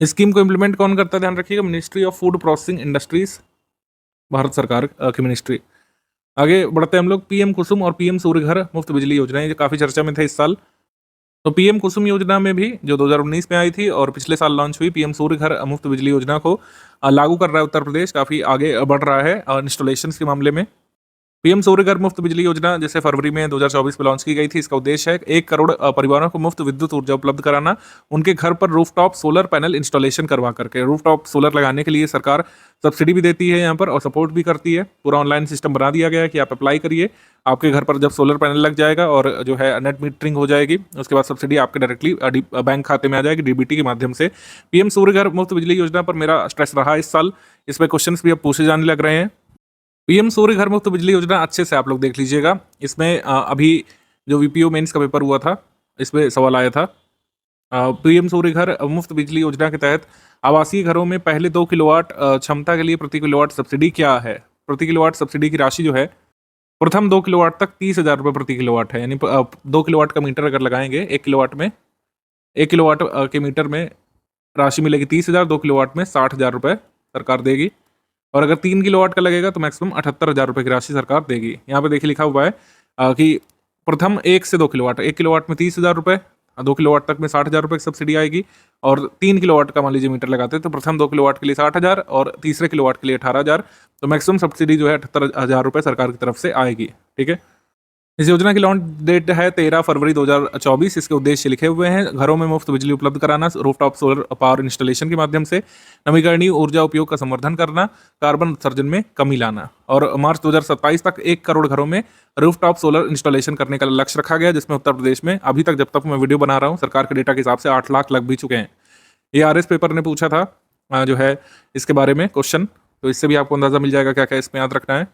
इस स्कीम को इम्प्लीमेंट कौन करता है ध्यान रखिएगा, ministry of food processing industries, Bharat सरकार की मिनिस्ट्री। आगे बढ़ते हैं हम लोग। पीएम कुसुम और पीएम सूर्य घर मुफ्त बिजली योजना, ये काफ़ी चर्चा में थे इस साल। तो पीएम कुसुम योजना में भी जो 2019 में आई थी और पिछले साल लॉन्च हुई, पीएम सूर्य घर मुफ्त बिजली योजना को लागू कर रहा है उत्तर प्रदेश, काफ़ी आगे बढ़ रहा है इंस्टॉलेशन के मामले में। पीएम सूर्य घर मुफ्त बिजली योजना जैसे फरवरी में 2024 में लॉन्च की गई थी। इसका उद्देश्य है 1 करोड़ परिवारों को मुफ्त विद्युत ऊर्जा उपलब्ध कराना, उनके घर पर रूफटॉप सोलर पैनल इंस्टॉलेशन करवा करके। रूफटॉप सोलर लगाने के लिए सरकार सब्सिडी भी देती है यहाँ पर और सपोर्ट भी करती है। पूरा ऑनलाइन सिस्टम बना दिया गया है कि आप अप्लाई करिए, आपके घर पर जब सोलर पैनल लग जाएगा और जो है नेट मीटरिंग हो जाएगी, उसके बाद सब्सिडी आपके डायरेक्टली बैंक खाते में आ जाएगी डीबीटी के माध्यम से। पीएम सूर्य घर मुफ्त बिजली योजना पर मेरा स्ट्रेस रहा इस साल, इस पर क्वेश्चन भी अब पूछे जाने लग रहे हैं। पीएम सूर्य घर मुफ्त बिजली योजना अच्छे से आप लोग देख लीजिएगा। इसमें अभी जो वीपीओ मेंस का पेपर हुआ था इसमें सवाल आया था। पीएम सूर्य घर मुफ्त बिजली योजना के तहत आवासीय घरों में पहले 2 किलोवाट क्षमता के लिए प्रति किलोवाट सब्सिडी क्या है? प्रति किलोवाट सब्सिडी की राशि जो है प्रथम 2 किलोवाट तक 30,000 रुपये प्रति किलोवाट है। यानी 2 किलोवाट का मीटर अगर लगाएंगे 1 किलोवाट में, 1 किलोवाट के मीटर में राशि मिलेगी 30,000, 2 किलोवाट में 60,000 रुपये सरकार देगी। और अगर 3 किलोवाट का लगेगा तो मैक्सिमम 78,000 रुपये की राशि सरकार देगी। यहाँ पे देखिए लिखा हुआ है कि प्रथम 1 से 2 किलोवाट, 1 किलोवाट में 30,000 रुपये, 2 किलोवाट तक में 60,000 रुपये की सब्सिडी आएगी। और 3 किलोवाट का मान लीजिए मीटर लगाते हैं तो प्रथम 2 किलोवाट के लिए 60,000 और तीसरे किलोवाट के लिए 18,000, तो मैक्सिमम सब्सिडी जो है 78,000 रुपये सरकार की तरफ से आएगी। ठीक है, इस योजना की लॉन्च डेट है 13 फरवरी 2024। इसके उद्देश्य लिखे हुए हैं, घरों में मुफ्त बिजली उपलब्ध कराना, रूफटॉप सोलर पावर इंस्टॉलेशन के माध्यम से नवीकरणीय ऊर्जा उपयोग का संवर्धन करना, कार्बन उत्सर्जन में कमी लाना। और मार्च 2027 तक 1 करोड़ घरों में रूफटॉप सोलर इंस्टॉलेशन करने का लक्ष्य रखा गया, जिसमें उत्तर प्रदेश में अभी तक जब तक मैं वीडियो बना रहा हूँ सरकार के डेटा के हिसाब से 8 लाख लग भी चुके हैं। ये आरएस पेपर ने पूछा था जो है इसके बारे में क्वेश्चन, तो इससे भी आपको अंदाजा मिल जाएगा क्या क्या इसमें याद रखना है।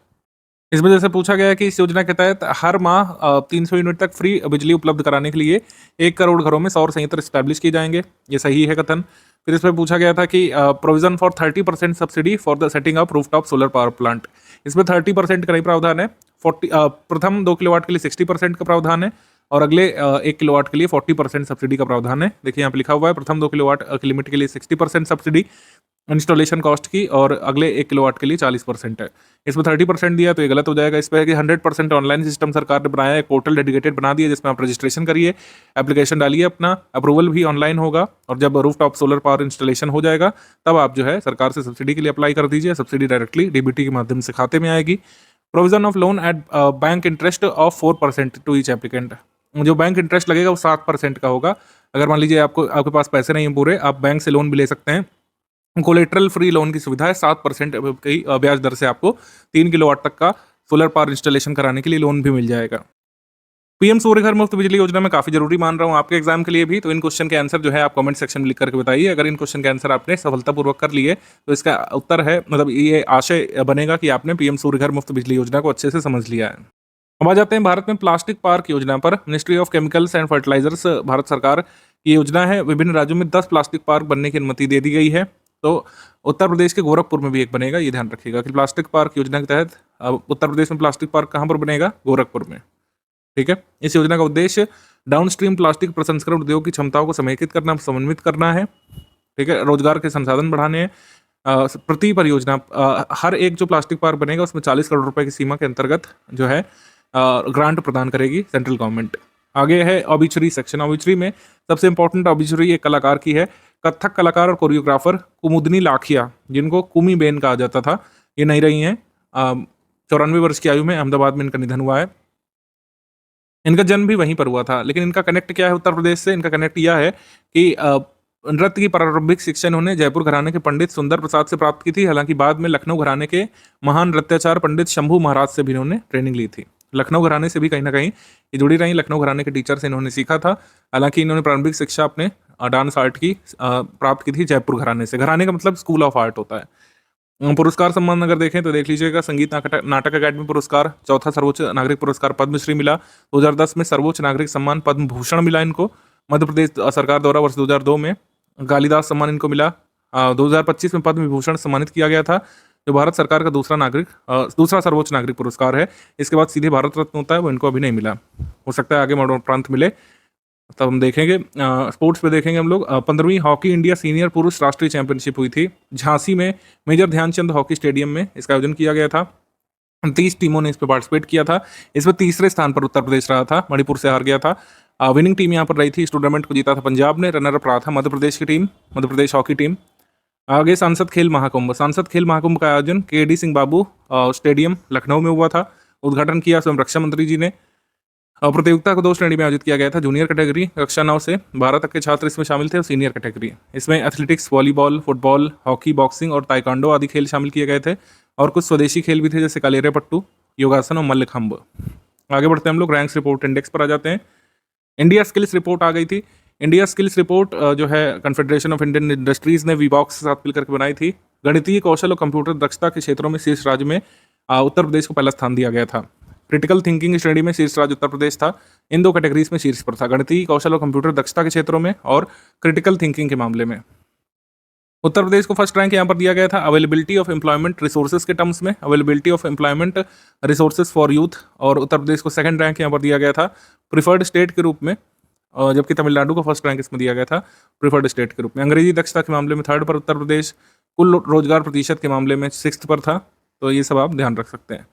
इस वजह से पूछा गया है कि इस योजना के तहत हर माह 300 यूनिट तक फ्री बिजली उपलब्ध कराने के लिए 1 करोड़ घरों में सौर संयंत्र स्टैब्लिश किए जाएंगे। ये सही है कथन। फिर इसमें पूछा गया था कि provision for 30% subsidy for the setting up rooftop solar power plant. इसमें 30% का नहीं प्रावधान है, प्रथम 2 किलोवाट के लिए 60% का प्रावधान है और अगले 1 किलोवाट के लिए 40% सब्सिडी का प्रावधान है। देखिए यहाँ पे लिखा हुआ है प्रथम 2 किलोवाट की लिमिट के लिए 60% सब्सिडी इंस्टॉलेशन कॉस्ट की और अगले 1 किलोवाट के लिए 40% है। इसमें 30% दिया तो ये गलत हो जाएगा। इस पर है कि 100% ऑनलाइन सिस्टम सरकार ने बनाया है, पोर्टल डेडिकेटेड बना दिया जिसमें आप रजिस्ट्रेशन करिए, एप्लीकेशन डालिए अपना, अप्रूवल भी ऑनलाइन होगा और जब रूफटॉप सोलर पावर इंस्टॉलेशन हो जाएगा तब आप जो है सरकार से सब्सिडी के लिए अप्लाई कर दीजिए। सब्सिडी डायरेक्टली डीबीटी के माध्यम से खाते में आएगी। Provision of loan at bank interest of 4% to each applicant. जो बैंक इंटरेस्ट लगेगा वो 7% का होगा। अगर मान लीजिए आपके पास पैसे नहीं हैं पूरे, आप बैंक से लोन भी ले सकते हैं कोलेटरल फ्री लोन की सुविधा है, 7% की ब्याज दर से आपको 3 किलोवाट तक का सोलर पावर इंस्टॉलेशन कराने के लिए लोन भी मिल जाएगा। पीएम सूर्य घर मुफ्त बिजली योजना मैं काफी जरूरी मान रहा हूँ आपके एग्जाम के लिए भी, तो इन क्वेश्चन के आंसर जो है आप कमेंट सेक्शन में लिख करके बताइए। अगर इन क्वेश्चन के आंसर आपने सफलतापूर्वक कर लिए तो इसका उत्तर है, मतलब ये आशय बनेगा कि आपने पीएम सूर्य घर मुफ्त बिजली योजना को अच्छे से समझ लिया है। अब आ जाते हैं भारत में प्लास्टिक पार्क योजना पर। Ministry of chemicals and fertilisers, Bharat सरकार की योजना है। विभिन्न राज्यों में 10 प्लास्टिक पार्क बनने की अनुमति दे दी गई है। तो उत्तर प्रदेश के गोरखपुर में भी एक बनेगा, ये ध्यान रखिएगा कि प्लास्टिक पार्क योजना के तहत अब उत्तर प्रदेश में प्लास्टिक पार्क कहाँ पर बनेगा? गोरखपुर में। ठीक है। इस योजना का उद्देश्य डाउनस्ट्रीम प्लास्टिक प्रसंस्करण उद्योग की क्षमताओं को समेकित करना, समन्वित करना है। ठीक है। रोजगार के संसाधन बढ़ाने हैं। प्रति परियोजना हर एक जो प्लास्टिक पार्क बनेगा उसमें 40 करोड़ रुपए की सीमा के अंतर्गत जो है ग्रांट प्रदान करेगी सेंट्रल गवर्नमेंट। आगे है ऑबिचुरी सेक्शन। ऑबिचुरी में सबसे इंपॉर्टेंट ऑबिचुरी एक कलाकार की है। कथक कलाकार और कोरियोग्राफर कुमुदनी लाखिया, जिनको कुमी बेन कहा जाता था, ये नहीं रही हैं। 94 वर्ष की आयु में अहमदाबाद में इनका निधन हुआ है। इनका जन्म भी वहीं पर हुआ था, लेकिन इनका कनेक्ट क्या है उत्तर प्रदेश से? इनका कनेक्ट यह है कि नृत्य की प्रारंभिक शिक्षा इन्होंने जयपुर घराने के पंडित सुंदर प्रसाद से प्राप्त की थी। हालांकि बाद में लखनऊ घराने के महान नृत्याचार्य पंडित शंभू महाराज से भी इन्होंने ट्रेनिंग ली थी। लखनऊ घराने से भी कहीं ना कहीं ये जुड़ी रही। लखनऊ घराने के टीचर से इन्होंने सीखा था। हालांकि इन्होंने प्रारंभिक शिक्षा अपने डांस आर्ट की प्राप्त की थी जयपुर घराने से। घराने का मतलब स्कूल ऑफ आर्ट होता है। पुरस्कार सम्मान अगर देखें तो देख लीजिएगा, संगीत नाटक अकादमी पुरस्कार, चौथा सर्वोच्च नागरिक पुरस्कार पद्मश्री मिला। 2010 में सर्वोच्च नागरिक सम्मान पद्म भूषण मिला इनको। मध्य प्रदेश सरकार द्वारा वर्ष 2002 में कालिदास सम्मान इनको मिला। 2025 में पद्म विभूषण सम्मानित किया गया था, जो भारत सरकार का दूसरा सर्वोच्च नागरिक पुरस्कार है। इसके बाद सीधे भारत रत्न होता है, वो इनको अभी नहीं मिला। हो सकता है आगे मरणोपरांत मिले, तब हम देखेंगे। स्पोर्ट्स पे देखेंगे हम लोग। 15वीं हॉकी इंडिया सीनियर पुरुष राष्ट्रीय चैंपियनशिप हुई थी झांसी में, मेजर ध्यानचंद हॉकी स्टेडियम में इसका आयोजन किया गया था। 30 टीमों ने इस पर पार्टिसिपेट किया था। इसमें तीसरे स्थान पर उत्तर प्रदेश रहा था, मणिपुर से हार गया था। विनिंग टीम यहाँ पर रही थी। इस टूर्नामेंट को जीता था पंजाब ने। रनर अप रहा था मध्य प्रदेश की team, Madhya Pradesh hockey team. आगे सांसद खेल महाकुंभ। सांसद खेल महाकुंभ का आयोजन KD सिंह बाबू स्टेडियम लखनऊ में हुआ था। उद्घाटन किया स्वयं रक्षा मंत्री जी ने। प्रतियोगिता को 2 श्रेणी में आयोजित किया गया था। जूनियर कैटेगरी कक्षा 9 से 12 तक के छात्र इसमें शामिल थे, और सीनियर कैटेगरी इसमें athletics, volleyball, football, hockey, boxing और ताइक्वांडो आदि खेल शामिल किए गए थे। और कुछ स्वदेशी खेल भी थे, जैसे कालेरे पट्टू, योगासन और मल्लखंब। आगे बढ़ते हैं हम लोग, रैंक्स रिपोर्ट इंडेक्स पर आ जाते हैं। इंडिया स्किल्स रिपोर्ट आ गई थी। इंडिया स्किल्स रिपोर्ट जो है कन्फेडरेशन ऑफ इंडियन इंडस्ट्रीज ने वीबॉक्स के साथ मिलकर बनाई थी। गणितीय कौशल और कंप्यूटर दक्षता के क्षेत्रों में शीर्ष राज्य में उत्तर प्रदेश को पहला स्थान दिया गया था। क्रिटिकल थिंकिंग की श्रेणी में शीर्ष राज्य उत्तर प्रदेश था। इन 2 कैटेगरीज में शीर्ष पर था, गणितीय कौशल और कंप्यूटर दक्षता के क्षेत्रों में और क्रिटिकल थिंकिंग के मामले में। उत्तर प्रदेश को फर्स्ट रैंक यहाँ पर दिया गया था अवेलेबिलिटी ऑफ एम्प्लॉयमेंट रिसोर्सेज के टर्म्स में, availability of employment resources for youth. और उत्तर प्रदेश को सेकंड रैंक यहाँ पर दिया गया था प्रिफर्ड स्टेट के रूप में, जबकि तमिलनाडु को फर्स्ट रैंक इसमें दिया गया था प्रिफर्ड स्टेट के रूप में। अंग्रेजी दक्षता के मामले में थर्ड पर उत्तर प्रदेश। कुल रोजगार प्रतिशत के मामले में 6th पर था। तो ये सब आप ध्यान रख सकते हैं।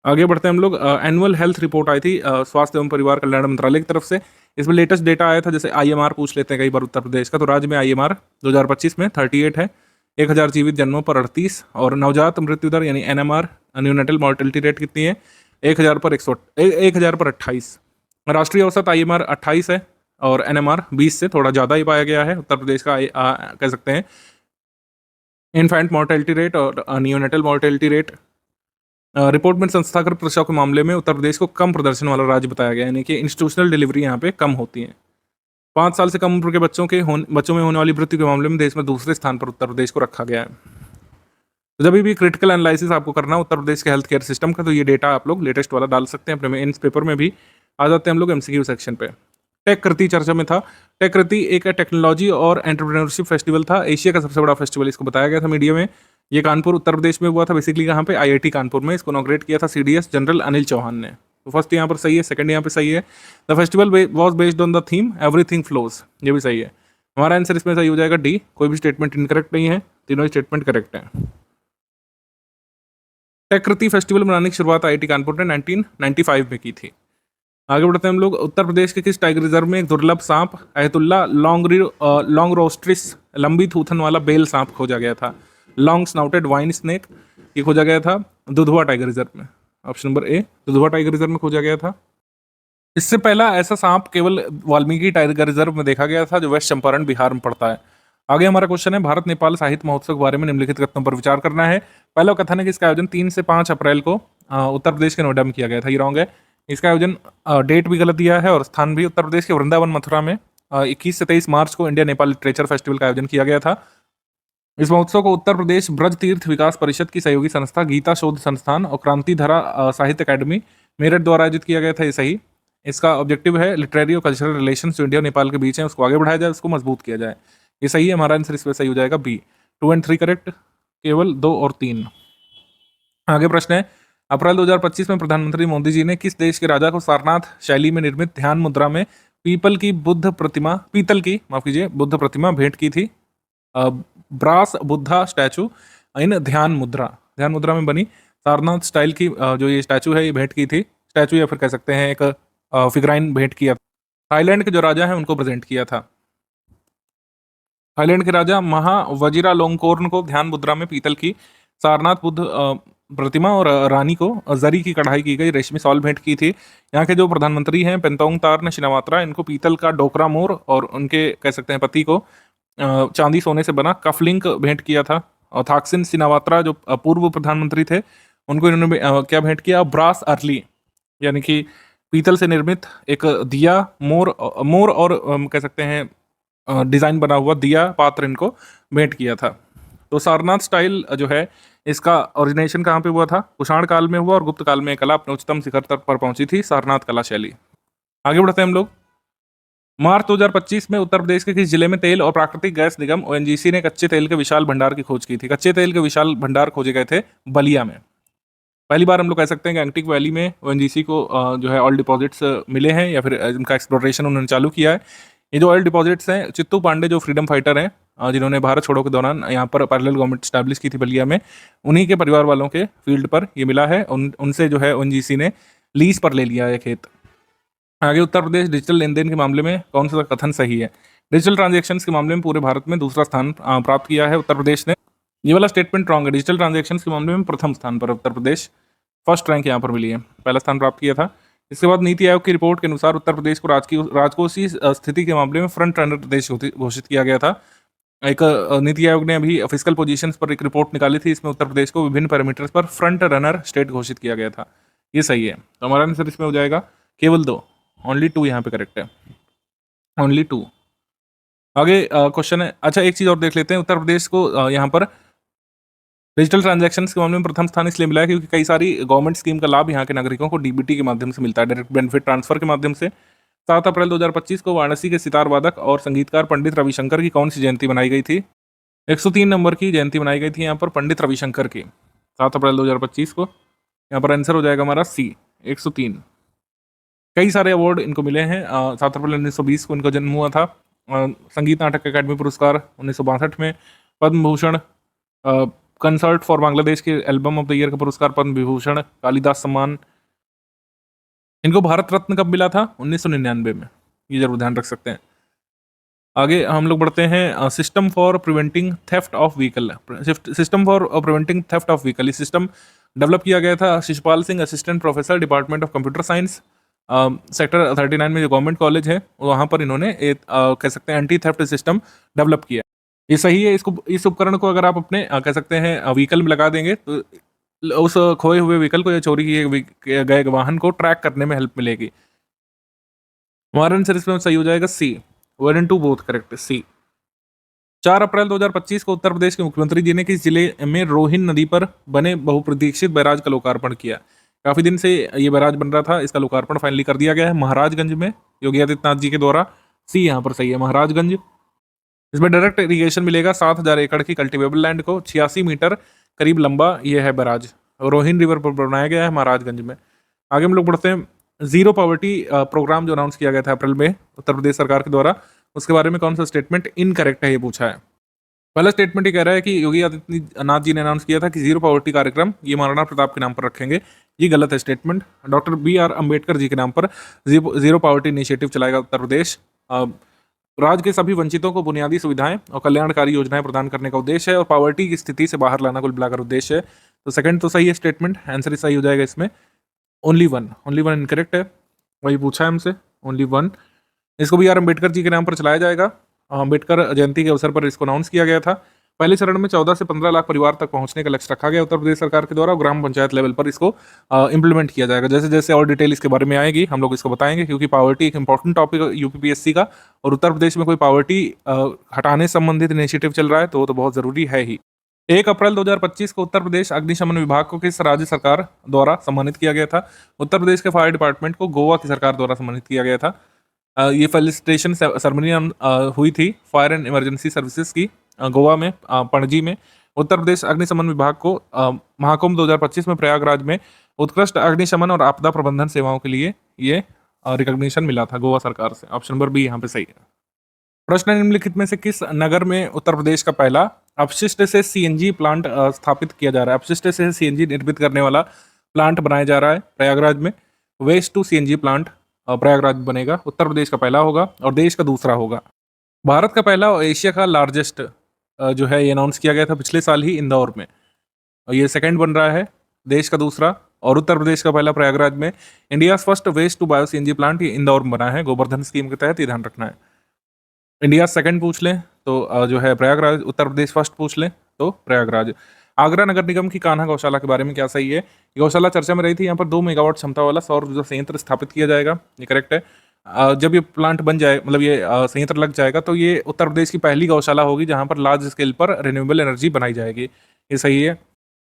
आगे बढ़ते हैं हम लोग। एनुअल हेल्थ रिपोर्ट आई थी स्वास्थ्य एवं परिवार कल्याण मंत्रालय की तरफ से। इसमें लेटेस्ट डेटा आया था, जैसे IMR पूछ लेते हैं कई बार उत्तर प्रदेश का। तो राज्य में IMR 2025 में 38 है, 1000 जीवित जन्मों पर 38। और नवजात मृत्यु दर यानी NMR, न्यूनेटल मॉर्टेलिटी रेट कितनी है? 1000 पर 28। राष्ट्रीय औसत IMR 28 है और NMR 20 से थोड़ा ज़्यादा ही पाया गया है। उत्तर प्रदेश का कह सकते हैं इन्फेंट मॉर्टेलिटी रेट और न्यूनेटल मॉर्टेलिटी रेट। रिपोर्ट में संस्थागत प्रसव के मामले में उत्तर प्रदेश को कम प्रदर्शन वाला राज्य बताया गया, यानी कि इंस्टीट्यूशनल डिलीवरी यहाँ पे कम होती है। 5 साल से कम उम्र के बच्चों में होने वाली मृत्यु के मामले में देश में दूसरे स्थान पर उत्तर प्रदेश को रखा गया है। तो जब भी क्रिटिकल एनालिसिस आपको करना उत्तर प्रदेश के हेल्थ केयर सिस्टम का, तो ये डेटा आप लोग लेटेस्ट वाला डाल सकते हैं अपने मेंस पेपर में भी। आ जाते हैं हम लोग MCQ सेक्शन पे। टेक कृति चर्चा में था। टेक कृति एक टेक्नोलॉजी और एंटरप्रेन्योरशिप फेस्टिवल था। एशिया का सबसे बड़ा फेस्टिवल इसको बताया गया था मीडिया में। ये कानपुर उत्तर प्रदेश में हुआ था। बेसिकली कहाँ पे? IIT कानपुर में। इसको इनॉग्रेट किया था CDS जनरल अनिल चौहान ने। तो फर्स्ट यहाँ पर सही है, सेकंड यहाँ पे सही है। The festival was based on the theme everything flows, ये भी सही है। हमारा आंसर इसमें सही हो जाएगा D। कोई भी स्टेटमेंट इनकरेक्ट नहीं है, तीनों स्टेटमेंट करेक्ट है। टेक कृति फेस्टिवल मनाने की शुरुआत IIT कानपुर ने 1995 में की थी। आगे बढ़ते हैं हम लोग। उत्तर प्रदेश के किस टाइगर रिजर्व में एक दुर्लभ सांप अहतुल्ला लॉन्गरोस्ट्रिस लंबी थूथन वाला बेल सांप खोजा गया था? लॉन्ग स्नाउटेड वाइन स्नेक, ये खोजा गया था दुधवा टाइगर रिजर्व में। Option number A, Dudhwa tiger reserve में खोजा गया था। इससे पहला ऐसा सांप केवल वाल्मीकि टाइगर रिजर्व में देखा गया था, जो वेस्ट चंपारण बिहार में पड़ता है। आगे हमारा क्वेश्चन है, भारत नेपाल साहित्य महोत्सव के बारे में निम्नलिखित कथनों पर विचार करना है। पहला कथन है कि इसका आयोजन 3 से 5 अप्रैल को उत्तर प्रदेश के नोएडा में किया गया था। ये रॉन्ग है। इसका आयोजन डेट भी गलत दिया है और स्थान भी उत्तर प्रदेश के वृंदावन मथुरा में 21 से 23 मार्च को इंडिया नेपाल लिटरेचर फेस्टिवल का आयोजन किया गया था। इस महोत्सव को उत्तर प्रदेश ब्रज तीर्थ विकास परिषद की सहयोगी संस्था गीता शोध संस्थान और क्रांति धरा साहित्य अकादमी मेरठ द्वारा आयोजित किया गया था। ये सही। इसका ऑब्जेक्टिव है लिटरेरी और कल्चरल रिलेशन जो इंडिया और नेपाल के बीच है उसको आगे बढ़ाया जाए, उसको मजबूत किया जाए। ये सही है। हमारा आंसर इसमें सही हो जाएगा बी। 2 और 3 करेक्ट, केवल 2 और 3। आगे प्रश्न है, अप्रैल 2025 में प्रधानमंत्री मोदी जी ने किस देश के राजा को सारनाथ शैली में निर्मित ध्यान मुद्रा में पीतल की बुद्ध प्रतिमा भेंट की थी? ब्रास बुद्धा स्टैचू इन ध्यान मुद्रा में बनी सारनाथ स्टाइल की जो ये स्टैचू है ये भेंट की थी। स्टैचू या फिर कह सकते हैं एक फिगराइन भेंट किया। थाईलैंड के जो राजा हैं उनको प्रेजेंट किया था। थाईलैंड के राजा महावजीरालोंगकोर्न को ध्यान मुद्रा में पीतल की सारनाथ बुद्ध प्रतिमा और रानी को जरी की कढ़ाई की गई रेशमी शॉल भेंट की थी। यहाँ के जो प्रधानमंत्री हैं पेंतोंग तार्न शिनावात्रा, इनको पीतल का डोकरा मोर और उनके कह सकते हैं पति को चांदी सोने से बना कफलिंक भेंट किया था। और थाक्सिन सिनावात्रा जो पूर्व प्रधानमंत्री थे उनको इन्होंने क्या भेंट किया? ब्रास अर्ली यानी कि पीतल से निर्मित एक दिया मोर और कह सकते हैं डिजाइन बना हुआ दिया पात्र इनको भेंट किया था। तो सारनाथ स्टाइल जो है इसका ओरिजिनेशन कहाँ पे हुआ था? कुषाण काल में हुआ और गुप्त काल में कला अपने उच्चतम शिखर तक पर पहुंची थी सारनाथ कला शैली। आगे बढ़ते हैं हम लोग। मार्च 2025 में उत्तर प्रदेश के किस जिले में तेल और प्राकृतिक गैस निगम ओएनजीसी ने कच्चे तेल के विशाल भंडार की खोज की थी? कच्चे तेल के विशाल भंडार खोजे गए थे बलिया में। पहली बार हम लोग कह सकते हैं कि एंटिक वैली में ओएनजीसी को जो है ऑयल डिपॉजिट्स मिले हैं या फिर इनका एक्सप्लोरेशन उन्होंने चालू किया है। ये जो ऑयल डिपॉजिट्स हैं, चित्तू पांडे जो फ्रीडम फाइटर हैं जिन्होंने भारत छोड़ो के दौरान यहाँ पर पैरेलल गवर्नमेंट स्टैब्लिश की थी बलिया में, उन्हीं के परिवार वालों के फील्ड पर ये मिला है। उनसे जो है ओएनजीसी ने लीज पर ले लिया है खेत। आगे, उत्तर प्रदेश डिजिटल लेन देन के मामले में कौन सा कथन सही है? डिजिटल ट्रांजैक्शंस के मामले में पूरे भारत में दूसरा स्थान प्राप्त किया है उत्तर प्रदेश ने। ये वाला स्टेटमेंट रॉन्ग है। डिजिटल ट्रांजैक्शंस के मामले में प्रथम स्थान पर उत्तर प्रदेश, फर्स्ट रैंक यहाँ पर मिली है, पहला स्थान प्राप्त किया था। इसके बाद नीति आयोग की रिपोर्ट के अनुसार उत्तर प्रदेश को राजकोषीय स्थिति के मामले में फ्रंट रनर प्रदेश घोषित किया गया था। एक नीति आयोग ने अभी फिजिकल पोजीशंस पर एक रिपोर्ट निकाली थी, इसमें उत्तर प्रदेश को विभिन्न पैरामीटर्स पर फ्रंट रनर स्टेट घोषित किया गया था। ये सही है। तो हमारा आंसर इसमें हो जाएगा केवल 2, ओनली 2 यहाँ पे करेक्ट है, ओनली 2। आगे क्वेश्चन है, अच्छा एक चीज और देख लेते हैं। उत्तर प्रदेश को यहाँ पर डिजिटल ट्रांजैक्शंस के मामले में प्रथम स्थान इसलिए मिला है क्योंकि कई सारी गवर्नमेंट स्कीम का लाभ यहाँ के नागरिकों को डीबीटी के माध्यम से मिलता है, डायरेक्ट बेनिफिट ट्रांसफर के माध्यम से। 7 अप्रैल 2025 को वाराणसी के सितार वादक और संगीतकार पंडित रविशंकर की कौन सी जयंती मनाई गई थी? 103 नंबर की जयंती मनाई गई थी यहाँ पर पंडित रविशंकर की 7 अप्रैल 2025 को। यहाँ पर आंसर हो जाएगा हमारा सी, 103। कई सारे अवार्ड इनको मिले हैं। 7 अप्रैल 1920 को इनका जन्म हुआ था। संगीत नाटक अकादमी पुरस्कार 1962 में, पद्म भूषण, कंसर्ट फॉर बांग्लादेश के एल्बम ऑफ द ईयर का पुरस्कार, पद्म विभूषण, कालिदास सम्मान। इनको भारत रत्न कब मिला था? 1999 में, ये जरूर ध्यान रख सकते हैं। आगे हम लोग बढ़ते हैं। System for preventing theft of vehicle, system for preventing theft of vehicle, इस सिस्टम डेवलप किया गया था Shishpal Singh, assistant professor department of computer science, sector 39 में जो गवर्नमेंट कॉलेज है वहाँ पर इन्होंने एक कह सकते हैं एंटी थेफ्ट सिस्टम डेवलप किया। ये सही है। इसको, इस उपकरण को अगर आप अपने कह सकते हैं व्हीकल में लगा देंगे तो उस खोए हुए व्हीकल को या चोरी किए गए वाहन को ट्रैक करने में हेल्प मिलेगी। हमारा आंसर इसमें सही हो जाएगा सी, 1 and 2 बोथ करेक्ट, सी। 4 अप्रैल 2025 को उत्तर प्रदेश के मुख्यमंत्री जी ने किस जिले में रोहिन नदी पर बने बहुप्रतीक्षित बैराज का लोकार्पण किया? काफी दिन से ये बैराज बन रहा था, इसका लोकार्पण फाइनली कर दिया गया है महाराजगंज में योगी आदित्यनाथ जी के द्वारा। सी यहाँ पर सही है, महाराजगंज। इसमें डायरेक्ट इरिगेशन मिलेगा 7000 एकड़ की कल्टिवेबल लैंड को, 86 मीटर करीब लंबा ये है बैराज, रोहिन रिवर पर बनाया गया है महाराजगंज में। आगे हम लोग बढ़ते हैं। जीरो पॉवर्टी प्रोग्राम जो अनाउंस किया गया था अप्रैल में उत्तर प्रदेश सरकार के द्वारा, उसके बारे में कौन सा स्टेटमेंट इनकरेक्ट है ये पूछा है। पहला स्टेटमेंट ये कह रहा है कि योगी आदित्यनाथ जी ने अनाउंस किया था कि जीरो पॉवर्टी कार्यक्रम ये महाराणा प्रताप के नाम पर रखेंगे, ये गलत है statement. Doctor BR Ambedkar ji के नाम पर जीरो पॉवर्टी इनिशिएटिव चलाएगा उत्तर प्रदेश। राज्य के सभी वंचितों को बुनियादी सुविधाएं और कल्याणकारी योजनाएं प्रदान करने का उद्देश्य है और पॉवर्टी की स्थिति से बाहर लाना कुल मिलाकर उद्देश्य है। तो सेकंड तो सही है स्टेटमेंट, आंसर सही हो जाएगा इसमें। ओनली वन इनकरेक्ट है, वही पूछा है हमसे, ओनली 1। इसको BR अम्बेडकर जी के नाम पर चलाया जाएगा अम्बेडकर जयंती के अवसर पर इसको अनाउंस किया गया था। पहले चरण में 14 से 15 लाख परिवार तक पहुंचने का लक्ष्य रखा गया उत्तर प्रदेश सरकार के द्वारा, और ग्राम पंचायत लेवल पर इसको इम्प्लीमेंट किया जाएगा। जैसे जैसे और डिटेल इसके बारे में आएगी हम लोग इसको बताएंगे, क्योंकि पॉवर्टी एक इंपॉर्टेंट टॉपिक है यूपीपीएससी का, और उत्तर प्रदेश में कोई पॉवर्टी हटाने संबंधित इनिशिएटिव चल रहा है तो वो तो बहुत जरूरी है ही। 1 अप्रैल 2025 को उत्तर प्रदेश अग्निशमन विभाग को किस राज्य सरकार द्वारा सम्मानित किया गया था? उत्तर प्रदेश के फायर डिपार्टमेंट को गोवा की सरकार द्वारा सम्मानित किया गया था। ये फेलिसिटेशन सेरेमनी हुई थी फायर एंड इमरजेंसी सर्विसेज की गोवा में, पणजी में। उत्तर प्रदेश अग्निशमन विभाग को महाकुंभ 2025 में प्रयागराज में उत्कृष्ट अग्निशमन और आपदा प्रबंधन सेवाओं के लिए ये रिकॉग्निशन मिला था गोवा सरकार से। ऑप्शन नंबर बी यहाँ पे सही है। प्रश्न निम्नलिखित में से किस नगर में उत्तर प्रदेश का पहला अपशिष्ट से सीएनजी प्लांट स्थापित किया जा रहा है? अपशिष्ट से सीएनजी निर्मित करने वाला प्लांट बनाया जा रहा है प्रयागराज में। Waste to CNG plant Prayagraj में बनेगा, उत्तर प्रदेश का पहला होगा और देश का दूसरा होगा। भारत का पहला और एशिया का लार्जेस्ट जो है ये अनाउंस किया गया था पिछले साल ही इंदौर में, और ये सेकंड बन रहा है, देश का दूसरा, और उत्तर प्रदेश का पहला प्रयागराज में। India first waste to bio CNG plant ये इंदौर में बना है, गोवर्धन स्कीम के तहत, ये ध्यान रखना है। इंडिया सेकंड पूछ लें तो जो है प्रयागराज, उत्तर प्रदेश फर्स्ट पूछ लें तो प्रयागराज। आगरा नगर निगम की कान्हा गौशाला के बारे में क्या सही है? गौशाला चर्चा में रही थी, यहाँ पर 2 मेगावाट क्षमता वाला सौर ऊर्जा संयंत्र स्थापित किया जाएगा, ये करेक्ट है। जब ये प्लांट बन जाए, मतलब ये संयंत्र लग जाएगा, तो ये उत्तर प्रदेश की पहली गौशाला होगी जहाँ पर लार्ज स्केल पर रिन्यूएबल एनर्जी बनाई जाएगी, ये सही है।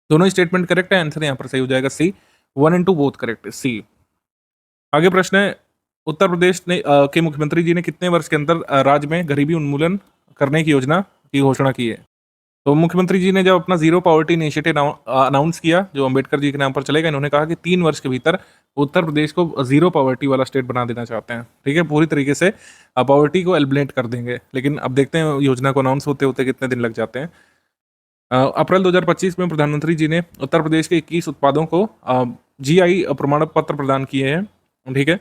दोनों स्टेटमेंट करेक्ट है, आंसर यहाँ पर सही हो जाएगा सी। 1 and 2 बोथ करेक्ट, सी। आगे प्रश्न है, उत्तर प्रदेश ने के मुख्यमंत्री जी ने कितने वर्ष के अंदर राज्य में गरीबी उन्मूलन करने की योजना की घोषणा की है? तो मुख्यमंत्री जी ने जब अपना जीरो पॉवर्टी इनिशिएटिव अनाउंस किया, जो अंबेडकर जी के नाम पर चलेगा, इन्होंने कहा कि 3 वर्ष के भीतर उत्तर प्रदेश को जीरो पॉवर्टी वाला स्टेट बना देना चाहते हैं। ठीक है, पूरी तरीके से पॉवर्टी को एलिमिनेट कर देंगे, लेकिन अब देखते हैं योजना को अनाउंस होते होते कितने दिन लग जाते हैं। अप्रैल 2025 में प्रधानमंत्री जी ने उत्तर प्रदेश के 21 उत्पादों को जीआई प्रमाण पत्र प्रदान किए हैं। ठीक है,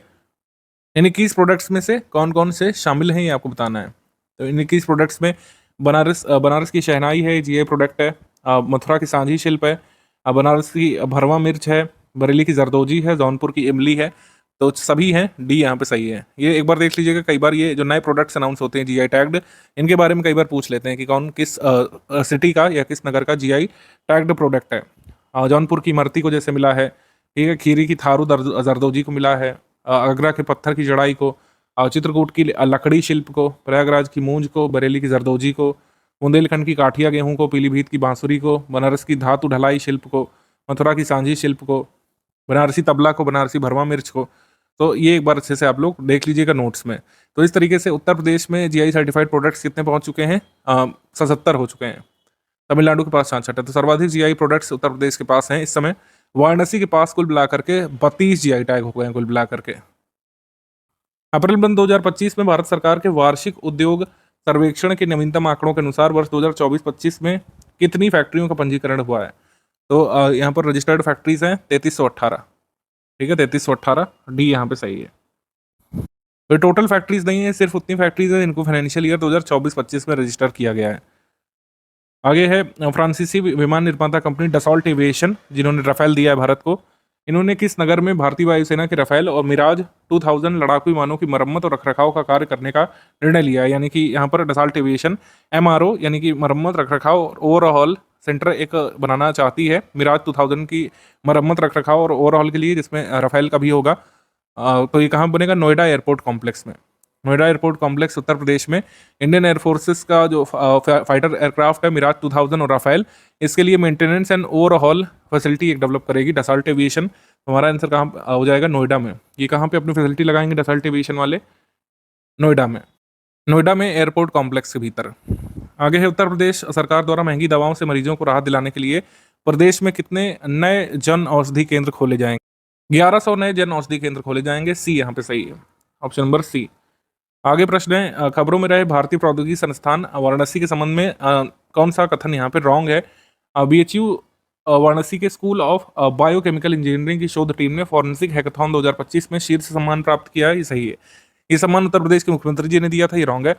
इन 21 प्रोडक्ट्स में से कौन कौन से शामिल हैं ये आपको बताना है। तो इन 21 प्रोडक्ट्स में बनारस की शहनाई है, जीआई प्रोडक्ट है। मथुरा की सांझी शिल्प है, बनारस की भरवा मिर्च है, बरेली की जरदोजी है, जौनपुर की इमली है। तो सभी हैं, डी यहाँ पे सही है। ये एक बार देख लीजिएगा, कई बार ये जो नए प्रोडक्ट्स अनाउंस होते हैं जीआई टैग्ड, इनके बारे में कई बार पूछ लेते हैं कि कौन किस सिटी का या किस नगर का जीआई टैग्ड प्रोडक्ट है। जौनपुर की इमरती को जैसे मिला है, ठीक है, खीरी की थारू जरदोजी को मिला है, आगरा के पत्थर की जड़ाई को, चित्रकूट की लकड़ी शिल्प को, प्रयागराज की मूंज को, बरेली की जरदोजी को, बुंदेलखंड की काठिया गेहूं को, पीलीभीत की बांसुरी को, बनारस की धातु ढलाई शिल्प को, मथुरा की सांझी शिल्प को, बनारसी तबला को, बनारसी भरवा मिर्च को। तो ये एक बार अच्छे से आप लोग देख लीजिएगा नोट्स में। तो इस तरीके से उत्तर प्रदेश में जीआई सर्टिफाइड प्रोडक्ट्स कितने पहुंच चुके हैं? 77 हो चुके हैं। तमिलनाडु के पास 66 है, तो सर्वाधिक जीआई प्रोडक्ट्स उत्तर प्रदेश के पास हैं इस समय। वाराणसी के पास कुल मिला करके 32 जीआई टैग हो गए हैं कुल मिला करके। अप्रैल 2025 में भारत सरकार के वार्षिक उद्योग सर्वेक्षण के नवीनतम आंकड़ों के अनुसार वर्ष 2024-25 में कितनी फैक्ट्रियों का पंजीकरण हुआ है? तो यहाँ पर रजिस्टर्ड फैक्ट्रीज हैं 3318। ठीक है, 3318, डी यहाँ पे सही है। तो टोटल फैक्ट्रीज नहीं है, सिर्फ उतनी फैक्ट्रीज है जिनको फाइनेंशियल ईयर 2024-25 में रजिस्टर किया गया है। आगे है फ्रांसीसी विमान निर्माता कंपनी डसॉल्ट एविएशन, जिन्होंने राफेल दिया है भारत को। इन्होंने किस नगर में भारतीय वायुसेना के राफेल और मिराज 2000 लड़ाकू विमानों की मरम्मत और रखरखाव का कार्य करने का निर्णय लिया है? यानी कि यहाँ पर डसॉल्ट एविएशन एमआरओ यानी कि मरम्मत रखरखाव और ओवरऑल सेंटर एक बनाना चाहती है मिराज 2000 की मरम्मत रखरखाव और ओवरऑल के लिए, जिसमें राफेल का भी होगा। तो ये कहाँ बनेगा? नोएडा एयरपोर्ट कॉम्प्लेक्स में। नोएडा एयरपोर्ट कॉम्प्लेक्स उत्तर प्रदेश में। इंडियन एयरफोर्सेस का जो फाइटर एयरक्राफ्ट है मिराज 2000 और राफेल, इसके लिए मेंटेनेंस एंड ओवरऑल फैसिलिटी एक डेवलप करेगी डसॉल्ट एविएशन। हमारा आंसर कहाँ हो जाएगा? नोएडा में। ये कहाँ पे अपनी फैसिलिटी लगाएंगे डसॉल्ट एविएशन वाले? नोएडा में। नोएडा में एयरपोर्ट कॉम्प्लेक्स के भीतर। आगे है, उत्तर प्रदेश सरकार द्वारा महंगी दवाओं से मरीजों को राहत दिलाने के लिए प्रदेश में कितने नए जन औषधि केंद्र खोले जाएंगे? 1100 नए जन औषधि केंद्र खोले जाएंगे, सी यहाँ पे सही है, ऑप्शन नंबर सी। आगे प्रश्न है, खबरों में रहे भारतीय प्रौद्योगिकी संस्थान वाराणसी के संबंध में कौन सा कथन यहाँ पे रॉन्ग है? बीएचयू वाराणसी के स्कूल ऑफ बायोकेमिकल इंजीनियरिंग की शोध टीम ने फॉरेंसिक हैकाथॉन 2025 में शीर्ष सम्मान प्राप्त किया है, ये सही है। ये सम्मान उत्तर प्रदेश के मुख्यमंत्री जी ने दिया था, ये रॉन्ग है।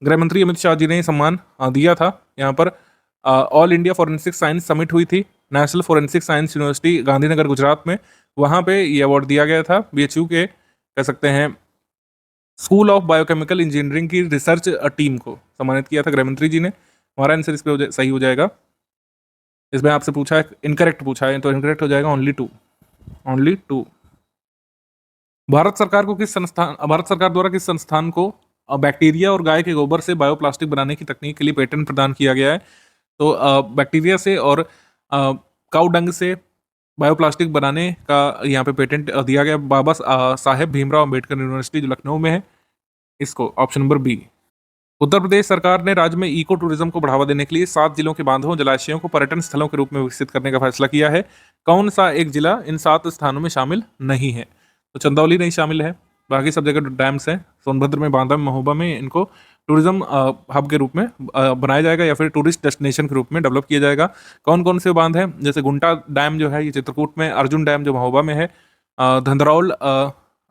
गृह मंत्री अमित शाह जी ने ये सम्मान दिया था। यहाँ पर all India forensic science summit हुई थी national forensic science university Gandhinagar Gujarat में, वहाँ पे ये अवार्ड दिया गया था बीएचयू के, कह सकते हैं स्कूल ऑफ बायोकेमिकल इंजीनियरिंग की रिसर्च टीम को सम्मानित किया था गृह मंत्री जी ने। हमारा आंसर इस पे सही हो जाएगा। इसमें आपसे पूछा है, इनकरेक्ट पूछा है, तो इनकरेक्ट हो जाएगा ओनली टू। भारत सरकार द्वारा किस संस्थान को बैक्टीरिया और गाय के गोबर से बायोप्लास्टिक बनाने की तकनीक के लिए पेटेंट प्रदान किया गया है? तो बैक्टीरिया से और काऊ डंग से बायोप्लास्टिक बनाने का यहाँ पे पेटेंट दिया गया बाबा साहेब भीमराव अंबेडकर यूनिवर्सिटी जो लखनऊ में है, इसको option number B. Uttar Pradesh सरकार ने राज्य में इको टूरिज्म को बढ़ावा देने के लिए 7 जिलों के बांधों जलाशयों को पर्यटन स्थलों के रूप में विकसित करने का फैसला किया है। कौन सा एक जिला इन 7 स्थानों में शामिल नहीं है? तो चंदौली नहीं शामिल है, बाकी सब जगह डैम्स हैं। सोनभद्र में, बांदा में, महोबा में इनको टूरिज्म हब के रूप में बनाया जाएगा या फिर टूरिस्ट डेस्टिनेशन के रूप में डेवलप किया जाएगा। कौन कौन से बांध हैं? जैसे गुंटा डैम जो है ये चित्रकूट में, अर्जुन डैम जो महोबा में है, धंधरौल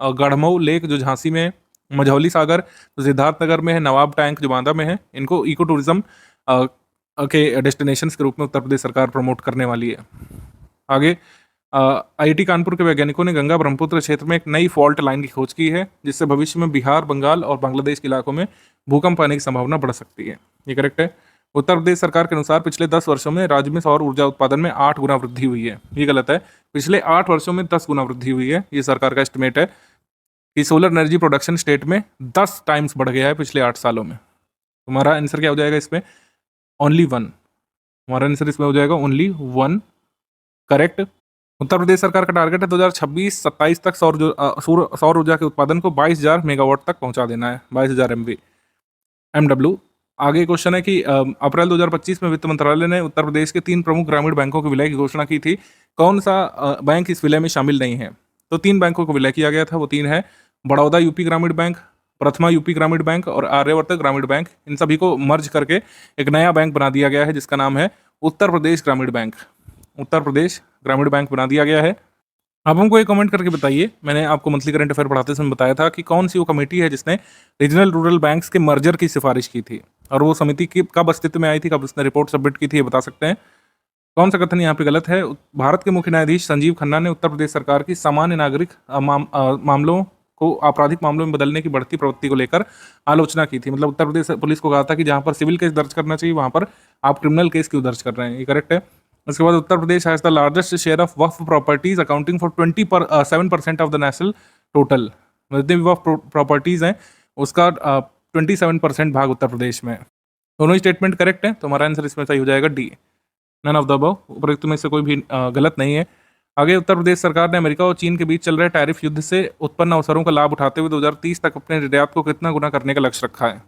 गढ़मऊ लेक जो झांसी में है, मझौली सागर तो सिद्धार्थनगर में है, नवाब टैंक जो बांदा में है। इनको इको टूरिज्म के डेस्टिनेशंस के रूप में उत्तर प्रदेश सरकार प्रमोट करने वाली है। आगे आईआईटी कानपुर के वैज्ञानिकों ने गंगा ब्रह्मपुत्र क्षेत्र में एक नई फॉल्ट लाइन की खोज की है, जिससे भविष्य में बिहार, बंगाल और बांग्लादेश के इलाकों में भूकंप आने की संभावना बढ़ सकती है। ये करेक्ट है। उत्तर प्रदेश सरकार के अनुसार पिछले 10 वर्षों में राज्य में सौर ऊर्जा उत्पादन में 8 गुना वृद्धि हुई है। ये गलत है, पिछले 8 वर्षों में 10 गुना वृद्धि हुई है। ये सरकार का एस्टिमेट है कि सोलर एनर्जी प्रोडक्शन स्टेट में 10 टाइम्स बढ़ गया है पिछले 8 सालों में। तुम्हारा आंसर क्या हो जाएगा इसमें? ओनली 1। हमारा आंसर इसमें हो जाएगा ओनली 1 करेक्ट। उत्तर प्रदेश सरकार का टारगेट है 2026-27 तक सौर ऊर्जा के उत्पादन को 22,000 मेगावाट तक पहुंचा देना है, 22,000 MW। आगे क्वेश्चन है कि अप्रैल 2025 में वित्त मंत्रालय ने उत्तर प्रदेश के 3 प्रमुख ग्रामीण बैंकों के विलय की घोषणा की थी। कौन सा बैंक इस विलय में शामिल नहीं है? तो 3 बैंकों को विलय किया गया था। वो 3 है बड़ौदा यूपी ग्रामीण बैंक, प्रथमा यूपी ग्रामीण बैंक और आर्यवर्त ग्रामीण बैंक। इन सभी को मर्ज करके एक नया बैंक बना दिया गया है जिसका नाम है उत्तर प्रदेश ग्रामीण बैंक। उत्तर प्रदेश ग्रामीण बैंक बना दिया गया है। आप हमको एक कमेंट करके बताइए, मैंने आपको मंथली करंट अफेयर पढ़ाते समय बताया था कि कौन सी वो कमेटी है जिसने रीजनल रूरल बैंक्स के मर्जर की सिफारिश की थी, और वो समिति की कब अस्तित्व में आई थी, कब उसने रिपोर्ट सबमिट की थी, ये बता सकते हैं। कौन सा कथन यहाँ पे गलत है? भारत के मुख्य न्यायाधीश संजीव खन्ना ने उत्तर प्रदेश सरकार की सामान्य नागरिक मामलों को आपराधिक मामलों में बदलने की बढ़ती प्रवृत्ति को लेकर आलोचना की थी। मतलब उत्तर प्रदेश पुलिस को कहा था कि जहाँ पर सिविल केस दर्ज करना चाहिए वहाँ पर आप क्रिमिनल केस क्यों दर्ज कर रहे हैं। ये करेक्ट है। उसके बाद Uttar Pradesh has the largest share of waqf properties accounting for 27% of the national total. जितने भी वक्फ प्रॉपर्टीज हैं उसका 27% भाग उत्तर प्रदेश में है। दोनों ही स्टेटमेंट करेक्ट है, तो हमारा आंसर इसमें सही हो जाएगा D, none of the above. उपरोक्त में से कोई भी गलत नहीं है। आगे उत्तर प्रदेश सरकार ने अमेरिका और चीन के बीच चल रहे टैरिफ युद्ध से उत्पन्न अवसरों का लाभ उठाते हुए 2030 तक अपने निर्यात को कितना गुना करने का लक्ष्य रखा है?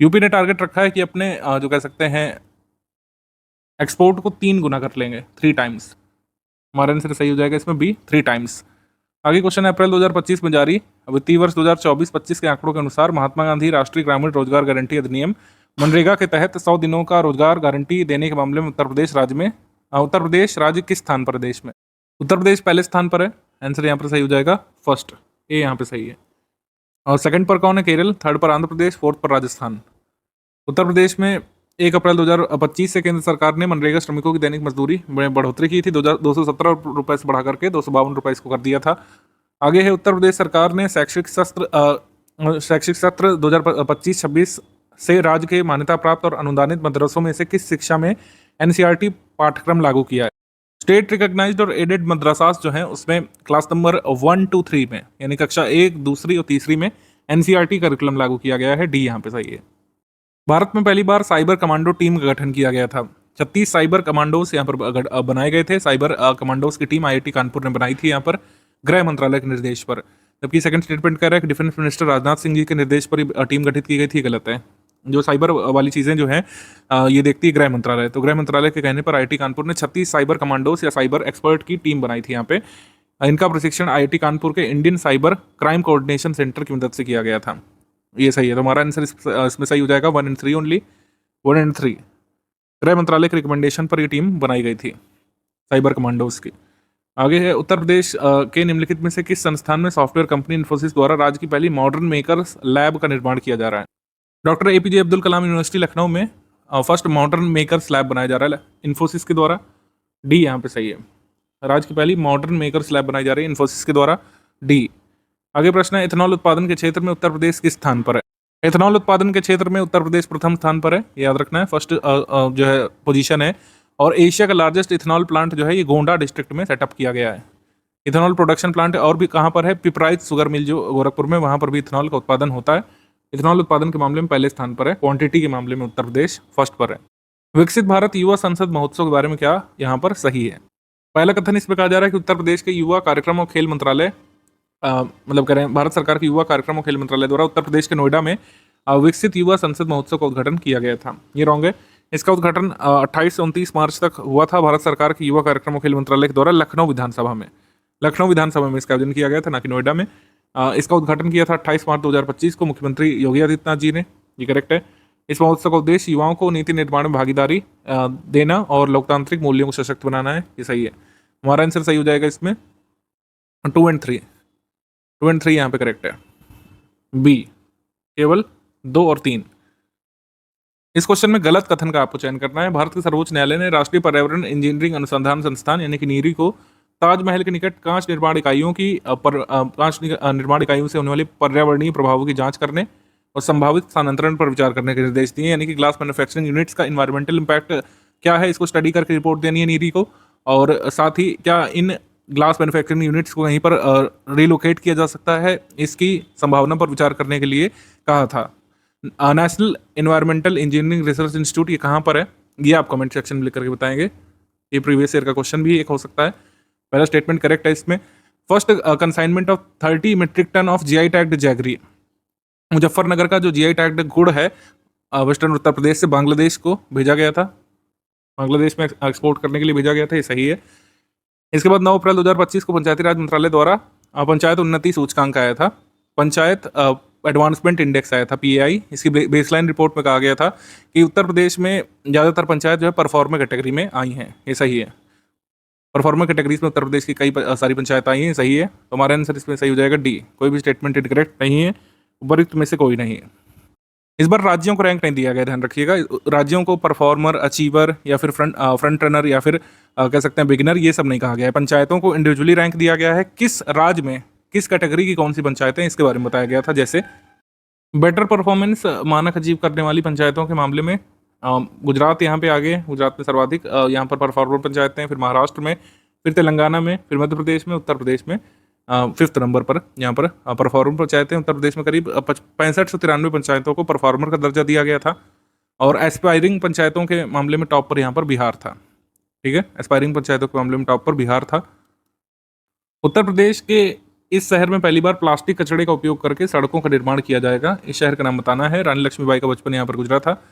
यूपी ने टारगेट रखा है कि अपने जो कह सकते हैं एक्सपोर्ट को 3 गुना कर लेंगे, 3 टाइम्स। हमारा आंसर सही हो जाएगा इसमें बी, 3 टाइम्स। आगे क्वेश्चन है अप्रैल 2025 में जारी वित्तीय वर्ष 2024-25 के आंकड़ों के अनुसार महात्मा गांधी राष्ट्रीय ग्रामीण रोजगार गारंटी अधिनियम मनरेगा के तहत 100 दिनों का रोजगार गारंटी देने के मामले में उत्तर प्रदेश राज्य किस स्थान पर है देश में? उत्तर प्रदेश पहले स्थान पर है। आंसर यहाँ पर सही हो जाएगा फर्स्ट, ए यहाँ पे सही है। और सेकंड पर कौन है? केरल। थर्ड पर आंध्र प्रदेश, फोर्थ पर राजस्थान। उत्तर प्रदेश में 1 अप्रैल 2025 से केंद्र सरकार ने मनरेगा श्रमिकों की दैनिक मजदूरी में बढ़ोतरी की थी। 217 रुपये से बढ़ा करके 252 रुपये इसको कर दिया था। आगे है उत्तर प्रदेश सरकार ने शैक्षिक सत्र 2025-26 से राज्य के मान्यता प्राप्त और अनुदानित मदरसों में से किस शिक्षा में एनसीईआरटी पाठ्यक्रम लागू किया है? स्टेट रिकॉग्नाइज्ड और एडेड मदरसास जो हैं उसमें क्लास नंबर 1, 2, 3 में, यानी कक्षा 1, दूसरी और तीसरी में एनसीईआरटी करिकुलम लागू किया गया है। डी यहाँ पे सही है। भारत में पहली बार साइबर कमांडो टीम का गठन किया गया था। 36 साइबर कमांडोज यहाँ पर बनाए गए थे। साइबर कमांडोज की टीम आईआईटी कानपुर ने बनाई थी यहाँ पर गृह मंत्रालय के निर्देश पर। जबकि सेकंड स्टेटमेंट कह रहा है कि डिफेंस मिनिस्टर राजनाथ सिंह जी के निर्देश पर टीम गठित की गई थी, गलत है। जो साइबर वाली चीज़ें जो हैं ये देखती है गृह मंत्रालय। तो गृह मंत्रालय के कहने पर आईआईटी कानपुर ने 36 साइबर कमांडोज या साइबर एक्सपर्ट की टीम बनाई थी यहाँ पे। इनका प्रशिक्षण आईआईटी कानपुर के Indian cyber crime coordination centre की मदद से किया गया था। ये सही है, तो हमारा आंसर इसमें सही हो जाएगा 1 and 3 ओनली, 1 and 3। गृह मंत्रालय के रिकमेंडेशन पर ये टीम बनाई गई थी साइबर कमांडोज की। आगे है उत्तर प्रदेश के निम्नलिखित में से किस संस्थान में सॉफ्टवेयर कंपनी इन्फोसिस द्वारा राज्य की पहली मॉडर्न मेकर्स लैब का निर्माण किया जा रहा है? Doctor APJ Abdul Kalam university Lucknow में फर्स्ट मॉडर्न मेकर्स लैब बनाया जा रहा है इन्फोसिस के द्वारा। डी यहाँ पे सही है। राज्य की पहली मॉडर्न मेकर्स लैब बनाई जा रही है इन्फोसिस के द्वारा, डी। आगे प्रश्न है, इथेनॉल उत्पादन के क्षेत्र में उत्तर प्रदेश किस स्थान पर है? इथेनॉल उत्पादन के क्षेत्र में उत्तर प्रदेश प्रथम स्थान पर है, याद रखना है। फर्स्ट जो है पोजीशन है। और एशिया का लार्जेस्ट इथेनॉल प्लांट जो है ये गोंडा डिस्ट्रिक्ट में सेटअप किया गया है। इथेनॉल प्रोडक्शन प्लांट और भी कहाँ पर है? पिपराइच शुगर मिल जो गोरखपुर में, वहाँ पर भी इथेनॉल का उत्पादन होता है। इथेनॉल उत्पादन के मामले में पहले स्थान पर है, क्वांटिटी के मामले में उत्तर प्रदेश फर्स्ट पर है। विकसित भारत युवा संसद महोत्सव के बारे में क्या यहाँ पर सही है? पहला कथन इसमें कहा जा रहा है कि उत्तर प्रदेश के युवा कार्यक्रम और खेल मंत्रालय मतलब करें भारत सरकार के युवा कार्यक्रम और खेल मंत्रालय द्वारा उत्तर प्रदेश के नोएडा में विकसित युवा संसद महोत्सव का उद्घाटन किया गया था। ये रॉन्ग है। इसका उद्घाटन 28 से 29 मार्च तक हुआ था भारत सरकार के युवा कार्यक्रम और खेल मंत्रालय के द्वारा लखनऊ विधानसभा में इसका आयोजन किया गया था, ना कि नोएडा में। इसका उद्घाटन किया था 28 मार्च 2025 को मुख्यमंत्री योगी आदित्यनाथ जी ने। ये करेक्ट है। इस महोत्सव का उद्देश्य युवाओं को नीति निर्माण में भागीदारी देना और लोकतांत्रिक मूल्यों को सशक्त बनाना है। ये सही है। हमारा आंसर सही हो जाएगा इसमें 2 और 3 यहाँ पे करेक्ट है। बी केवल 2 और 3। इस क्वेश्चन में गलत कथन का आपको चयन करना है। भारत के सर्वोच्च न्यायालय ने राष्ट्रीय पर्यावरण इंजीनियरिंग अनुसंधान संस्थान यानी कि नीरी को ताजमहल के निकट कांच निर्माण इकाइयों से होने वाली पर्यावरणीय प्रभावों की जांच करने और संभावित स्थानांतरण पर विचार करने के निर्देश दिए। यानी कि ग्लास मैन्युफैक्चरिंग यूनिट्स का इन्वायरमेंटल इम्पैक्ट क्या है, इसको स्टडी करके रिपोर्ट देनी है नीरी को। और साथ ही क्या इन ग्लास मैन्युफैक्चरिंग यूनिट्स को कहीं पर रिलोकेट किया जा सकता है, इसकी संभावना पर विचार करने के लिए कहा था। National environmental engineering research institute ये कहाँ पर है, ये आप कमेंट सेक्शन में लिख करके बताएंगे। ये प्रीवियस ईयर का क्वेश्चन भी एक हो सकता है। पहला स्टेटमेंट करेक्ट है इसमें। First consignment of 30 metric ton of GI tagged jaggery, Muzaffarnagar का जो जीआई टैग्ड गुड़ है वेस्टर्न उत्तर प्रदेश से बांग्लादेश को भेजा गया था, बांग्लादेश में एक्सपोर्ट करने के लिए भेजा गया था। ये सही है। इसके बाद 9 अप्रैल 2025 को पंचायती राज मंत्रालय द्वारा पंचायत उन्नति सूचकांक आया था, पंचायत एडवांसमेंट इंडेक्स आया था PAI। इसकी बेसलाइन रिपोर्ट में कहा गया था कि उत्तर प्रदेश में ज़्यादातर पंचायत जो है परफॉर्मर कैटेगरी में आई हैं। ये सही है। परफॉर्मर कैटेगरीज में उत्तर प्रदेश की कई सारी पंचायत आई हैं। सही है। तो हमारा आंसर इसमें सही हो जाएगा डी। कोई भी स्टेटमेंट इनकरेक्ट नहीं है, उपरोक्त में से कोई नहीं है। इस बार राज्यों को रैंक नहीं दिया गया, ध्यान रखिएगा। राज्यों को परफॉर्मर, अचीवर या फिर फ्रंट रनर या फिर कह सकते हैं बिगिनर, ये सब नहीं कहा गया है। पंचायतों को इंडिविजुअली रैंक दिया गया है। किस राज्य में किस कैटेगरी की कौन सी पंचायतें, इसके बारे में बताया गया था। जैसे बेटर परफॉर्मेंस मानक अचीव करने वाली पंचायतों के मामले में गुजरात यहाँ पे आगे, गुजरात में सर्वाधिक यहाँ पर परफॉर्मर पंचायतें, फिर महाराष्ट्र में, फिर तेलंगाना में, फिर मध्य प्रदेश में, उत्तर प्रदेश में 5th नंबर पर यहाँ पर परफॉर्मर पंचायतें। उत्तर प्रदेश में करीब 65 से 93 पंचायतों को परफॉर्मर का दर्जा दिया गया था। और एस्पायरिंग पंचायतों के मामले में टॉप पर यहाँ पर बिहार था। ठीक है, एस्पायरिंग पंचायतों के मामले में टॉप पर बिहार था। उत्तर प्रदेश के इस शहर में पहली बार प्लास्टिक कचड़े का उपयोग करके सड़कों का निर्माण किया जाएगा। इस शहर का नाम बताना है। रानी लक्ष्मीबाई का बचपन यहाँ पर गुजरा था।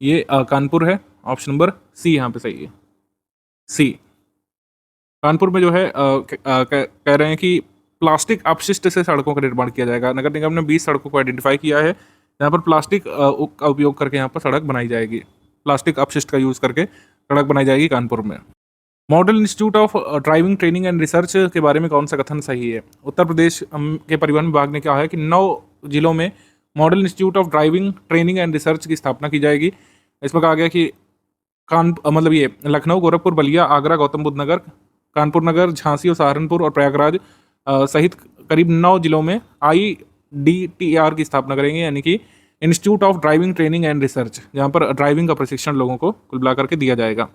ये कानपुर है। ऑप्शन नंबर सी यहाँ पे सही है। सी कानपुर में जो है कह रहे हैं कि प्लास्टिक अपशिष्ट से सड़कों का निर्माण किया जाएगा। नगर निगम ने 20 सड़कों को आइडेंटिफाई किया है यहाँ पर प्लास्टिक का उपयोग करके यहाँ पर सड़क बनाई जाएगी। प्लास्टिक अपशिष्ट का यूज़ करके सड़क बनाई जाएगी कानपुर में। Model institute of driving training and research के बारे में कौन सा कथन सही है? उत्तर प्रदेश के परिवहन विभाग ने कहा है कि 9 जिलों में model institute of driving training and research की स्थापना की जाएगी। इसमें कहा गया कि मतलब ये लखनऊ, गोरखपुर, बलिया, आगरा, गौतम बुद्ध नगर, कानपुर नगर, झांसी और सहारनपुर और प्रयागराज सहित करीब 9 जिलों में IDTR की स्थापना करेंगे, यानी कि institute of driving training and research, जहाँ पर ड्राइविंग का प्रशिक्षण लोगों को कुल मिला करके दिया जाएगा।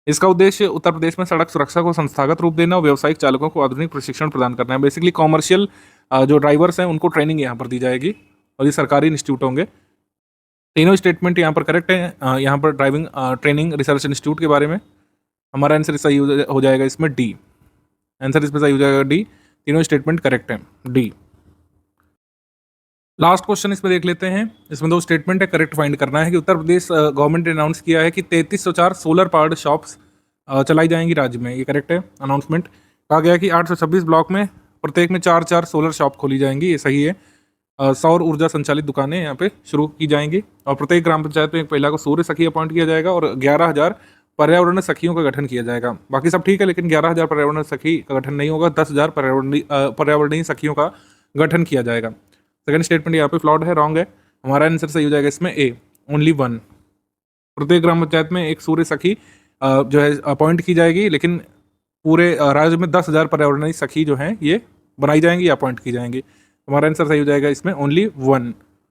इसका उद्देश्य उत्तर प्रदेश में सड़क सुरक्षा को संस्थागत रूप देना और व्यावसायिक चालकों को आधुनिक प्रशिक्षण प्रदान करना है। बेसिकली कॉमर्शियल जो ड्राइवर्स हैं उनको ट्रेनिंग यहाँ पर दी जाएगी और ये सरकारी इंस्टीट्यूट होंगे। तीनों स्टेटमेंट यहाँ पर करेक्ट है। यहाँ पर ड्राइविंग ट्रेनिंग रिसर्च इंस्टीट्यूट के बारे में हमारा आंसर सही हो जाएगा इसमें डी। आंसर इसमें सही हो जाएगा डी। तीनों स्टेटमेंट करेक्ट हैं, डी। लास्ट क्वेश्चन इसमें देख लेते हैं। इसमें 2 स्टेटमेंट है, करेक्ट फाइंड करना है कि उत्तर प्रदेश गवर्नमेंट ने अनाउंस किया है कि 3304 सोलर पावर्ड शॉप्स चलाई जाएंगी राज्य में। ये करेक्ट है अनाउंसमेंट। कहा गया कि 826 ब्लॉक में प्रत्येक में 4 सोलर शॉप खोली जाएंगी। ये सही है। सौर ऊर्जा संचालित दुकानें यहाँ पे शुरू की जाएंगी और प्रत्येक ग्राम पंचायत में एक महिला को सूर्य सखी अपॉइंट किया जाएगा और 11,000 पर्यावरण सखियों का गठन किया जाएगा। बाकी सब ठीक है, लेकिन 11,000 पर्यावरण सखी का गठन नहीं होगा। 10,000 पर्यावरणीय सखियों का गठन किया जाएगा। सेकंड स्टेटमेंट यहाँ पे फ्लॉड है, रॉन्ग है। हमारा आंसर सही हो जाएगा इसमें ए, ओनली 1। प्रत्येक ग्राम पंचायत में एक सूर्य सखी जो है अपॉइंट की जाएगी, लेकिन पूरे राज्य में 10,000 पर्यावरणीय सखी जो हैं ये बनाई जाएंगी या अपॉइंट की जाएंगी। हमारा आंसर सही हो जाएगा इसमें ओनली 1।